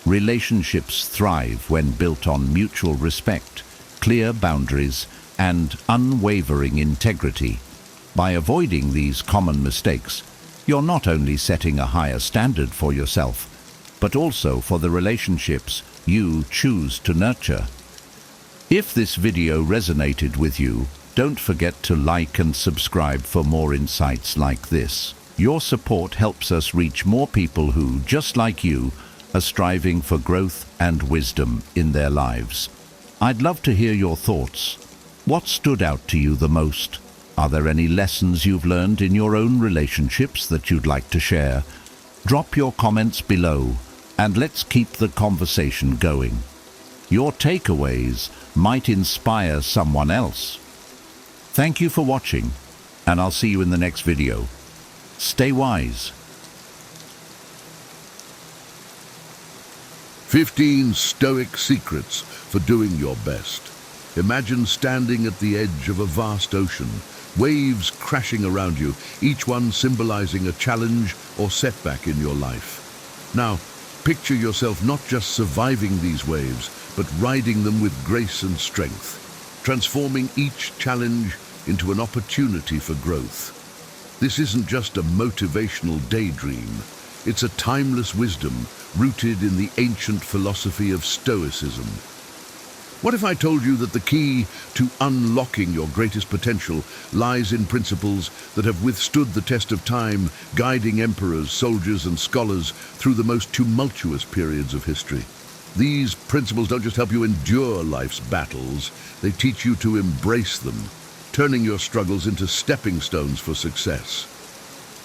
relationships thrive when built on mutual respect, clear boundaries, and unwavering integrity. By avoiding these common mistakes, you're not only setting a higher standard for yourself, but also for the relationships you choose to nurture. If this video resonated with you, don't forget to like and subscribe for more insights like this. Your support helps us reach more people who, just like you, are striving for growth and wisdom in their lives. I'd love to hear your thoughts. What stood out to you the most? Are there any lessons you've learned in your own relationships that you'd like to share? Drop your comments below, and let's keep the conversation going. Your takeaways might inspire someone else. Thank you for watching, and I'll see you in the next video. Stay wise. 15 Stoic secrets for doing your best. Imagine standing at the edge of a vast ocean, waves crashing around you, each one symbolizing a challenge or setback in your life. Now, picture yourself not just surviving these waves, but riding them with grace and strength, transforming each challenge into an opportunity for growth. This isn't just a motivational daydream. It's a timeless wisdom rooted in the ancient philosophy of Stoicism. What if I told you that the key to unlocking your greatest potential lies in principles that have withstood the test of time, guiding emperors, soldiers, and scholars through the most tumultuous periods of history? These principles don't just help you endure life's battles, they teach you to embrace them, turning your struggles into stepping stones for success.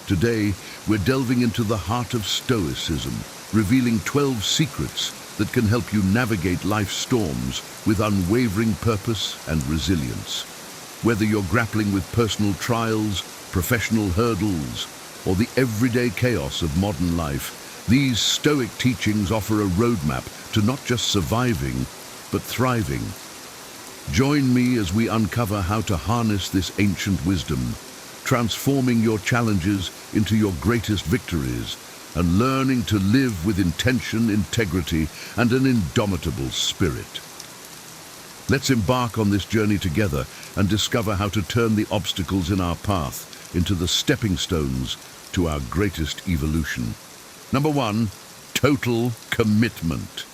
Today, we're delving into the heart of Stoicism, revealing 12 secrets that can help you navigate life's storms with unwavering purpose and resilience. Whether you're grappling with personal trials, professional hurdles, or the everyday chaos of modern life, these Stoic teachings offer a roadmap to not just surviving, but thriving. Join me as we uncover how to harness this ancient wisdom, transforming your challenges into your greatest victories, and learning to live with intention, integrity, and an indomitable spirit. Let's embark on this journey together and discover how to turn the obstacles in our path into the stepping stones to our greatest evolution. Number 1, total commitment.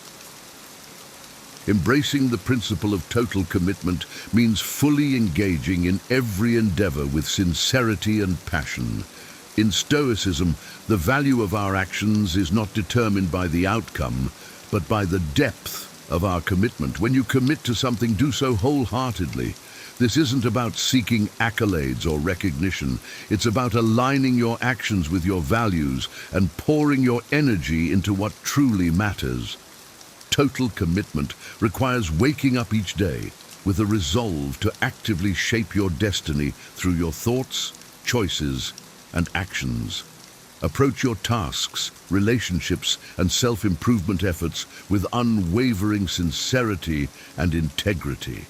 Embracing the principle of total commitment means fully engaging in every endeavor with sincerity and passion. In Stoicism, the value of our actions is not determined by the outcome, but by the depth of our commitment. When you commit to something, do so wholeheartedly. This isn't about seeking accolades or recognition. It's about aligning your actions with your values and pouring your energy into what truly matters. Total commitment requires waking up each day with a resolve to actively shape your destiny through your thoughts, choices, and actions. Approach your tasks, relationships, and self-improvement efforts with unwavering sincerity and integrity.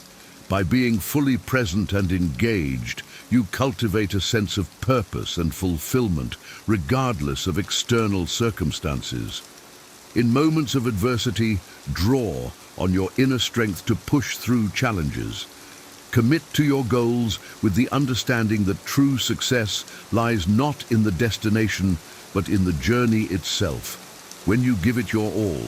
By being fully present and engaged, you cultivate a sense of purpose and fulfillment, regardless of external circumstances. In moments of adversity, draw on your inner strength to push through challenges. Commit to your goals with the understanding that true success lies not in the destination, but in the journey itself. When you give it your all,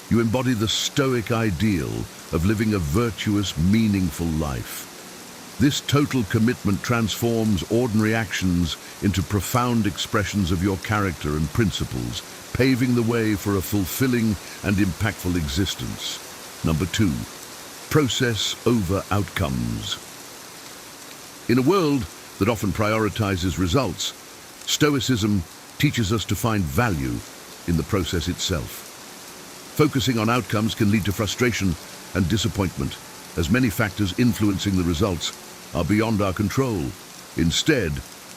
you embody the Stoic ideal of living a virtuous, meaningful life. This total commitment transforms ordinary actions into profound expressions of your character and principles, paving the way for a fulfilling and impactful existence. Number 2, process over outcomes. In a world that often prioritizes results, Stoicism teaches us to find value in the process itself. Focusing on outcomes can lead to frustration and disappointment, as many factors influencing the results are beyond our control. Instead,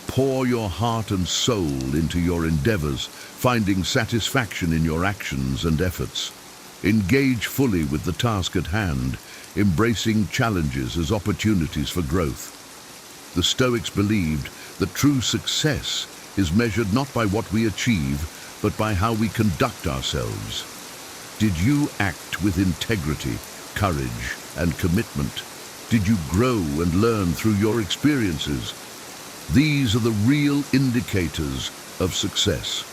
pour your heart and soul into your endeavors, finding satisfaction in your actions and efforts. Engage fully with the task at hand, embracing challenges as opportunities for growth. The Stoics believed that true success is measured not by what we achieve, but by how we conduct ourselves. Did you act with integrity, courage, and commitment? Did you grow and learn through your experiences? These are the real indicators of success.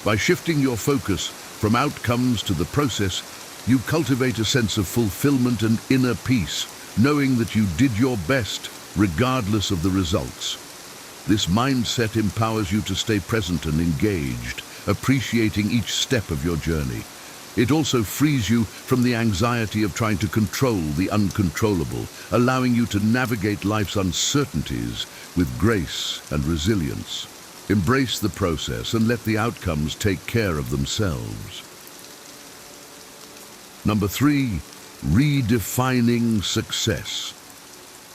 By shifting your focus from outcomes to the process, you cultivate a sense of fulfillment and inner peace, knowing that you did your best regardless of the results. This mindset empowers you to stay present and engaged, appreciating each step of your journey. It also frees you from the anxiety of trying to control the uncontrollable, allowing you to navigate life's uncertainties with grace and resilience. Embrace the process and let the outcomes take care of themselves. Number 3, redefining success.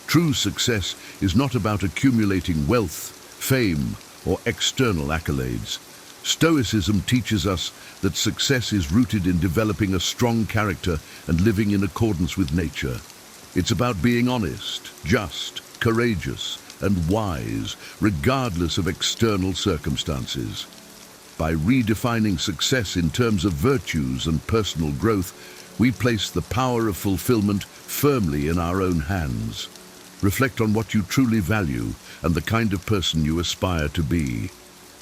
True success is not about accumulating wealth, fame, or external accolades. Stoicism teaches us that success is rooted in developing a strong character and living in accordance with nature. It's about being honest, just, courageous, and wise, regardless of external circumstances. By redefining success in terms of virtues and personal growth, we place the power of fulfillment firmly in our own hands. Reflect on what you truly value and the kind of person you aspire to be.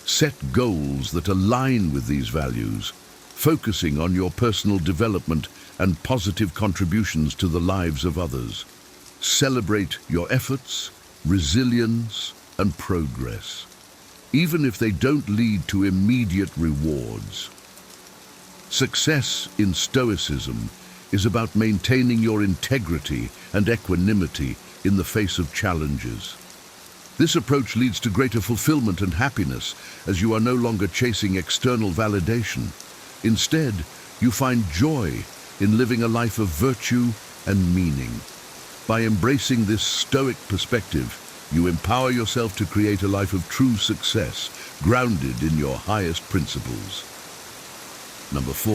Set goals that align with these values, focusing on your personal development and positive contributions to the lives of others. Celebrate your efforts, resilience, and progress, even if they don't lead to immediate rewards. Success in Stoicism is about maintaining your integrity and equanimity in the face of challenges. This approach leads to greater fulfillment and happiness, as you are no longer chasing external validation. Instead, you find joy in living a life of virtue and meaning. By embracing this Stoic perspective, you empower yourself to create a life of true success, grounded in your highest principles. Number 4,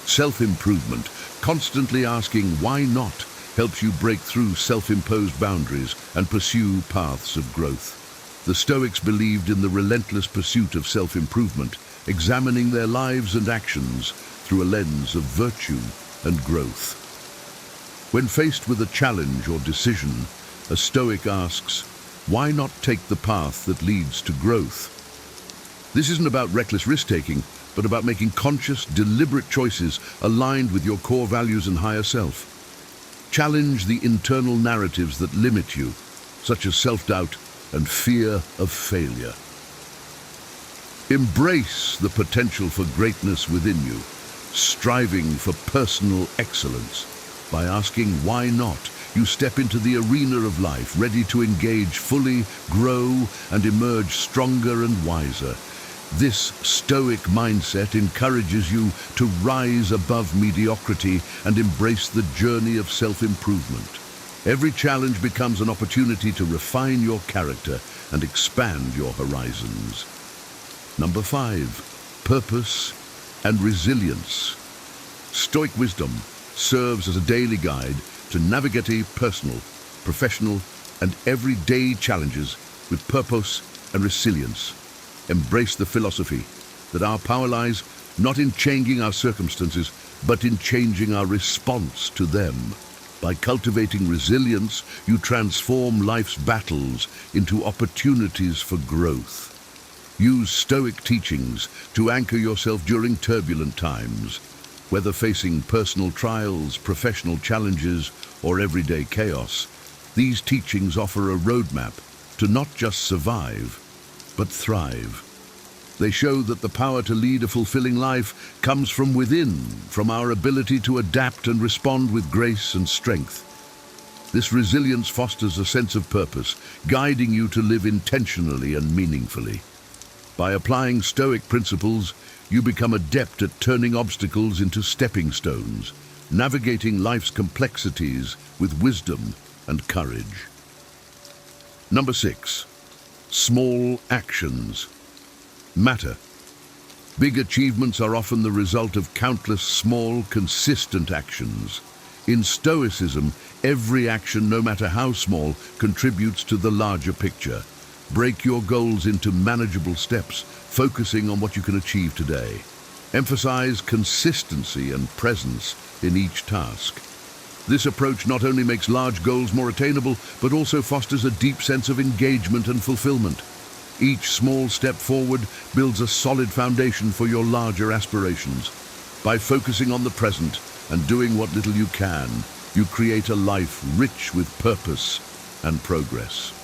self-improvement. Constantly asking why not helps you break through self-imposed boundaries and pursue paths of growth. The Stoics believed in the relentless pursuit of self-improvement, examining their lives and actions through a lens of virtue and growth. When faced with a challenge or decision, a Stoic asks, why not take the path that leads to growth? This isn't about reckless risk-taking, but about making conscious, deliberate choices aligned with your core values and higher self. Challenge the internal narratives that limit you, such as self-doubt and fear of failure. Embrace the potential for greatness within you, striving for personal excellence. By asking why not, you step into the arena of life, ready to engage fully, grow, and emerge stronger and wiser. This Stoic mindset encourages you to rise above mediocrity and embrace the journey of self-improvement. Every challenge becomes an opportunity to refine your character and expand your horizons. Number 5, purpose and resilience. Stoic wisdom serves as a daily guide to navigating personal, professional, and everyday challenges with purpose and resilience. Embrace the philosophy that our power lies not in changing our circumstances, but in changing our response to them. By cultivating resilience, you transform life's battles into opportunities for growth. Use Stoic teachings to anchor yourself during turbulent times, whether facing personal trials, professional challenges, or everyday chaos. These teachings offer a roadmap to not just survive, but thrive. They show that the power to lead a fulfilling life comes from within, from our ability to adapt and respond with grace and strength. This resilience fosters a sense of purpose, guiding you to live intentionally and meaningfully. By applying Stoic principles, you become adept at turning obstacles into stepping stones, navigating life's complexities with wisdom and courage. Number 6. Small actions matter. Big achievements are often the result of countless small, consistent actions. In Stoicism, every action, no matter how small, contributes to the larger picture. Break your goals into manageable steps, focusing on what you can achieve today. Emphasize consistency and presence in each task. This approach not only makes large goals more attainable, but also fosters a deep sense of engagement and fulfillment. Each small step forward builds a solid foundation for your larger aspirations. By focusing on the present and doing what little you can, you create a life rich with purpose and progress.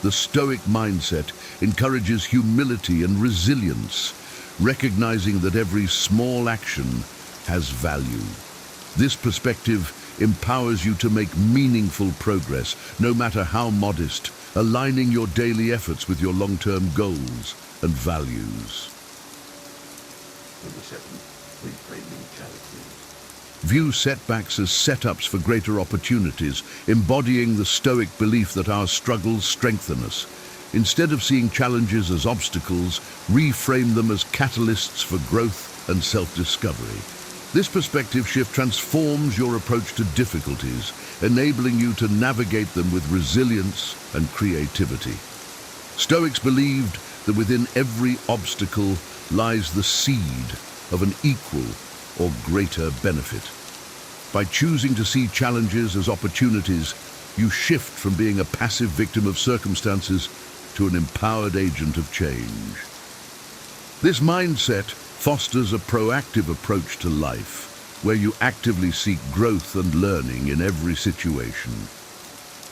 The Stoic mindset encourages humility and resilience, recognizing that every small action has value. This perspective empowers you to make meaningful progress, no matter how modest, aligning your daily efforts with your long-term goals and values. Number 7. Reframing challenges. View setbacks as setups for greater opportunities, embodying the Stoic belief that our struggles strengthen us. Instead of seeing challenges as obstacles, reframe them as catalysts for growth and self-discovery. This perspective shift transforms your approach to difficulties, enabling you to navigate them with resilience and creativity. Stoics believed that within every obstacle lies the seed of an equal or greater benefit. By choosing to see challenges as opportunities, you shift from being a passive victim of circumstances to an empowered agent of change. This mindset fosters a proactive approach to life, where you actively seek growth and learning in every situation.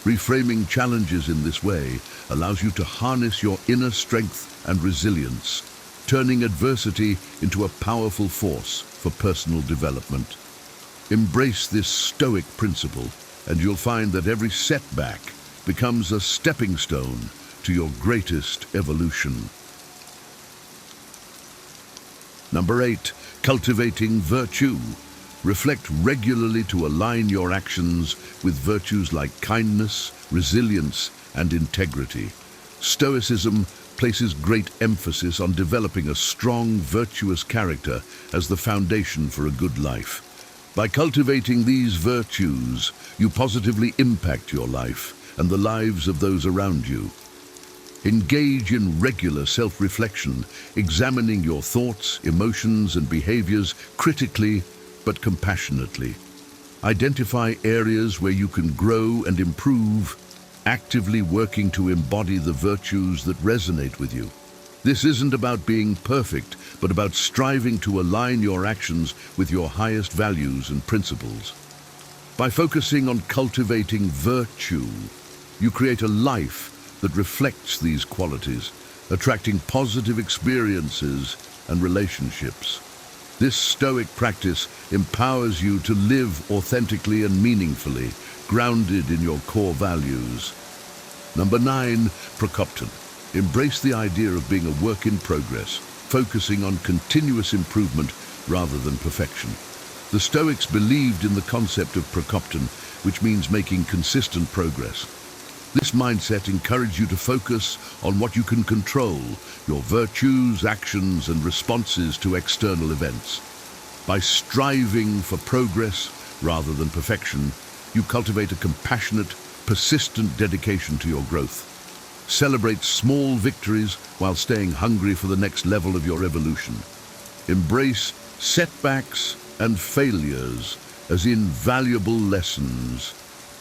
Reframing challenges in this way allows you to harness your inner strength and resilience, turning adversity into a powerful force for personal development. Embrace this Stoic principle, and you'll find that every setback becomes a stepping stone to your greatest evolution. Number 8, cultivating virtue. Reflect regularly to align your actions with virtues like kindness, resilience, and integrity. Stoicism places great emphasis on developing a strong, virtuous character as the foundation for a good life. By cultivating these virtues, you positively impact your life and the lives of those around you. Engage in regular self-reflection, examining your thoughts, emotions, and behaviors critically but compassionately. Identify areas where you can grow and improve, actively working to embody the virtues that resonate with you. This isn't about being perfect, but about striving to align your actions with your highest values and principles. By focusing on cultivating virtue, you create a life that reflects these qualities, attracting positive experiences and relationships. This Stoic practice empowers you to live authentically and meaningfully, grounded in your core values. Number 9, Procopton. Embrace the idea of being a work in progress, focusing on continuous improvement rather than perfection. The Stoics believed in the concept of Procopton, which means making consistent progress. This mindset encourages you to focus on what you can control, your virtues, actions, and responses to external events. By striving for progress rather than perfection, you cultivate a compassionate, persistent dedication to your growth. Celebrate small victories while staying hungry for the next level of your evolution. Embrace setbacks and failures as invaluable lessons,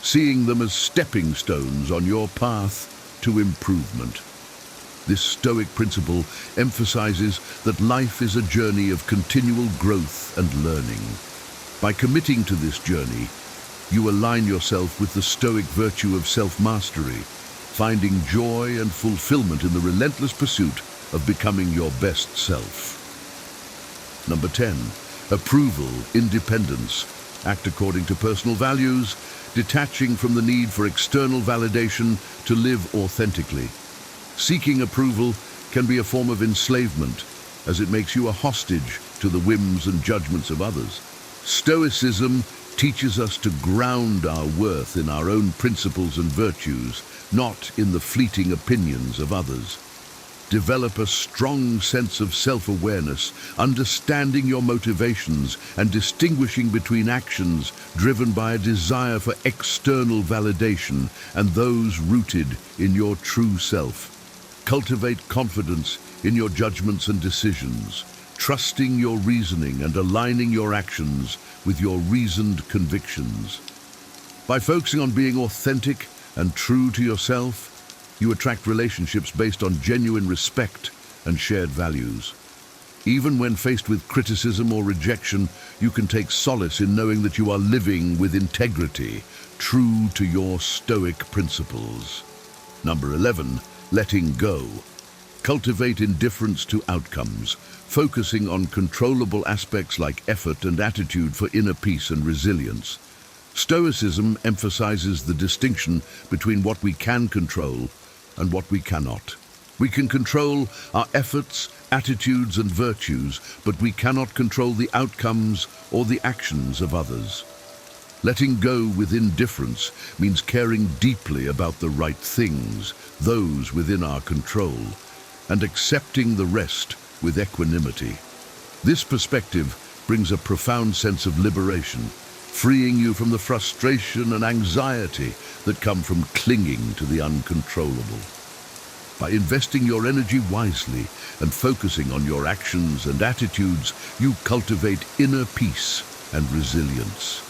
seeing them as stepping stones on your path to improvement. This Stoic principle emphasizes that life is a journey of continual growth and learning. By committing to this journey, you align yourself with the Stoic virtue of self-mastery, finding joy and fulfillment in the relentless pursuit of becoming your best self. Number 10, approval, independence. Act according to personal values, detaching from the need for external validation to live authentically. Seeking approval can be a form of enslavement, as it makes you a hostage to the whims and judgments of others. Stoicism teaches us to ground our worth in our own principles and virtues, not in the fleeting opinions of others. Develop a strong sense of self-awareness, understanding your motivations and distinguishing between actions driven by a desire for external validation and those rooted in your true self. Cultivate confidence in your judgments and decisions, trusting your reasoning and aligning your actions with your reasoned convictions. By focusing on being authentic and true to yourself, you attract relationships based on genuine respect and shared values. Even when faced with criticism or rejection, you can take solace in knowing that you are living with integrity, true to your Stoic principles. Number 11, letting go. Cultivate indifference to outcomes, focusing on controllable aspects like effort and attitude for inner peace and resilience. Stoicism emphasizes the distinction between what we can control and what we cannot. We can control our efforts, attitudes, and virtues, but we cannot control the outcomes or the actions of others. Letting go with indifference means caring deeply about the right things, those within our control, and accepting the rest with equanimity. This perspective brings a profound sense of liberation, freeing you from the frustration and anxiety that come from clinging to the uncontrollable. By investing your energy wisely and focusing on your actions and attitudes, you cultivate inner peace and resilience.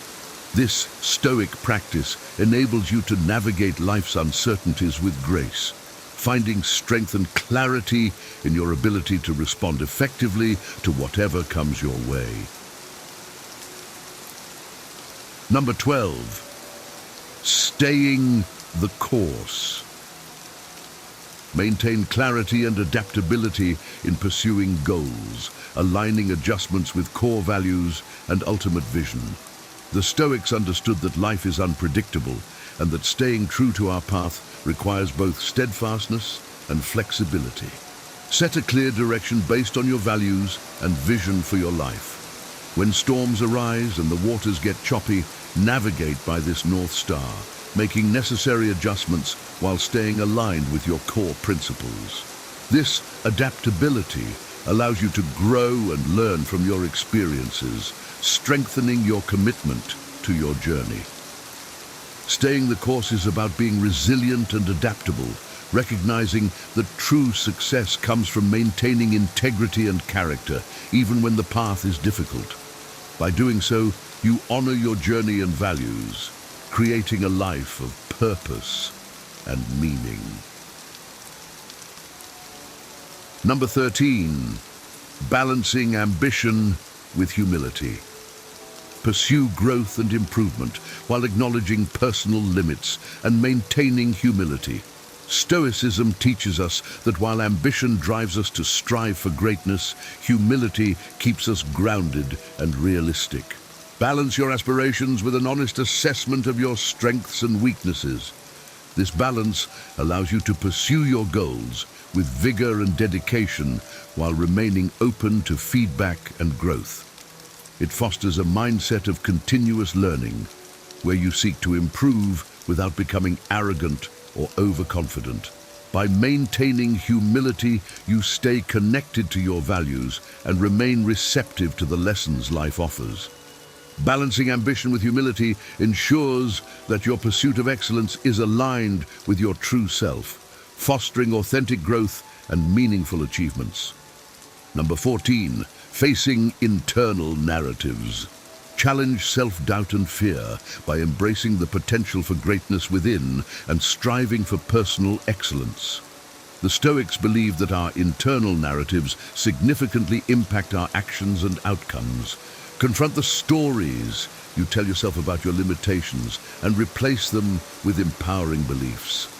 This Stoic practice enables you to navigate life's uncertainties with grace, finding strength and clarity in your ability to respond effectively to whatever comes your way. Number 12, staying the course. Maintain clarity and adaptability in pursuing goals, aligning adjustments with core values and ultimate vision. The Stoics understood that life is unpredictable and that staying true to our path requires both steadfastness and flexibility. Set a clear direction based on your values and vision for your life. When storms arise and the waters get choppy, navigate by this North Star, making necessary adjustments while staying aligned with your core principles. This adaptability allows you to grow and learn from your experiences, strengthening your commitment to your journey. Staying the course is about being resilient and adaptable, recognizing that true success comes from maintaining integrity and character, even when the path is difficult. By doing so, you honor your journey and values, creating a life of purpose and meaning. Number 13, balancing ambition with humility. Pursue growth and improvement while acknowledging personal limits and maintaining humility. Stoicism teaches us that while ambition drives us to strive for greatness, humility keeps us grounded and realistic. Balance your aspirations with an honest assessment of your strengths and weaknesses. This balance allows you to pursue your goals with vigor and dedication while remaining open to feedback and growth. It fosters a mindset of continuous learning, where you seek to improve without becoming arrogant or overconfident. By maintaining humility, you stay connected to your values and remain receptive to the lessons life offers. Balancing ambition with humility ensures that your pursuit of excellence is aligned with your true self, fostering authentic growth and meaningful achievements. Number 14, facing internal narratives. challenge self-doubt and fear by embracing the potential for greatness within and striving for personal excellence. The Stoics believe that our internal narratives significantly impact our actions and outcomes. Confront the stories you tell yourself about your limitations and replace them with empowering beliefs.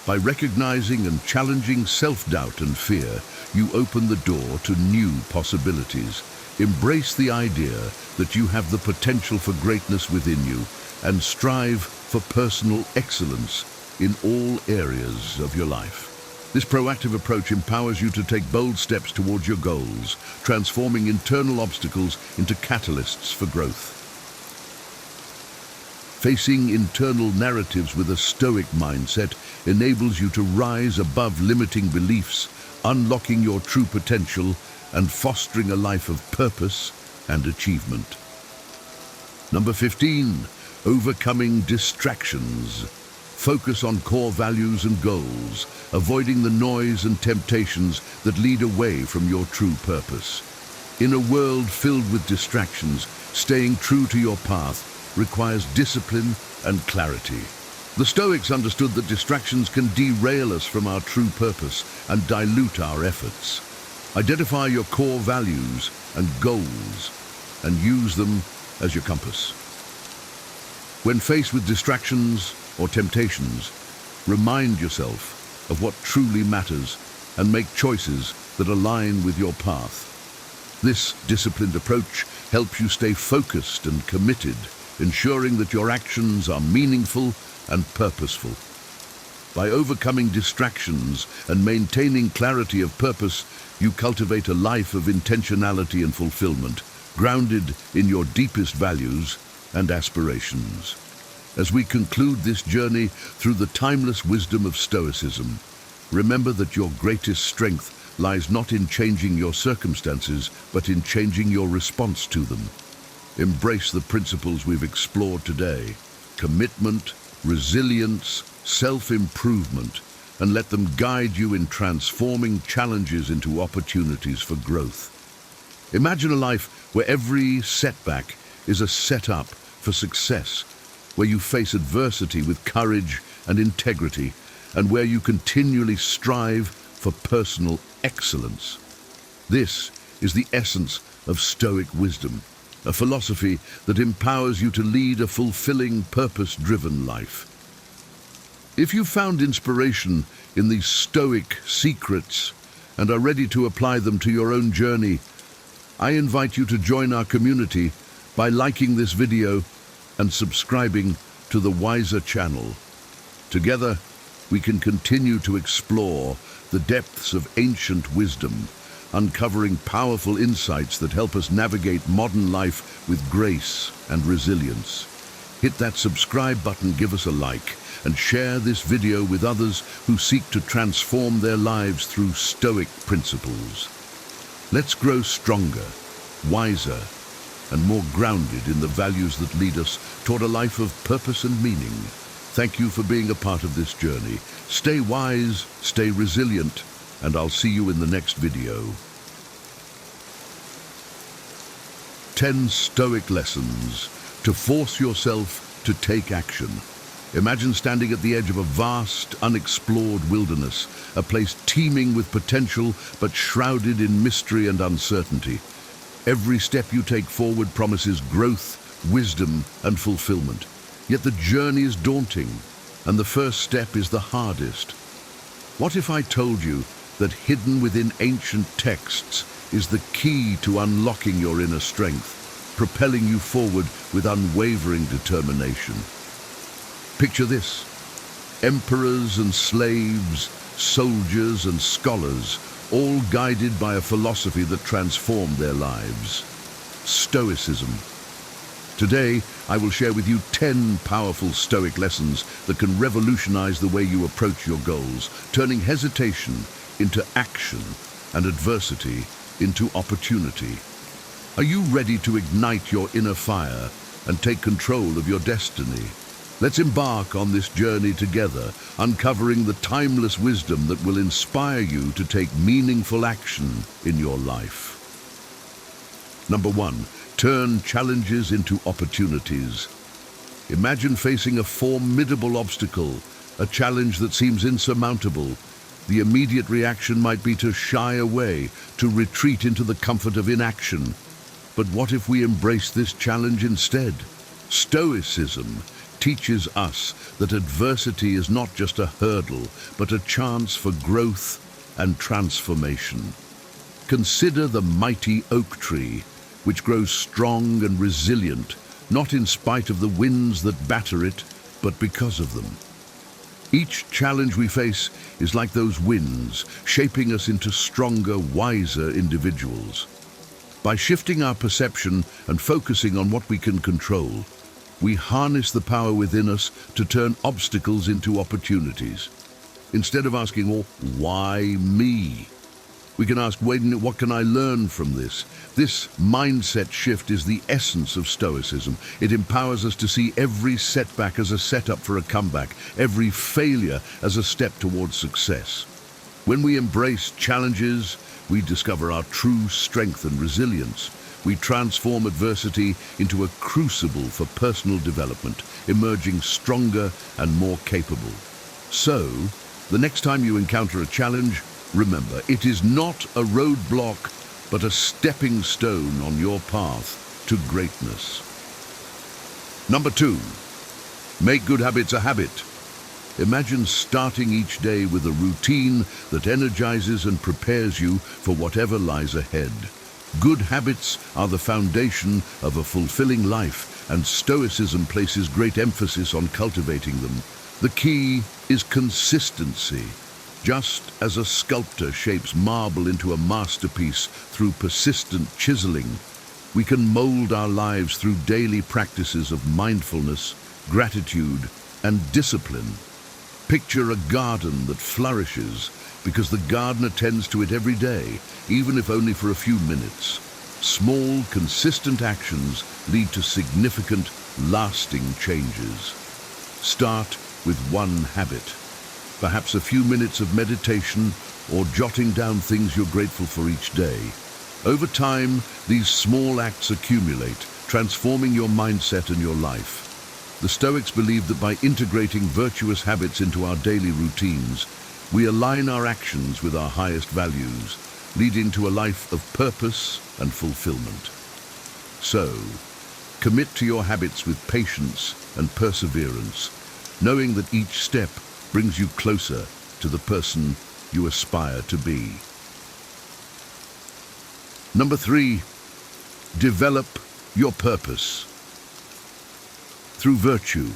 By recognizing and challenging self-doubt and fear, you open the door to new possibilities. Embrace the idea that you have the potential for greatness within you and strive for personal excellence in all areas of your life. This proactive approach empowers you to take bold steps towards your goals, transforming internal obstacles into catalysts for growth. Facing internal narratives with a Stoic mindset enables you to rise above limiting beliefs, unlocking your true potential and fostering a life of purpose and achievement. Number 15, overcoming distractions. Focus on core values and goals, avoiding the noise and temptations that lead away from your true purpose. In a world filled with distractions, staying true to your path requires discipline and clarity. The Stoics understood that distractions can derail us from our true purpose and dilute our efforts. Identify your core values and goals and use them as your compass. When faced with distractions or temptations, remind yourself of what truly matters and make choices that align with your path. This disciplined approach helps you stay focused and committed, ensuring that your actions are meaningful and purposeful. By overcoming distractions and maintaining clarity of purpose, you cultivate a life of intentionality and fulfillment, grounded in your deepest values and aspirations. As we conclude this journey through the timeless wisdom of Stoicism, remember that your greatest strength lies not in changing your circumstances, but in changing your response to them. Embrace the principles we've explored today: commitment, resilience, self-improvement, and let them guide you in transforming challenges into opportunities for growth. Imagine a life where every setback is a setup for success, where you face adversity with courage and integrity, and where you continually strive for personal excellence. This is the essence of Stoic wisdom, a philosophy that empowers you to lead a fulfilling, purpose-driven life. If you found inspiration in these Stoic secrets and are ready to apply them to your own journey, I invite you to join our community by liking this video and subscribing to the Wiser channel. Together, we can continue to explore the depths of ancient wisdom, uncovering powerful insights that help us navigate modern life with grace and resilience. Hit that subscribe button, give us a like, and share this video with others who seek to transform their lives through Stoic principles. Let's grow stronger, wiser, and more grounded in the values that lead us toward a life of purpose and meaning. Thank you for being a part of this journey. Stay wise, stay resilient, and I'll see you in the next video. 10 Stoic lessons to force yourself to take action. Imagine standing at the edge of a vast, unexplored wilderness, a place teeming with potential but shrouded in mystery and uncertainty. Every step you take forward promises growth, wisdom, and fulfillment. Yet the journey is daunting, and the first step is the hardest. What if I told you that hidden within ancient texts is the key to unlocking your inner strength, propelling you forward with unwavering determination? Picture this: emperors and slaves, soldiers and scholars, all guided by a philosophy that transformed their lives: Stoicism. Today, I will share with you 10 powerful Stoic lessons that can revolutionize the way you approach your goals, turning hesitation into action and adversity into opportunity. Are you ready to ignite your inner fire and take control of your destiny? Let's embark on this journey together, uncovering the timeless wisdom that will inspire you to take meaningful action in your life. Number 1, Turn challenges into opportunities. Imagine facing a formidable obstacle, a challenge that seems insurmountable. The immediate reaction might be to shy away, to retreat into the comfort of inaction. But what if we embrace this challenge instead? Stoicism teaches us that adversity is not just a hurdle, but a chance for growth and transformation. Consider the mighty oak tree, which grows strong and resilient, not in spite of the winds that batter it, but because of them. Each challenge we face is like those winds, shaping us into stronger, wiser individuals. By shifting our perception and focusing on what we can control, we harness the power within us to turn obstacles into opportunities. Instead of asking, "Oh, why me?" we can ask, "Wait a minute, what can I learn from this?" This mindset shift is the essence of Stoicism. It empowers us to see every setback as a setup for a comeback, every failure as a step towards success. When we embrace challenges, we discover our true strength and resilience. We transform adversity into a crucible for personal development, emerging stronger and more capable. So, the next time you encounter a challenge, remember, it is not a roadblock, but a stepping stone on your path to greatness. Number 2, make good habits a habit. Imagine starting each day with a routine that energizes and prepares you for whatever lies ahead. Good habits are the foundation of a fulfilling life, and Stoicism places great emphasis on cultivating them. The key is consistency. Just as a sculptor shapes marble into a masterpiece through persistent chiseling, we can mold our lives through daily practices of mindfulness, gratitude, and discipline. Picture a garden that flourishes because the gardener tends to it every day, even if only for a few minutes. Small, consistent actions lead to significant, lasting changes. Start with one habit. Perhaps a few minutes of meditation or jotting down things you're grateful for each day. Over time, these small acts accumulate, transforming your mindset and your life. The Stoics believed that by integrating virtuous habits into our daily routines, we align our actions with our highest values, leading to a life of purpose and fulfillment. So, commit to your habits with patience and perseverance, knowing that each step brings you closer to the person you aspire to be. Number 3, develop your purpose. Through virtue,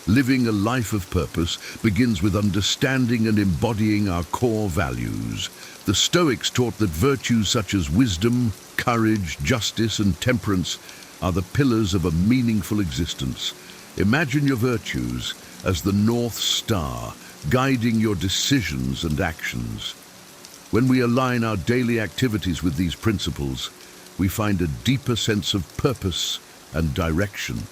living a life of purpose begins with understanding and embodying our core values. The Stoics taught that virtues such as wisdom, courage, justice, and temperance are the pillars of a meaningful existence. Imagine your virtues as the North Star, guiding your decisions and actions. When we align our daily activities with these principles, we find a deeper sense of purpose and direction.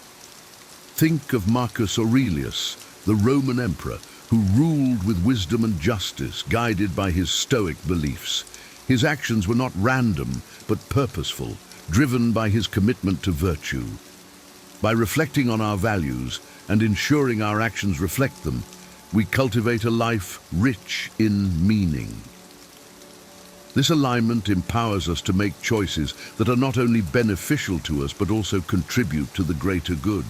Think of Marcus Aurelius, the Roman emperor, who ruled with wisdom and justice, guided by his Stoic beliefs. His actions were not random, but purposeful, driven by his commitment to virtue. By reflecting on our values and ensuring our actions reflect them, we cultivate a life rich in meaning. This alignment empowers us to make choices that are not only beneficial to us, but also contribute to the greater good.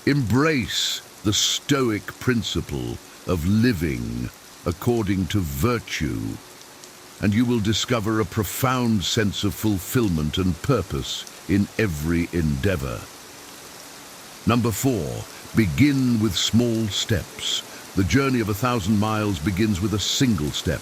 Embrace the Stoic principle of living according to virtue, and you will discover a profound sense of fulfillment and purpose in every endeavor. Number 4, begin with small steps. The journey of 1,000 miles begins with a single step.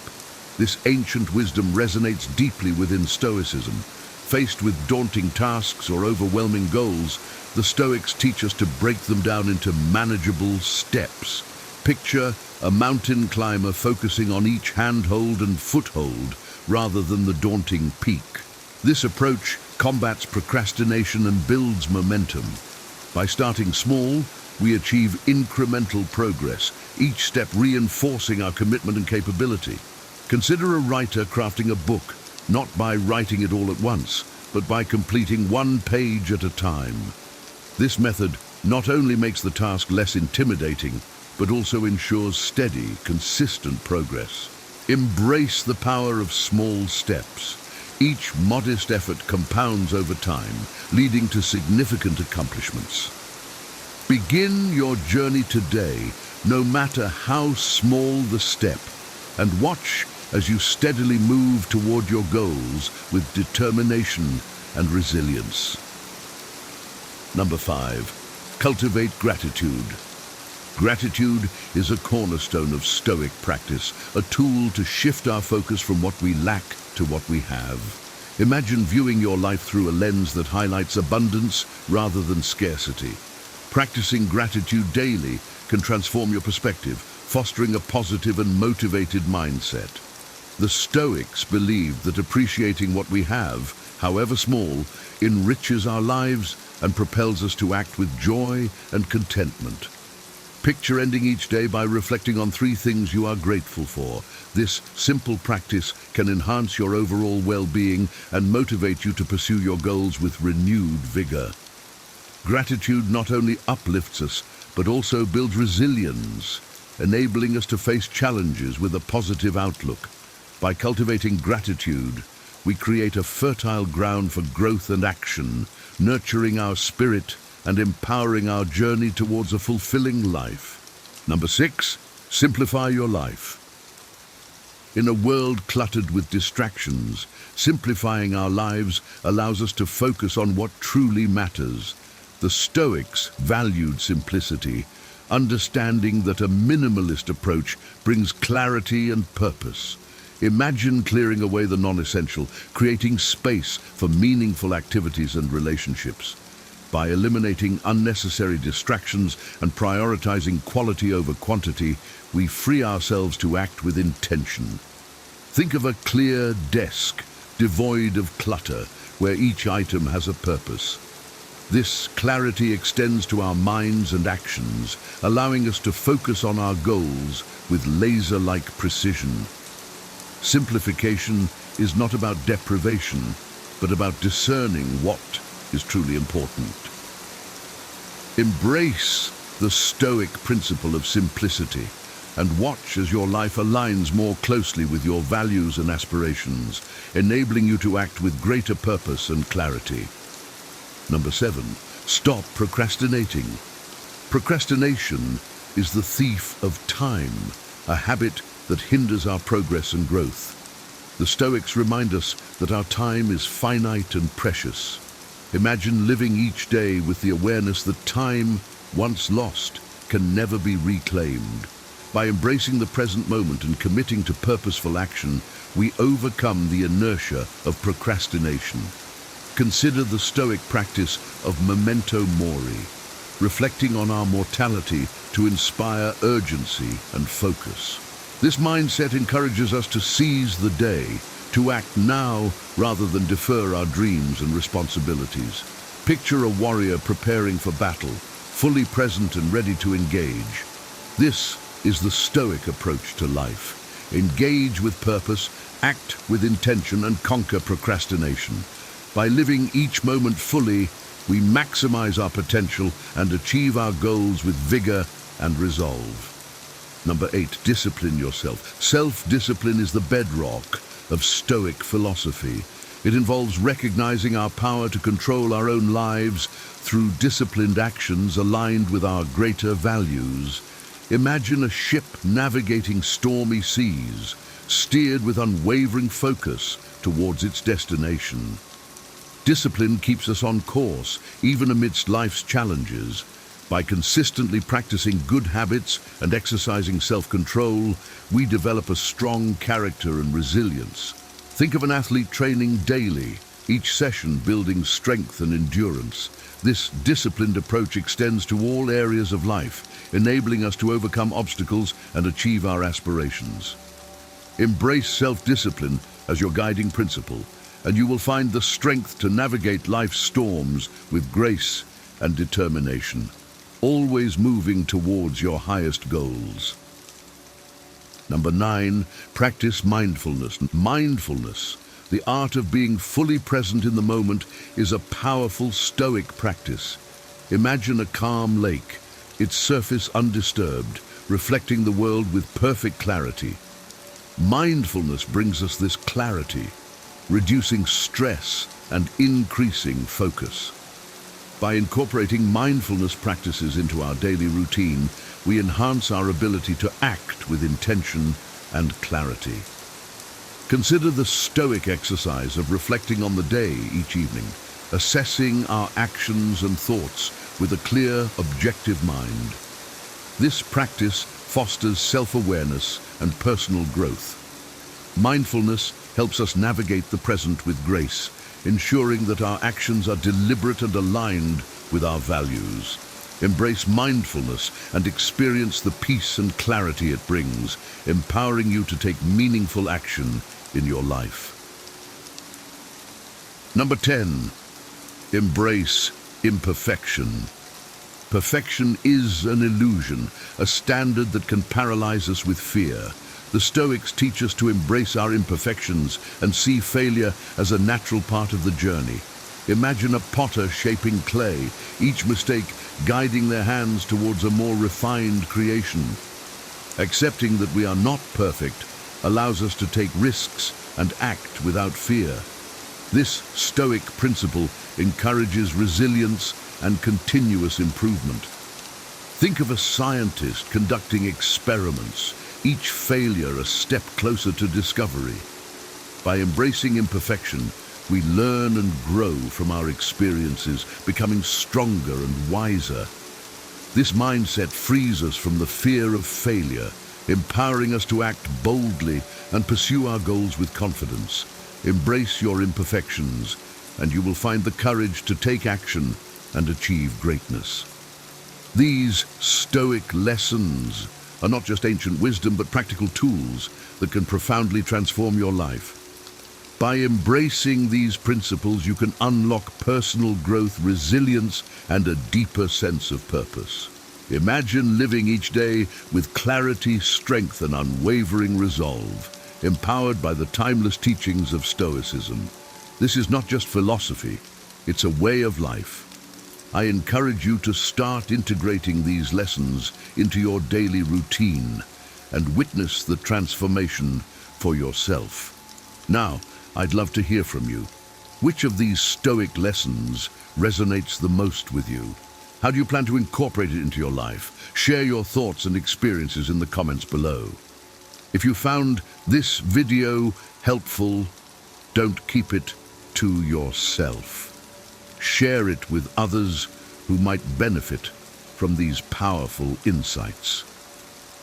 This ancient wisdom resonates deeply within Stoicism. Faced with daunting tasks or overwhelming goals, the Stoics teach us to break them down into manageable steps. Picture a mountain climber focusing on each handhold and foothold rather than the daunting peak. This approach combats procrastination and builds momentum. By starting small, we achieve incremental progress, each step reinforcing our commitment and capability. Consider a writer crafting a book, not by writing it all at once, but by completing one page at a time. This method not only makes the task less intimidating, but also ensures steady, consistent progress. Embrace the power of small steps. Each modest effort compounds over time, leading to significant accomplishments. Begin your journey today, no matter how small the step, and watch as you steadily move toward your goals with determination and resilience. Number 5, cultivate gratitude. Gratitude is a cornerstone of Stoic practice, a tool to shift our focus from what we lack to what we have. Imagine viewing your life through a lens that highlights abundance rather than scarcity. Practicing gratitude daily can transform your perspective, fostering a positive and motivated mindset. The Stoics believed that appreciating what we have, however small, enriches our lives and propels us to act with joy and contentment. Picture ending each day by reflecting on 3 things you are grateful for. This simple practice can enhance your overall well-being and motivate you to pursue your goals with renewed vigor. Gratitude not only uplifts us, but also builds resilience, enabling us to face challenges with a positive outlook. By cultivating gratitude, we create a fertile ground for growth and action, nurturing our spirit and empowering our journey towards a fulfilling life. Number 6, simplify your life. In a world cluttered with distractions, simplifying our lives allows us to focus on what truly matters. The Stoics valued simplicity, understanding that a minimalist approach brings clarity and purpose. Imagine clearing away the non-essential, creating space for meaningful activities and relationships. By eliminating unnecessary distractions and prioritizing quality over quantity, we free ourselves to act with intention. Think of a clear desk, devoid of clutter, where each item has a purpose. This clarity extends to our minds and actions, allowing us to focus on our goals with laser-like precision. Simplification is not about deprivation, but about discerning what is truly important. Embrace the Stoic principle of simplicity and watch as your life aligns more closely with your values and aspirations, enabling you to act with greater purpose and clarity. Number 7, stop procrastinating. Procrastination is the thief of time, a habit that hinders our progress and growth. The Stoics remind us that our time is finite and precious. Imagine living each day with the awareness that time, once lost, can never be reclaimed. By embracing the present moment and committing to purposeful action, we overcome the inertia of procrastination. Consider the Stoic practice of memento mori, reflecting on our mortality to inspire urgency and focus. This mindset encourages us to seize the day, to act now rather than defer our dreams and responsibilities. Picture a warrior preparing for battle, fully present and ready to engage. This is the Stoic approach to life. Engage with purpose, act with intention, and conquer procrastination. By living each moment fully, we maximize our potential and achieve our goals with vigor and resolve. Number 8, discipline yourself. Self-discipline is the bedrock of Stoic philosophy. It involves recognizing our power to control our own lives through disciplined actions aligned with our greater values. Imagine a ship navigating stormy seas, steered with unwavering focus towards its destination. Discipline keeps us on course, even amidst life's challenges. By consistently practicing good habits and exercising self-control, we develop a strong character and resilience. Think of an athlete training daily, each session building strength and endurance. This disciplined approach extends to all areas of life, enabling us to overcome obstacles and achieve our aspirations. Embrace self-discipline as your guiding principle, and you will find the strength to navigate life's storms with grace and determination, always moving towards your highest goals. Number 9, practice mindfulness. Mindfulness, The art of being fully present in the moment is a powerful Stoic practice. Imagine a calm lake, its surface undisturbed, reflecting the world with perfect clarity. Mindfulness brings us this clarity, reducing stress and increasing focus. By incorporating mindfulness practices into our daily routine, we enhance our ability to act with intention and clarity. Consider the Stoic exercise of reflecting on the day each evening, assessing our actions and thoughts with a clear, objective mind. This practice fosters self-awareness and personal growth. Mindfulness helps us navigate the present with grace, ensuring that our actions are deliberate and aligned with our values. Embrace mindfulness and experience the peace and clarity it brings, empowering you to take meaningful action in your life. Number 10, embrace imperfection. Perfection is an illusion, a standard that can paralyze us with fear. The Stoics teach us to embrace our imperfections and see failure as a natural part of the journey. Imagine a potter shaping clay, each mistake guiding their hands towards a more refined creation. Accepting that we are not perfect allows us to take risks and act without fear. This Stoic principle encourages resilience and continuous improvement. Think of a scientist conducting experiments, each failure a step closer to discovery. By embracing imperfection, we learn and grow from our experiences, becoming stronger and wiser. This mindset frees us from the fear of failure, empowering us to act boldly and pursue our goals with confidence. Embrace your imperfections, and you will find the courage to take action and achieve greatness. These Stoic lessons are not just ancient wisdom, but practical tools that can profoundly transform your life. By embracing these principles, you can unlock personal growth, resilience, and a deeper sense of purpose. Imagine living each day with clarity, strength, and unwavering resolve, empowered by the timeless teachings of Stoicism. This is not just philosophy, it's a way of life. I encourage you to start integrating these lessons into your daily routine and witness the transformation for yourself. Now, I'd love to hear from you. Which of these Stoic lessons resonates the most with you? How do you plan to incorporate it into your life? Share your thoughts and experiences in the comments below. If you found this video helpful, don't keep it to yourself. Share it with others who might benefit from these powerful insights.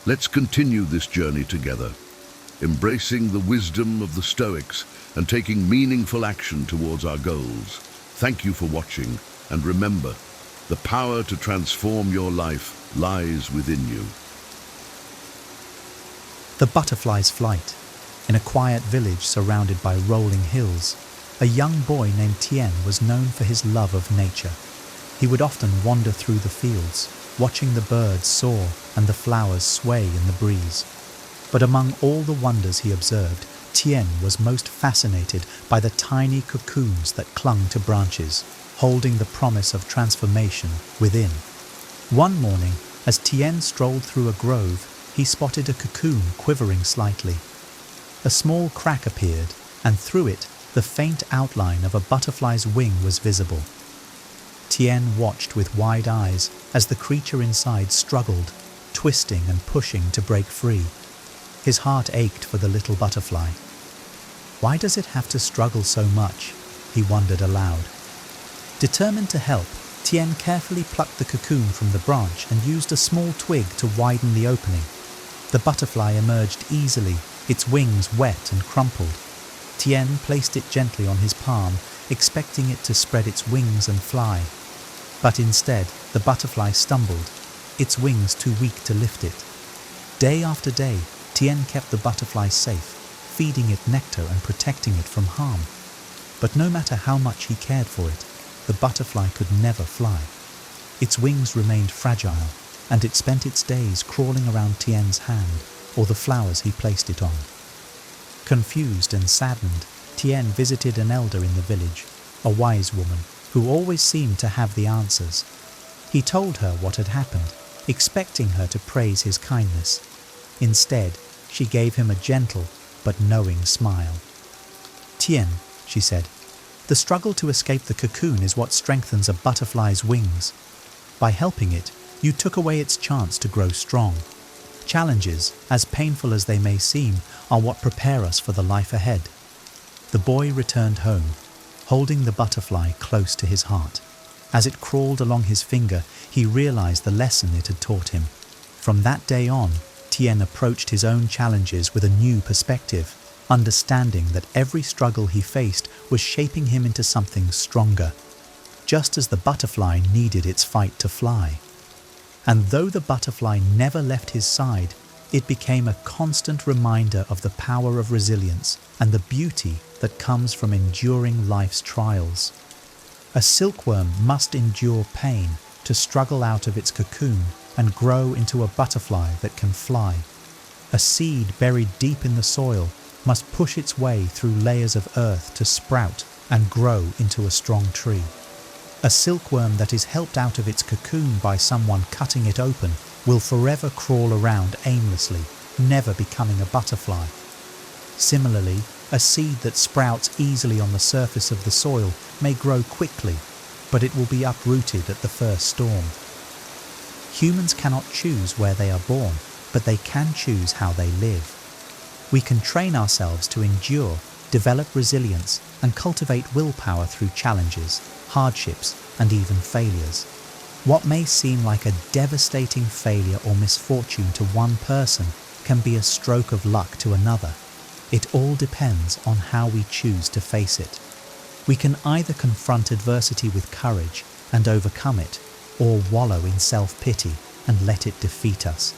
Let's continue this journey together, embracing the wisdom of the Stoics and taking meaningful action towards our goals. Thank you for watching, and remember, the power to transform your life lies within you. The butterfly's flight. In a quiet village surrounded by rolling hills, a young boy named Tien was known for his love of nature. He would often wander through the fields, watching the birds soar and the flowers sway in the breeze. But among all the wonders he observed, Tien was most fascinated by the tiny cocoons that clung to branches, holding the promise of transformation within. One morning, as Tien strolled through a grove, he spotted a cocoon quivering slightly. A small crack appeared, and through it, the faint outline of a butterfly's wing was visible. Tien watched with wide eyes as the creature inside struggled, twisting and pushing to break free. His heart ached for the little butterfly. Why does it have to struggle so much? He wondered aloud. Determined to help, Tien carefully plucked the cocoon from the branch and used a small twig to widen the opening. The butterfly emerged easily, its wings wet and crumpled. Tien placed it gently on his palm, expecting it to spread its wings and fly. But instead, the butterfly stumbled, its wings too weak to lift it. Day after day, Tien kept the butterfly safe, feeding it nectar and protecting it from harm. But no matter how much he cared for it, the butterfly could never fly. Its wings remained fragile, and it spent its days crawling around Tien's hand or the flowers he placed it on. Confused and saddened, Tien visited an elder in the village, a wise woman who always seemed to have the answers. He told her what had happened, expecting her to praise his kindness. Instead, she gave him a gentle but knowing smile. "Tien," she said, "the struggle to escape the cocoon is what strengthens a butterfly's wings. By helping it, you took away its chance to grow strong. Challenges, as painful as they may seem, are what prepare us for the life ahead." The boy returned home, holding the butterfly close to his heart. As it crawled along his finger, he realized the lesson it had taught him. From that day on, Tien approached his own challenges with a new perspective, understanding that every struggle he faced was shaping him into something stronger, just as the butterfly needed its fight to fly. And though the butterfly never left his side, it became a constant reminder of the power of resilience and the beauty that comes from enduring life's trials. A silkworm must endure pain to struggle out of its cocoon and grow into a butterfly that can fly. A seed buried deep in the soil must push its way through layers of earth to sprout and grow into a strong tree. A silkworm that is helped out of its cocoon by someone cutting it open will forever crawl around aimlessly, never becoming a butterfly. Similarly, a seed that sprouts easily on the surface of the soil may grow quickly, but it will be uprooted at the first storm. Humans cannot choose where they are born, but they can choose how they live. We can train ourselves to endure, develop resilience, and cultivate willpower through challenges, hardships, and even failures. What may seem like a devastating failure or misfortune to one person can be a stroke of luck to another. It all depends on how we choose to face it. We can either confront adversity with courage and overcome it, or wallow in self-pity and let it defeat us.